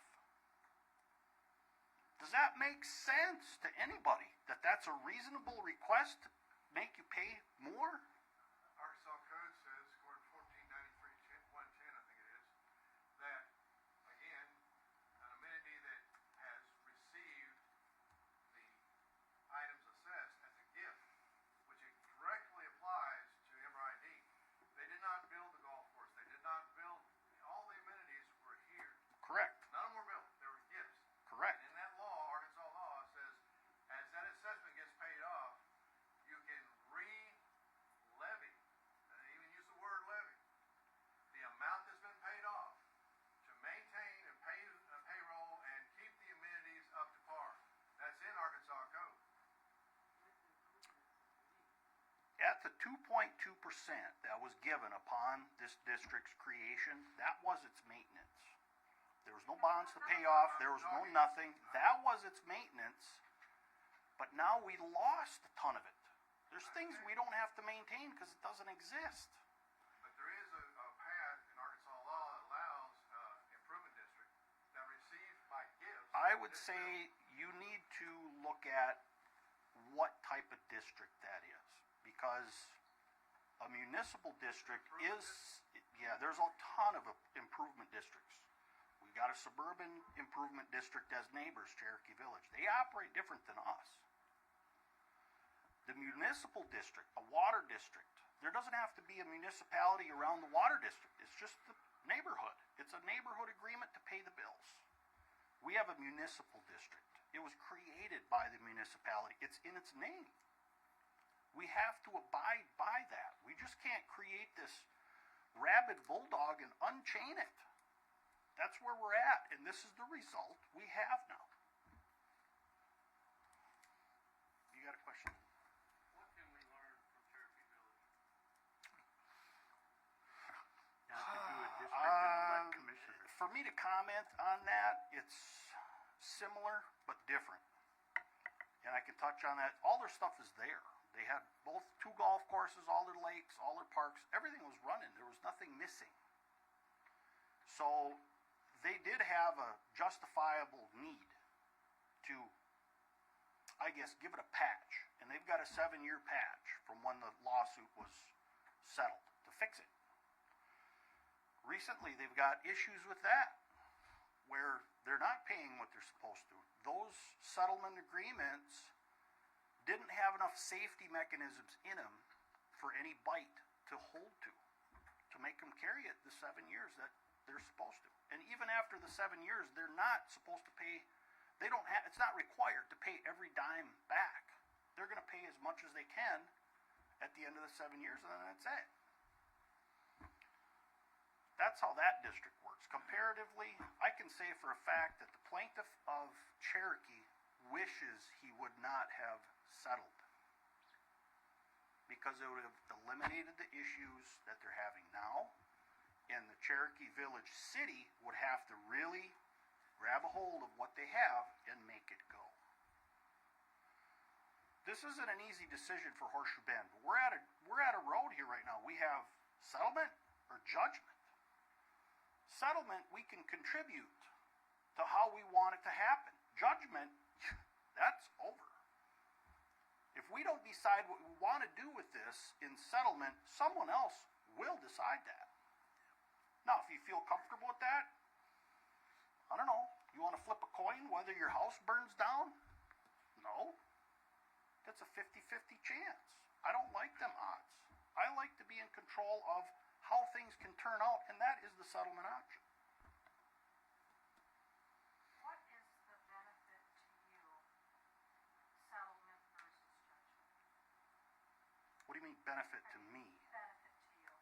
Does that make sense to anybody that that's a reasonable request to make you pay more? Arkansas Code says, according to 1493-110, I think it is, that, again, an amenity that has received the 2.2% that was given upon this district's creation, that was its maintenance. There was no bonds to pay off, there was no nothing. That was its maintenance. But now we lost a ton of it. There's things we don't have to maintain because it doesn't exist. But there is a path in Arkansas law that allows improvement district that receive by gifts. I would say you need to look at what type of district that is, because a municipal district is, yeah, there's a ton of improvement districts. We got a suburban improvement district as neighbors, Cherokee Village. They operate different than us. The municipal district, a water district, there doesn't have to be a municipality around the water district. It's just the neighborhood. It's a neighborhood agreement to pay the bills. We have a municipal district. It was created by the municipality. It's in its name. We have to abide by that. We just can't create this rabid bulldog and unchain it. That's where we're at, and this is the result we have now. You got a question? What can we learn from Cherokee Village? Not to do a district and elect commissioners. For me to comment on that, it's similar but different. And I can touch on that. All their stuff is there. They had both 2 golf courses, all their lakes, all their parks. Everything was running. There was nothing missing. So they did have a justifiable need to, I guess, give it a patch. And they've got a 7-year patch from when the lawsuit was settled to fix it. Recently, they've got issues with that, where they're not paying what they're supposed to. Those settlement agreements didn't have enough safety mechanisms in them for any bite to hold to make them carry it the 7 years that they're supposed to. And even after the 7 years, they're not supposed to pay, they don't have, it's not required to pay every dime back. They're going to pay as much as they can at the end of the 7 years, and then that's it. That's how that district works. Comparatively, I can say for a fact that the plaintiff of Cherokee wishes he would not have settled, because it would have eliminated the issues that they're having now, and the Cherokee Village City would have to really grab a hold of what they have and make it go. This isn't an easy decision for Horseshoe Bend, but we're at a road here right now. We have settlement or judgment. Settlement, we can contribute to how we want it to happen. Judgment, that's over. If we don't decide what we want to do with this in settlement, someone else will decide that. Now, if you feel comfortable with that, I don't know, you want to flip a coin whether your house burns down? No. That's a 50-50 chance. I don't like them odds. I like to be in control of how things can turn out, and that is the settlement option. What is the benefit to you, settlement versus judgment? What do you mean benefit to me? Benefit to you.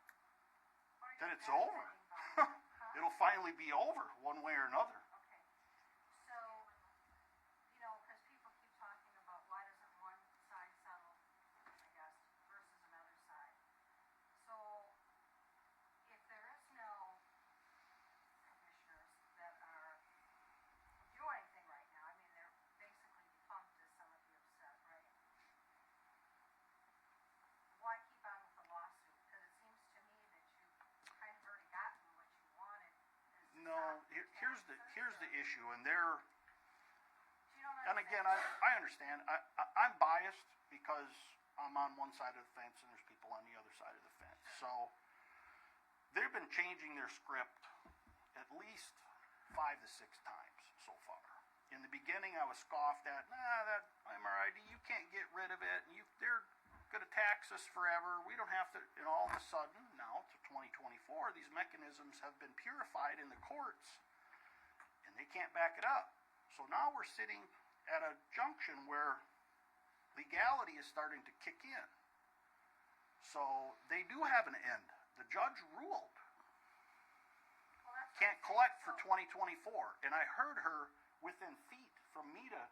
That it's over. It'll finally be over one way or another. Okay. So, you know, because people keep talking about why doesn't one side settle, I guess, versus another side. So, if there is no commissioners that are doing anything right now, I mean, they're basically defunct, as some of you have said, right? Why keep on with the lawsuit? Because it seems to me that you've kind of already gotten what you wanted. No, here's the issue, and they're, Do you know what and I'm again, saying? I understand. I'm biased because I'm on one side of the fence and there's people on the other side of the fence. So they've been changing their script at least 5 to 6 times so far. In the beginning, I was scoffed at. That MRID, you can't get rid of it. They're going to tax us forever. We don't have to. And all of a sudden, now to 2024, these mechanisms have been purified in the courts, and they can't back it up. So now we're sitting at a junction where legality is starting to kick in. So they do have an end. The judge ruled. Can't collect for 2024. And I heard her within feet from me to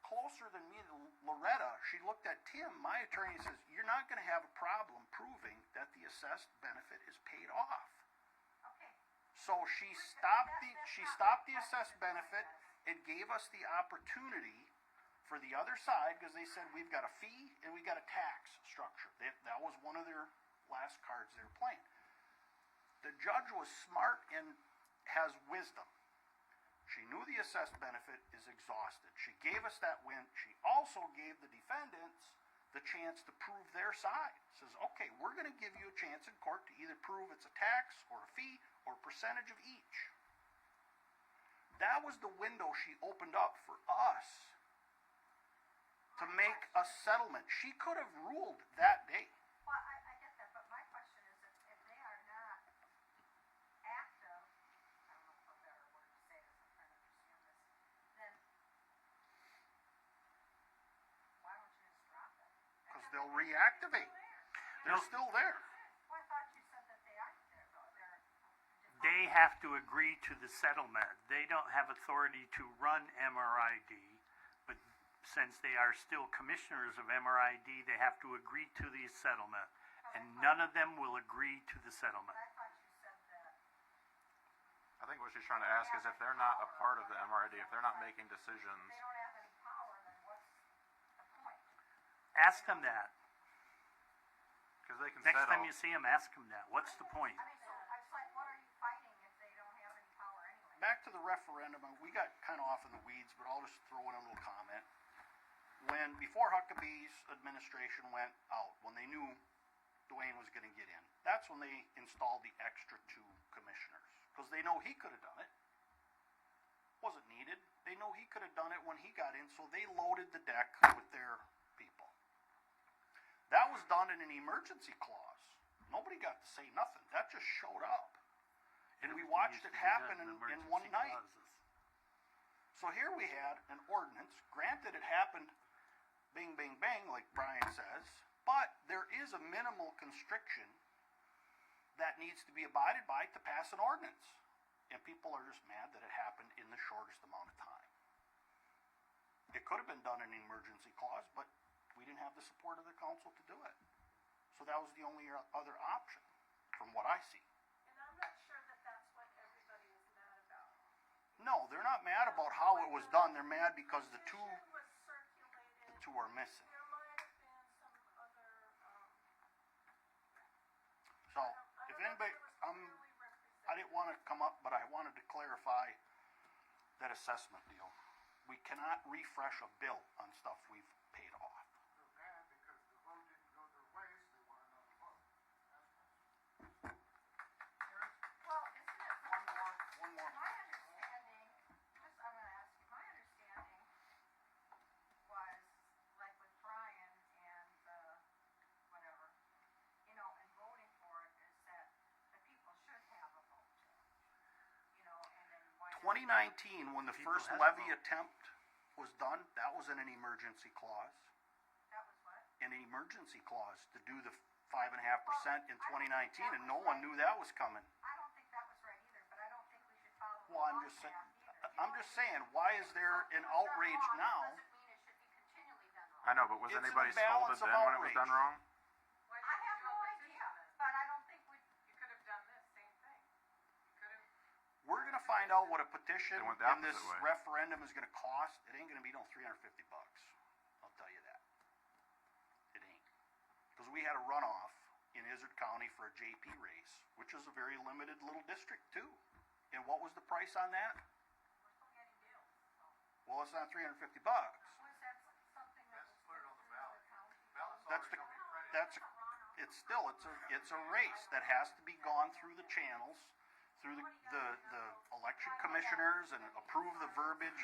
close closer than me to Loretta. She looked at Tim, my attorney, and says, you're not gonna have a problem proving that the assessed benefit is paid off. Okay. So she stopped the assessed benefit and gave us the opportunity for the other side, because they said we've got a fee and we got a tax structure. That was one of their last cards they were playing. The judge was smart and has wisdom. She knew the assessed benefit is exhausted. She gave us that win. She also gave the defendants the chance to prove their side. Says, okay, we're going to give you a chance in court to either prove it's a tax or a fee or a percentage of each. That was the window she opened up for us to make a settlement. She could have ruled that day. Well, I get that, but my question is if they are not active, I don't know a better word to say this, I'm trying to understand this, then why don't you just drop it? Because they'll reactivate. They're still there. Well, I thought you said that they aren't there, though. They have to agree to the settlement. They don't have authority to run MRID, but since they are still commissioners of MRID, they have to agree to the settlement, and none of them will agree to the settlement. I thought you said that. I think what she's trying to ask is if they're not a part of the MRID, if they're not making decisions. They don't have any power, then what's the point? Ask them that. Because they can Next settle. time you see them, ask them that. What's the point? I mean, so it's like, what are you fighting if they don't have any power anyway? Back to the referendum, and we got kind of off in the weeds, but I'll just throw in a little comment. Before Huckabee's administration went out, when they knew Dwayne was going to get in, that's when they installed the extra 2 commissioners. Because they know he could have done it. Wasn't needed. They know he could have done it when he got in, so they loaded the deck with their people. That was done in an emergency clause. Nobody got to say nothing. That just showed up. And we watched it happen in one night. So here we had an ordinance. Granted, it happened bing, bing, bang, like Brian says, but there is a minimal constriction that needs to be abided by to pass an ordinance. And people are just mad that it happened in the shortest amount of time. It could have been done in an emergency clause, but we didn't have the support of the council to do it. So that was the only other option, from what I see. And I'm not sure that that's what everybody is mad about. No, they're not mad about how it was done. They're mad because the two are missing. There might have been some other, So, if anybody, I didn't want to come up, but I wanted to clarify that assessment deal. We cannot refresh a bill on stuff we've paid off. They're mad because the vote didn't go their way, so they want another vote. Well, isn't it? One more. My understanding, I'm going to ask you, my understanding was, like with Brian and whatever, and voting for it, is that the people should have a vote. And then why? 2019, when the first levy attempt was done, that was in an emergency clause. That was what? An emergency clause to do the 5.5% in 2019, and no one knew that was coming. I don't think that was right either, but I don't think we should follow the Well, I'm just saying, why is there an outrage now? Doesn't mean it should be continually done wrong. I know, but was It's an anybody imbalance scolded of then when it was done outrage. wrong? Why I didn't have you no do a idea, petition then? but I don't think You could have done this same thing. You could have. We're gonna find out what a petition It went the and this opposite way. referendum is gonna cost. It ain't gonna be no $350. I'll tell you that. It ain't. Because we had a runoff in Izard County for a JP race, which is a very limited little district too. And what was the price on that? we're still getting bills. So. Well, it's not $350. Was that something that was Put it on the ballot. county? It's a race that has to be gone through the channels, through the election commissioners, and approve the verbiage.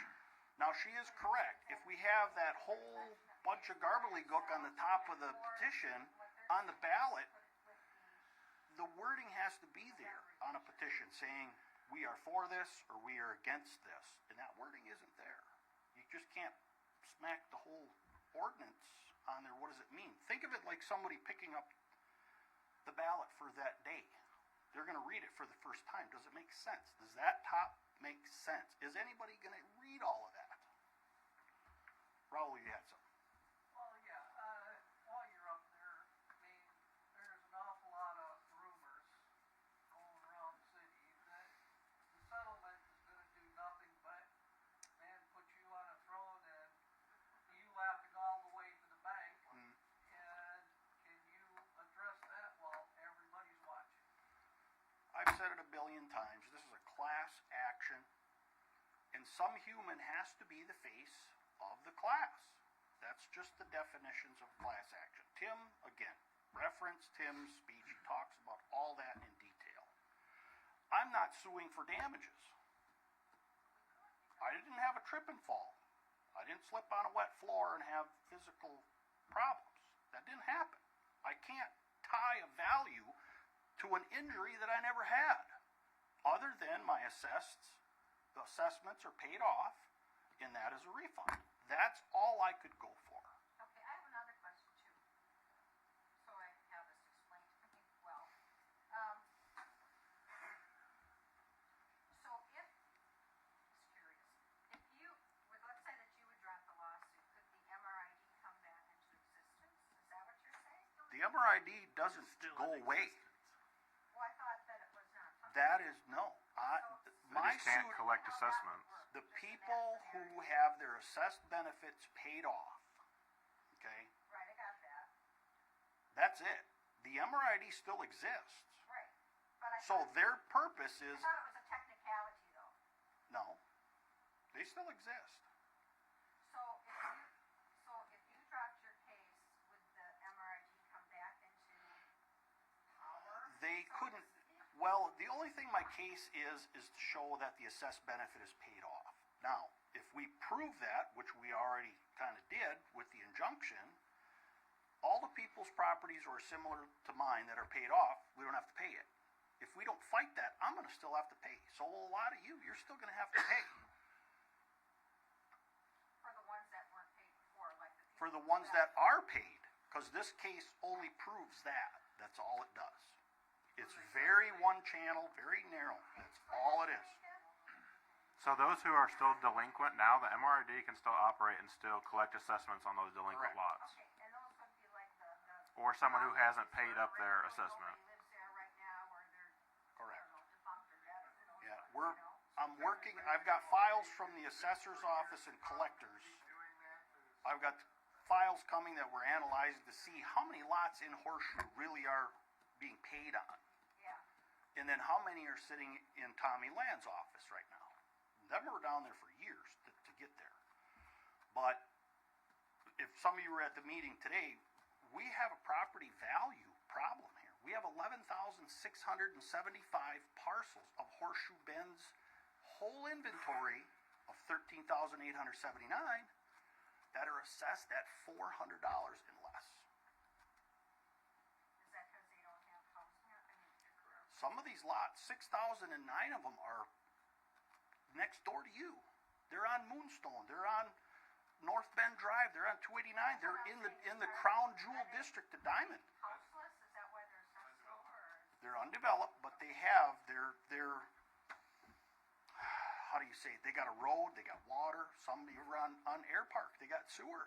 Now, she is correct. If we have that whole bunch of gobbledygook on the top of the petition on the ballot, the wording has to be there on a petition saying we are for this or we are against this, and that wording isn't there. You just can't smack the whole ordinance on there. What does it mean? Think of it like somebody picking up the ballot for that day. They're going to read it for the first time. Does it make sense? Does that top make sense? Is anybody going to read all of that? Raul, you had something. Well, yeah, while you're up there, I mean, there's an awful lot of rumors going around the city that the settlement is gonna do nothing but, man, put you on a throne and you laughing all the way to the bank. And can you address that while everybody's watching? I've said it a billion times. This is a class action, and some human has to be the face of the class. That's just the definitions of class action. Tim, again, reference Tim's speech. He talks about all that in detail. I'm not suing for damages. I didn't have a trip and fall. I didn't slip on a wet floor and have physical problems. That didn't happen. I can't tie a value to an injury that I never had, other than my the assessments are paid off, and that is a refund. That's all I could go for. Okay, I have another question too. So I have this explained to me well. So if, just curious, if you, let's say that you would drop the lawsuit, could the MRID come back into existence? Is that what you're saying? The MRID doesn't go away. Well, I thought that it was not. That is, no. They My just can't suit, collect assessments. the people who have their assessed benefits paid off, okay, Right, I got that. that's it. The MRID still exists. Right. But I So thought, their purpose is, I thought it was a technicality though. no, they still exist. So if you dropped your case, would the MRID come back into power? They couldn't, well, the only thing my case is to show that the assessed benefit is paid off. Now, if we prove that, which we already kind of did with the injunction, all the people's properties are similar to mine that are paid off, we don't have to pay it. If we don't fight that, I'm gonna still have to pay. So a lot of you're still gonna have to pay. For the ones that weren't paid before, like the people. For the ones that are paid, because this case only proves that. That's all it does. It's very one channel, very narrow. That's all it is. So those who are still delinquent now, the MRID can still operate and still collect assessments on those delinquent Correct. lots. Okay, and those would be like the Or someone who hasn't paid up their assessment. Nobody lives there right now, or they're, Correct. I don't know, defunct or dead, or who knows Yeah, what, you know? I'm working, I've got files from the assessor's office and collectors. I've got files coming that we're analyzing to see how many lots in Horseshoe really are being paid on. Yeah. And then how many are sitting in Tommy Land's office right now. Them were down there for years to get there. But if some of you were at the meeting today, we have a property value problem here. We have 11,675 parcels of Horseshoe Bend's whole inventory of 13,879 that are assessed at $400 and less. Is that because they don't have housing? I mean, Some of these lots, 6,009 of them are next door to you. They're on Moonstone. They're on North Bend Drive. They're on 289. They're in the Crown Jewel District of Diamond. houseless, is that why they're accessible, or? They're undeveloped, but they have their how do you say it? They got a road, they got water. Some are on Air Park. They got sewer.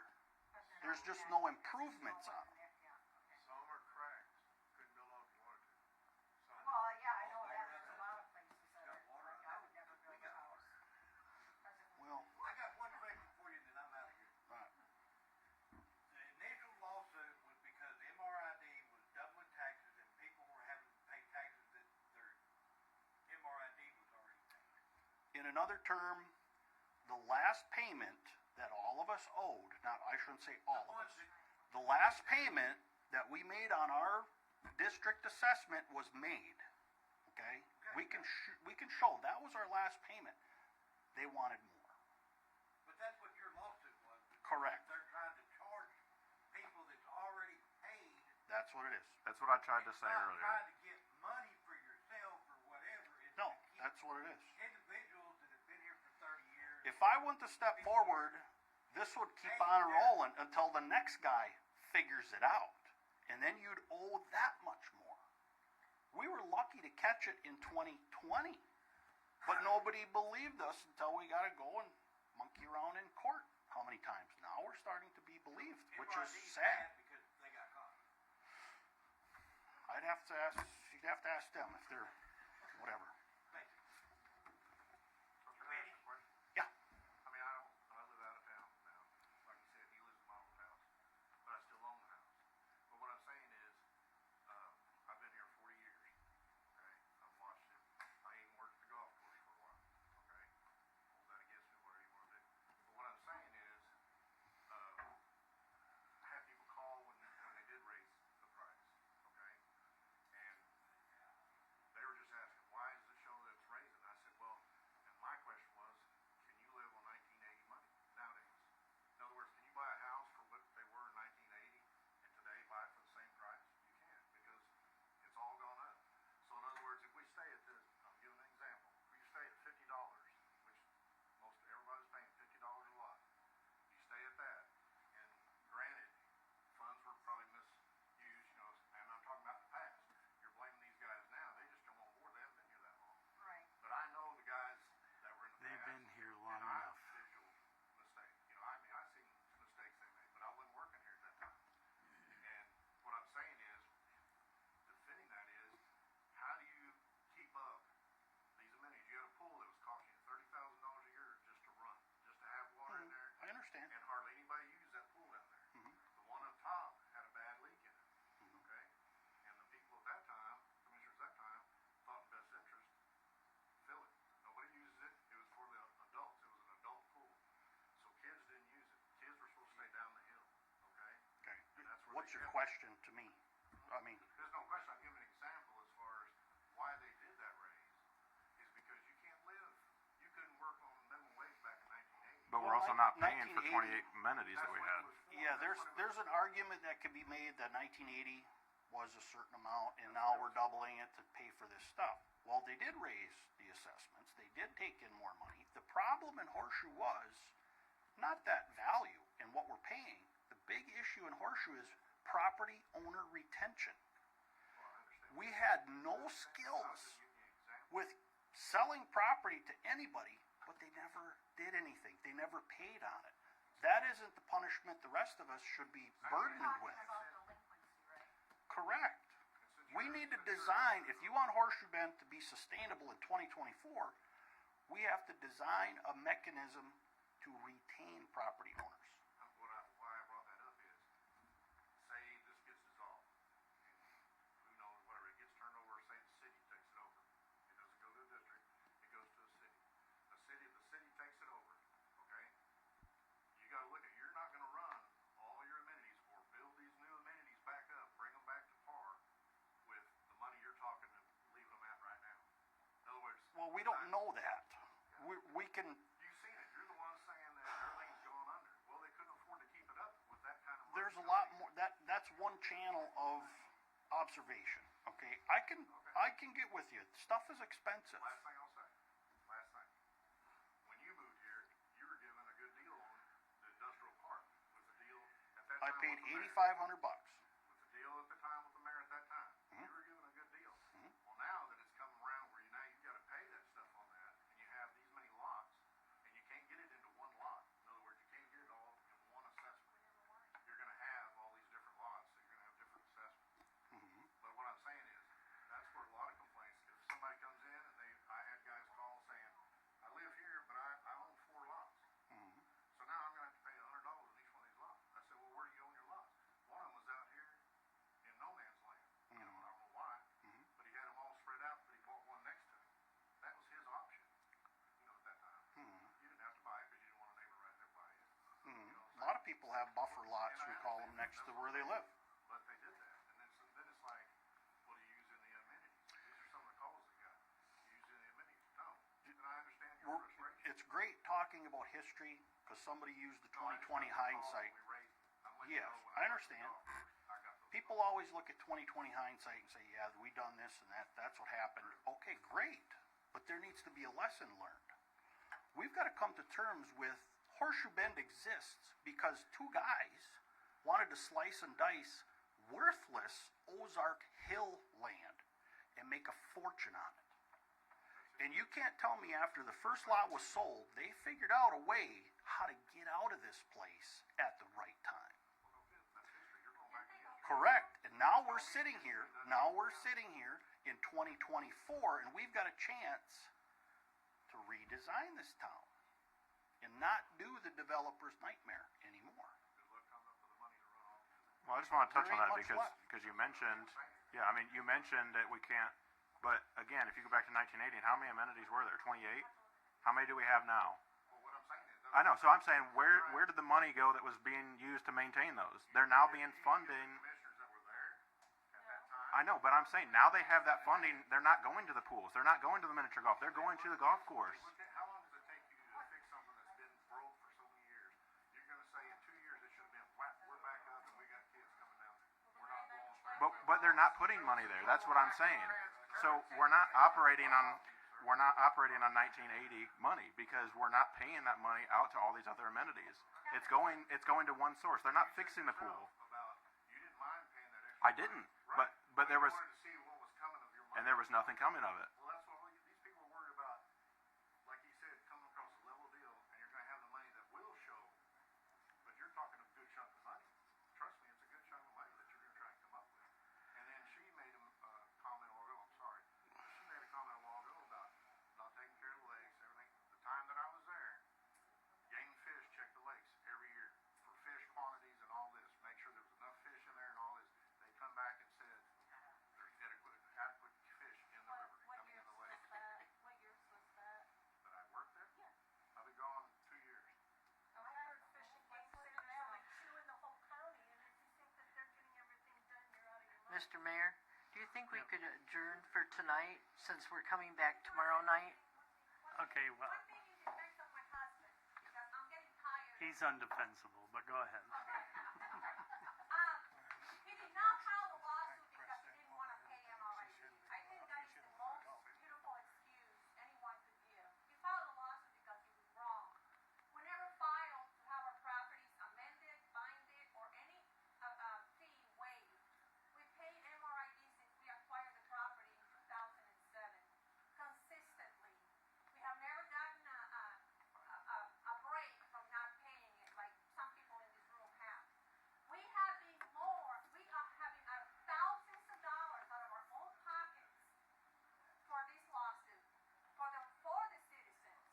There's just no improvements on them. Some are cracked, couldn't build up water. Well, yeah, I know that, there's a lot of places that are, like, I would never build a house. 'Cause it would- Well, I got one question for you, then I'm out of here. right. The initial lawsuit was because MRID was doubling taxes and people were having to pay taxes that their MRID was already paying. In another term, the last payment that all of us owed, not, I shouldn't say all of us, the last payment that we made on our district assessment was made, okay? We can show that was our last payment. They wanted more. But that's what your lawsuit was. Correct. They're trying to charge people that's already paid. That's what it is. That's what I tried to say Not earlier. trying to get money for yourself or whatever. It's No, to keep that's what it is. individuals that have been here for 30 years. If I went to step forward, this would keep on rolling until the next guy figures it out. And then you'd owe that much more. We were lucky to catch it in 2020. But nobody believed us until we got to go and monkey around in court. How many times? Now we're just MRID's sad. mad because they got caught. I'd have to ask, you'd have to ask them if they're, whatever. Thank you. Yeah. I mean, I live out of town now. Like you said, he lives in my old house, but I still own the house. But what I'm saying is, I've been here 40 years. Okay, I've watched it. I even worked at the golf course for a while. Okay, hold that against me, whatever you want to do. But what I'm saying is, I had people call when they did raise the price. Okay, and they were just asking, why does it show that it's raising? I said, well, and my question was, can you live on 1980 money nowadays? In other words, can you buy a house for what they were in 1980 and today buy it for the same price? You can't, because it's all gone up. So in other words, if we stay at this, I'm giving an example. If you stay at $50, which most everybody's paying $50 a lot, you stay at that, and granted, funds were probably misused, you know, and I'm talking about the past. You're blaming these guys now. They just come on board. They haven't been here that long. Right. But I know the guys that were in the They've past. been here long and enough. Visual mistake. You know, I mean, I've seen mistakes they made, but I wasn't working here at that time. And what I'm saying is, defending that is, how do you keep up these amenities? You had a pool that was costing you $30,000 a year just to run, just to have water in there. I understand. And hardly anybody used that pool down there. The one up top had a bad leak in it. Okay? And the people at that time, commissioners at that time, thought in best interest, fill it. Nobody uses it. It was for the adults. It was an adult pool. So kids didn't use it. Kids were supposed to stay down the hill. Okay? Okay. And that's where What's they your kept it. question to me? I mean, There's no question. I'm giving an example as far as why they did that raise is because you can't live. You couldn't work on minimum wage back in 1980. But we're Well, also not paying for 1980 28 amenities that we had. yeah, there's an argument that could be made that 1980 was a certain amount, and now we're doubling it to pay for this stuff. Well, they did raise the assessments. They did take in more money. The problem in Horseshoe was not that value and what we're paying. The big issue in Horseshoe is property owner retention. We had no skills with selling property to anybody, but they never did anything. They never paid on it. That isn't the punishment the rest of us should be burdened with. Correct. We need to design, if you want Horseshoe Bend to be sustainable in 2024, we have to design a mechanism to retain property owners. Why I brought that up is, say this gets dissolved, and who knows, whatever, it gets turned over, say the city takes it over. It doesn't go to a district, it goes to a city. The city takes it over, okay? You gotta look at, you're not gonna run all your amenities or build these new amenities back up, bring them back to par with the money you're talking and leaving them at right now. In other words. Well, we don't know that. We can. You've seen it. You're the one saying that everything's going under. Well, they couldn't afford to keep it up with that kind of money. There's a lot more. That's one channel of observation. Okay, I can get with you. Stuff is expensive. Last thing I'll say. Last thing. When you moved here, you were given a good deal on the industrial park. With the deal at that time. I paid $8,500. With the deal at the time with the mayor at that time, you were given a good deal. Well, now that it's come around where now you've got to pay that stuff on that, and you have these many lots, and you can't get it into one lot. In other words, you can't get it all in one assessment. You're going to have all these different lots, so you're going to have different assessments. But what I'm saying is, that's where a lot of complaints. If somebody comes in and I had guys call saying, I live here, but I own 4 lots. So now I'm going to have to pay $100 on each one of these lots. I said, well, where do you own your lots? One of them was out here in no man's land. You know, I don't know why, but he had them all spread out, but he bought one next to him. That was his option, you know, at that time. You didn't have to buy it because you didn't want a neighbor right there by you. You know, A lot of people have buffer lots, we call them, next to where they live. But they did that, and then it's like, what do you use in the amenities? These are some of the calls they got. You use in the amenities. No, and I understand your frustration. It's great talking about history because somebody used the 2020 hindsight. Yes, I understand. People always look at 2020 hindsight and say, yeah, we done this and that. That's what happened. Okay, great. But there needs to be a lesson learned. We've got to come to terms with Horseshoe Bend exists because 2 guys wanted to slice and dice worthless Ozark Hill land and make a fortune on it. And you can't tell me after the first lot was sold, they figured out a way how to get out of this place at the right time. sitting here in 2024, and we've got a chance to redesign this town and not do the developer's nightmare anymore. Well, I just want to touch There on that ain't much left. because you mentioned, yeah, I mean, you mentioned that we can't, but again, if you go back to 1980, how many amenities were there? 28? How many do we have now? I know, so I'm saying, where did the money go that was being used to maintain those? They're now being funding. I know, but I'm saying now they have that funding. They're not going to the pools. They're not going to the miniature golf. They're going to the golf course. How long does it take you to fix something that's been broke for so many years? You're going to say in 2 years it should have been flat. We're back up and we got kids coming down there. We're not going straight. But they're not putting money there. That's what I'm saying. So we're not operating on 1980 money because we're not paying that money out to all these other amenities. It's going to one source. They're not fixing the pool. You didn't mind paying that extra. I didn't, but there was, You wanted to see what was coming of your money. and there was nothing coming of it. Well, that's what these people are worried about. Like you said, coming across a level deal, and you're going to have the money that will show. But you're talking a good chunk of money. Trust me, it's a good chunk of money that you're going to try and come up with. And then she made a comment a while ago. I'm sorry. She made a comment a while ago about not taking care of the lakes, everything. The time that I was there, Game and Fish checked the lakes every year for fish quantities and all this. Make sure there was enough fish in there and all this. They come back and said there's adequate fish in the river, coming in the lake. What years was that? That I worked there? Yeah. I've been gone 2 years. I heard fishing game said there's like 2 in the whole county, and if you think that they're getting everything done, you're out of your mind. Mr. Mayor, do you think we could adjourn for tonight since we're coming back tomorrow night? Okay, well, One thing you can fix up my husband, because I'm getting tired. he's undefensible, but go ahead. He did not file the lawsuit because he didn't want to pay MRID. I think that is the most beautiful excuse anyone could give. He filed a lawsuit because he was wrong. We never filed to have our properties amended, binded, or any fee waived. We paid MRID since we acquired the property in 2007, consistently. We have never gotten a break from not paying it like some people in this room have. We have been we are having thousands of dollars out of our own pockets for this lawsuit, for the citizens.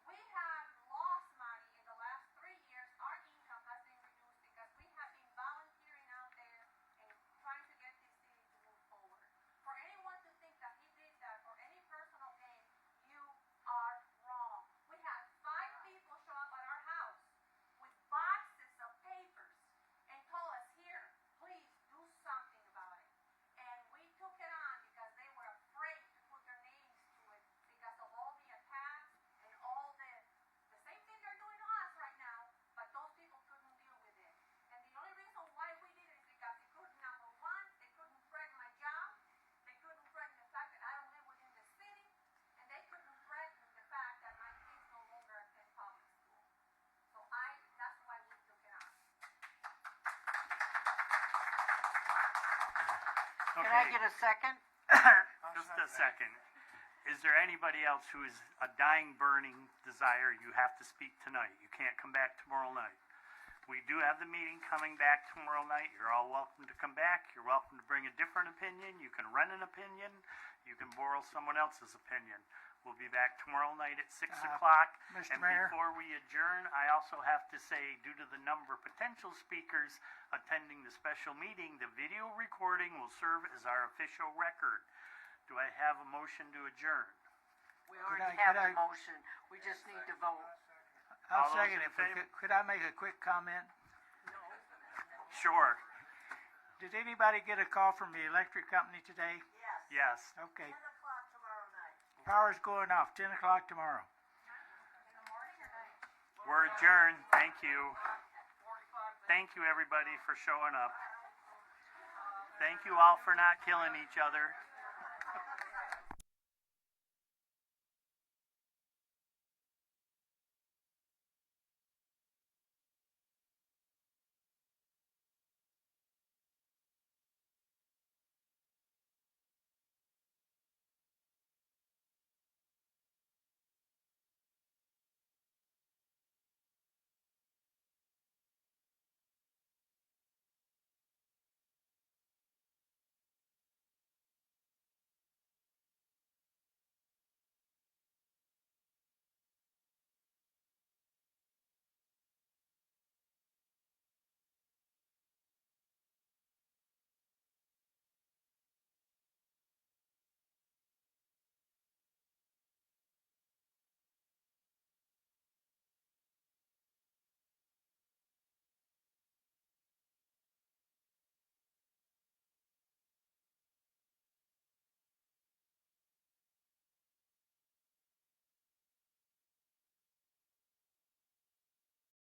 We have lost money in the last 3 years. Our income has been reduced because we have been volunteering out there and trying to get this city to move forward. For anyone to think that he did that for any personal gain, you are wrong. We had 5 people show up at our house with boxes of papers and told us, here, please do something about it. And we took it on because they were afraid to put their names to it because of all the attacks and all the same thing they're doing to us right now, but those people couldn't deal with it. And the only reason why we did it is because they couldn't, number one, they couldn't threaten my job, they couldn't threaten the fact that I don't live within the city, and they couldn't threaten the fact that my kids no longer attend public school. So that's why we took it on. Can I get a second? Just a second. Is there anybody else who is a dying, burning desire? You have to speak tonight. You can't come back tomorrow night. We do have the meeting coming back tomorrow night. You're all welcome to come back. You're welcome to bring a different opinion. You can rent an opinion. You can borrow someone else's opinion. We'll be back tomorrow night at 6 o'clock. Mr. And Mayor? before we adjourn, I also have to say, due to the number of potential speakers attending the special meeting, the video recording will serve as our official record. Do I have a motion to adjourn? We already have the motion. We just need to vote. I'll All those second in it. favor? Could I make a quick comment? Sure. Did anybody get a call from the electric company today? Yes. Okay. 10 o'clock tomorrow night. Power's going off, 10 o'clock tomorrow. In the morning or night? We're adjourned. Thank you. Thank you, everybody, for showing up. Thank you all for not killing each other.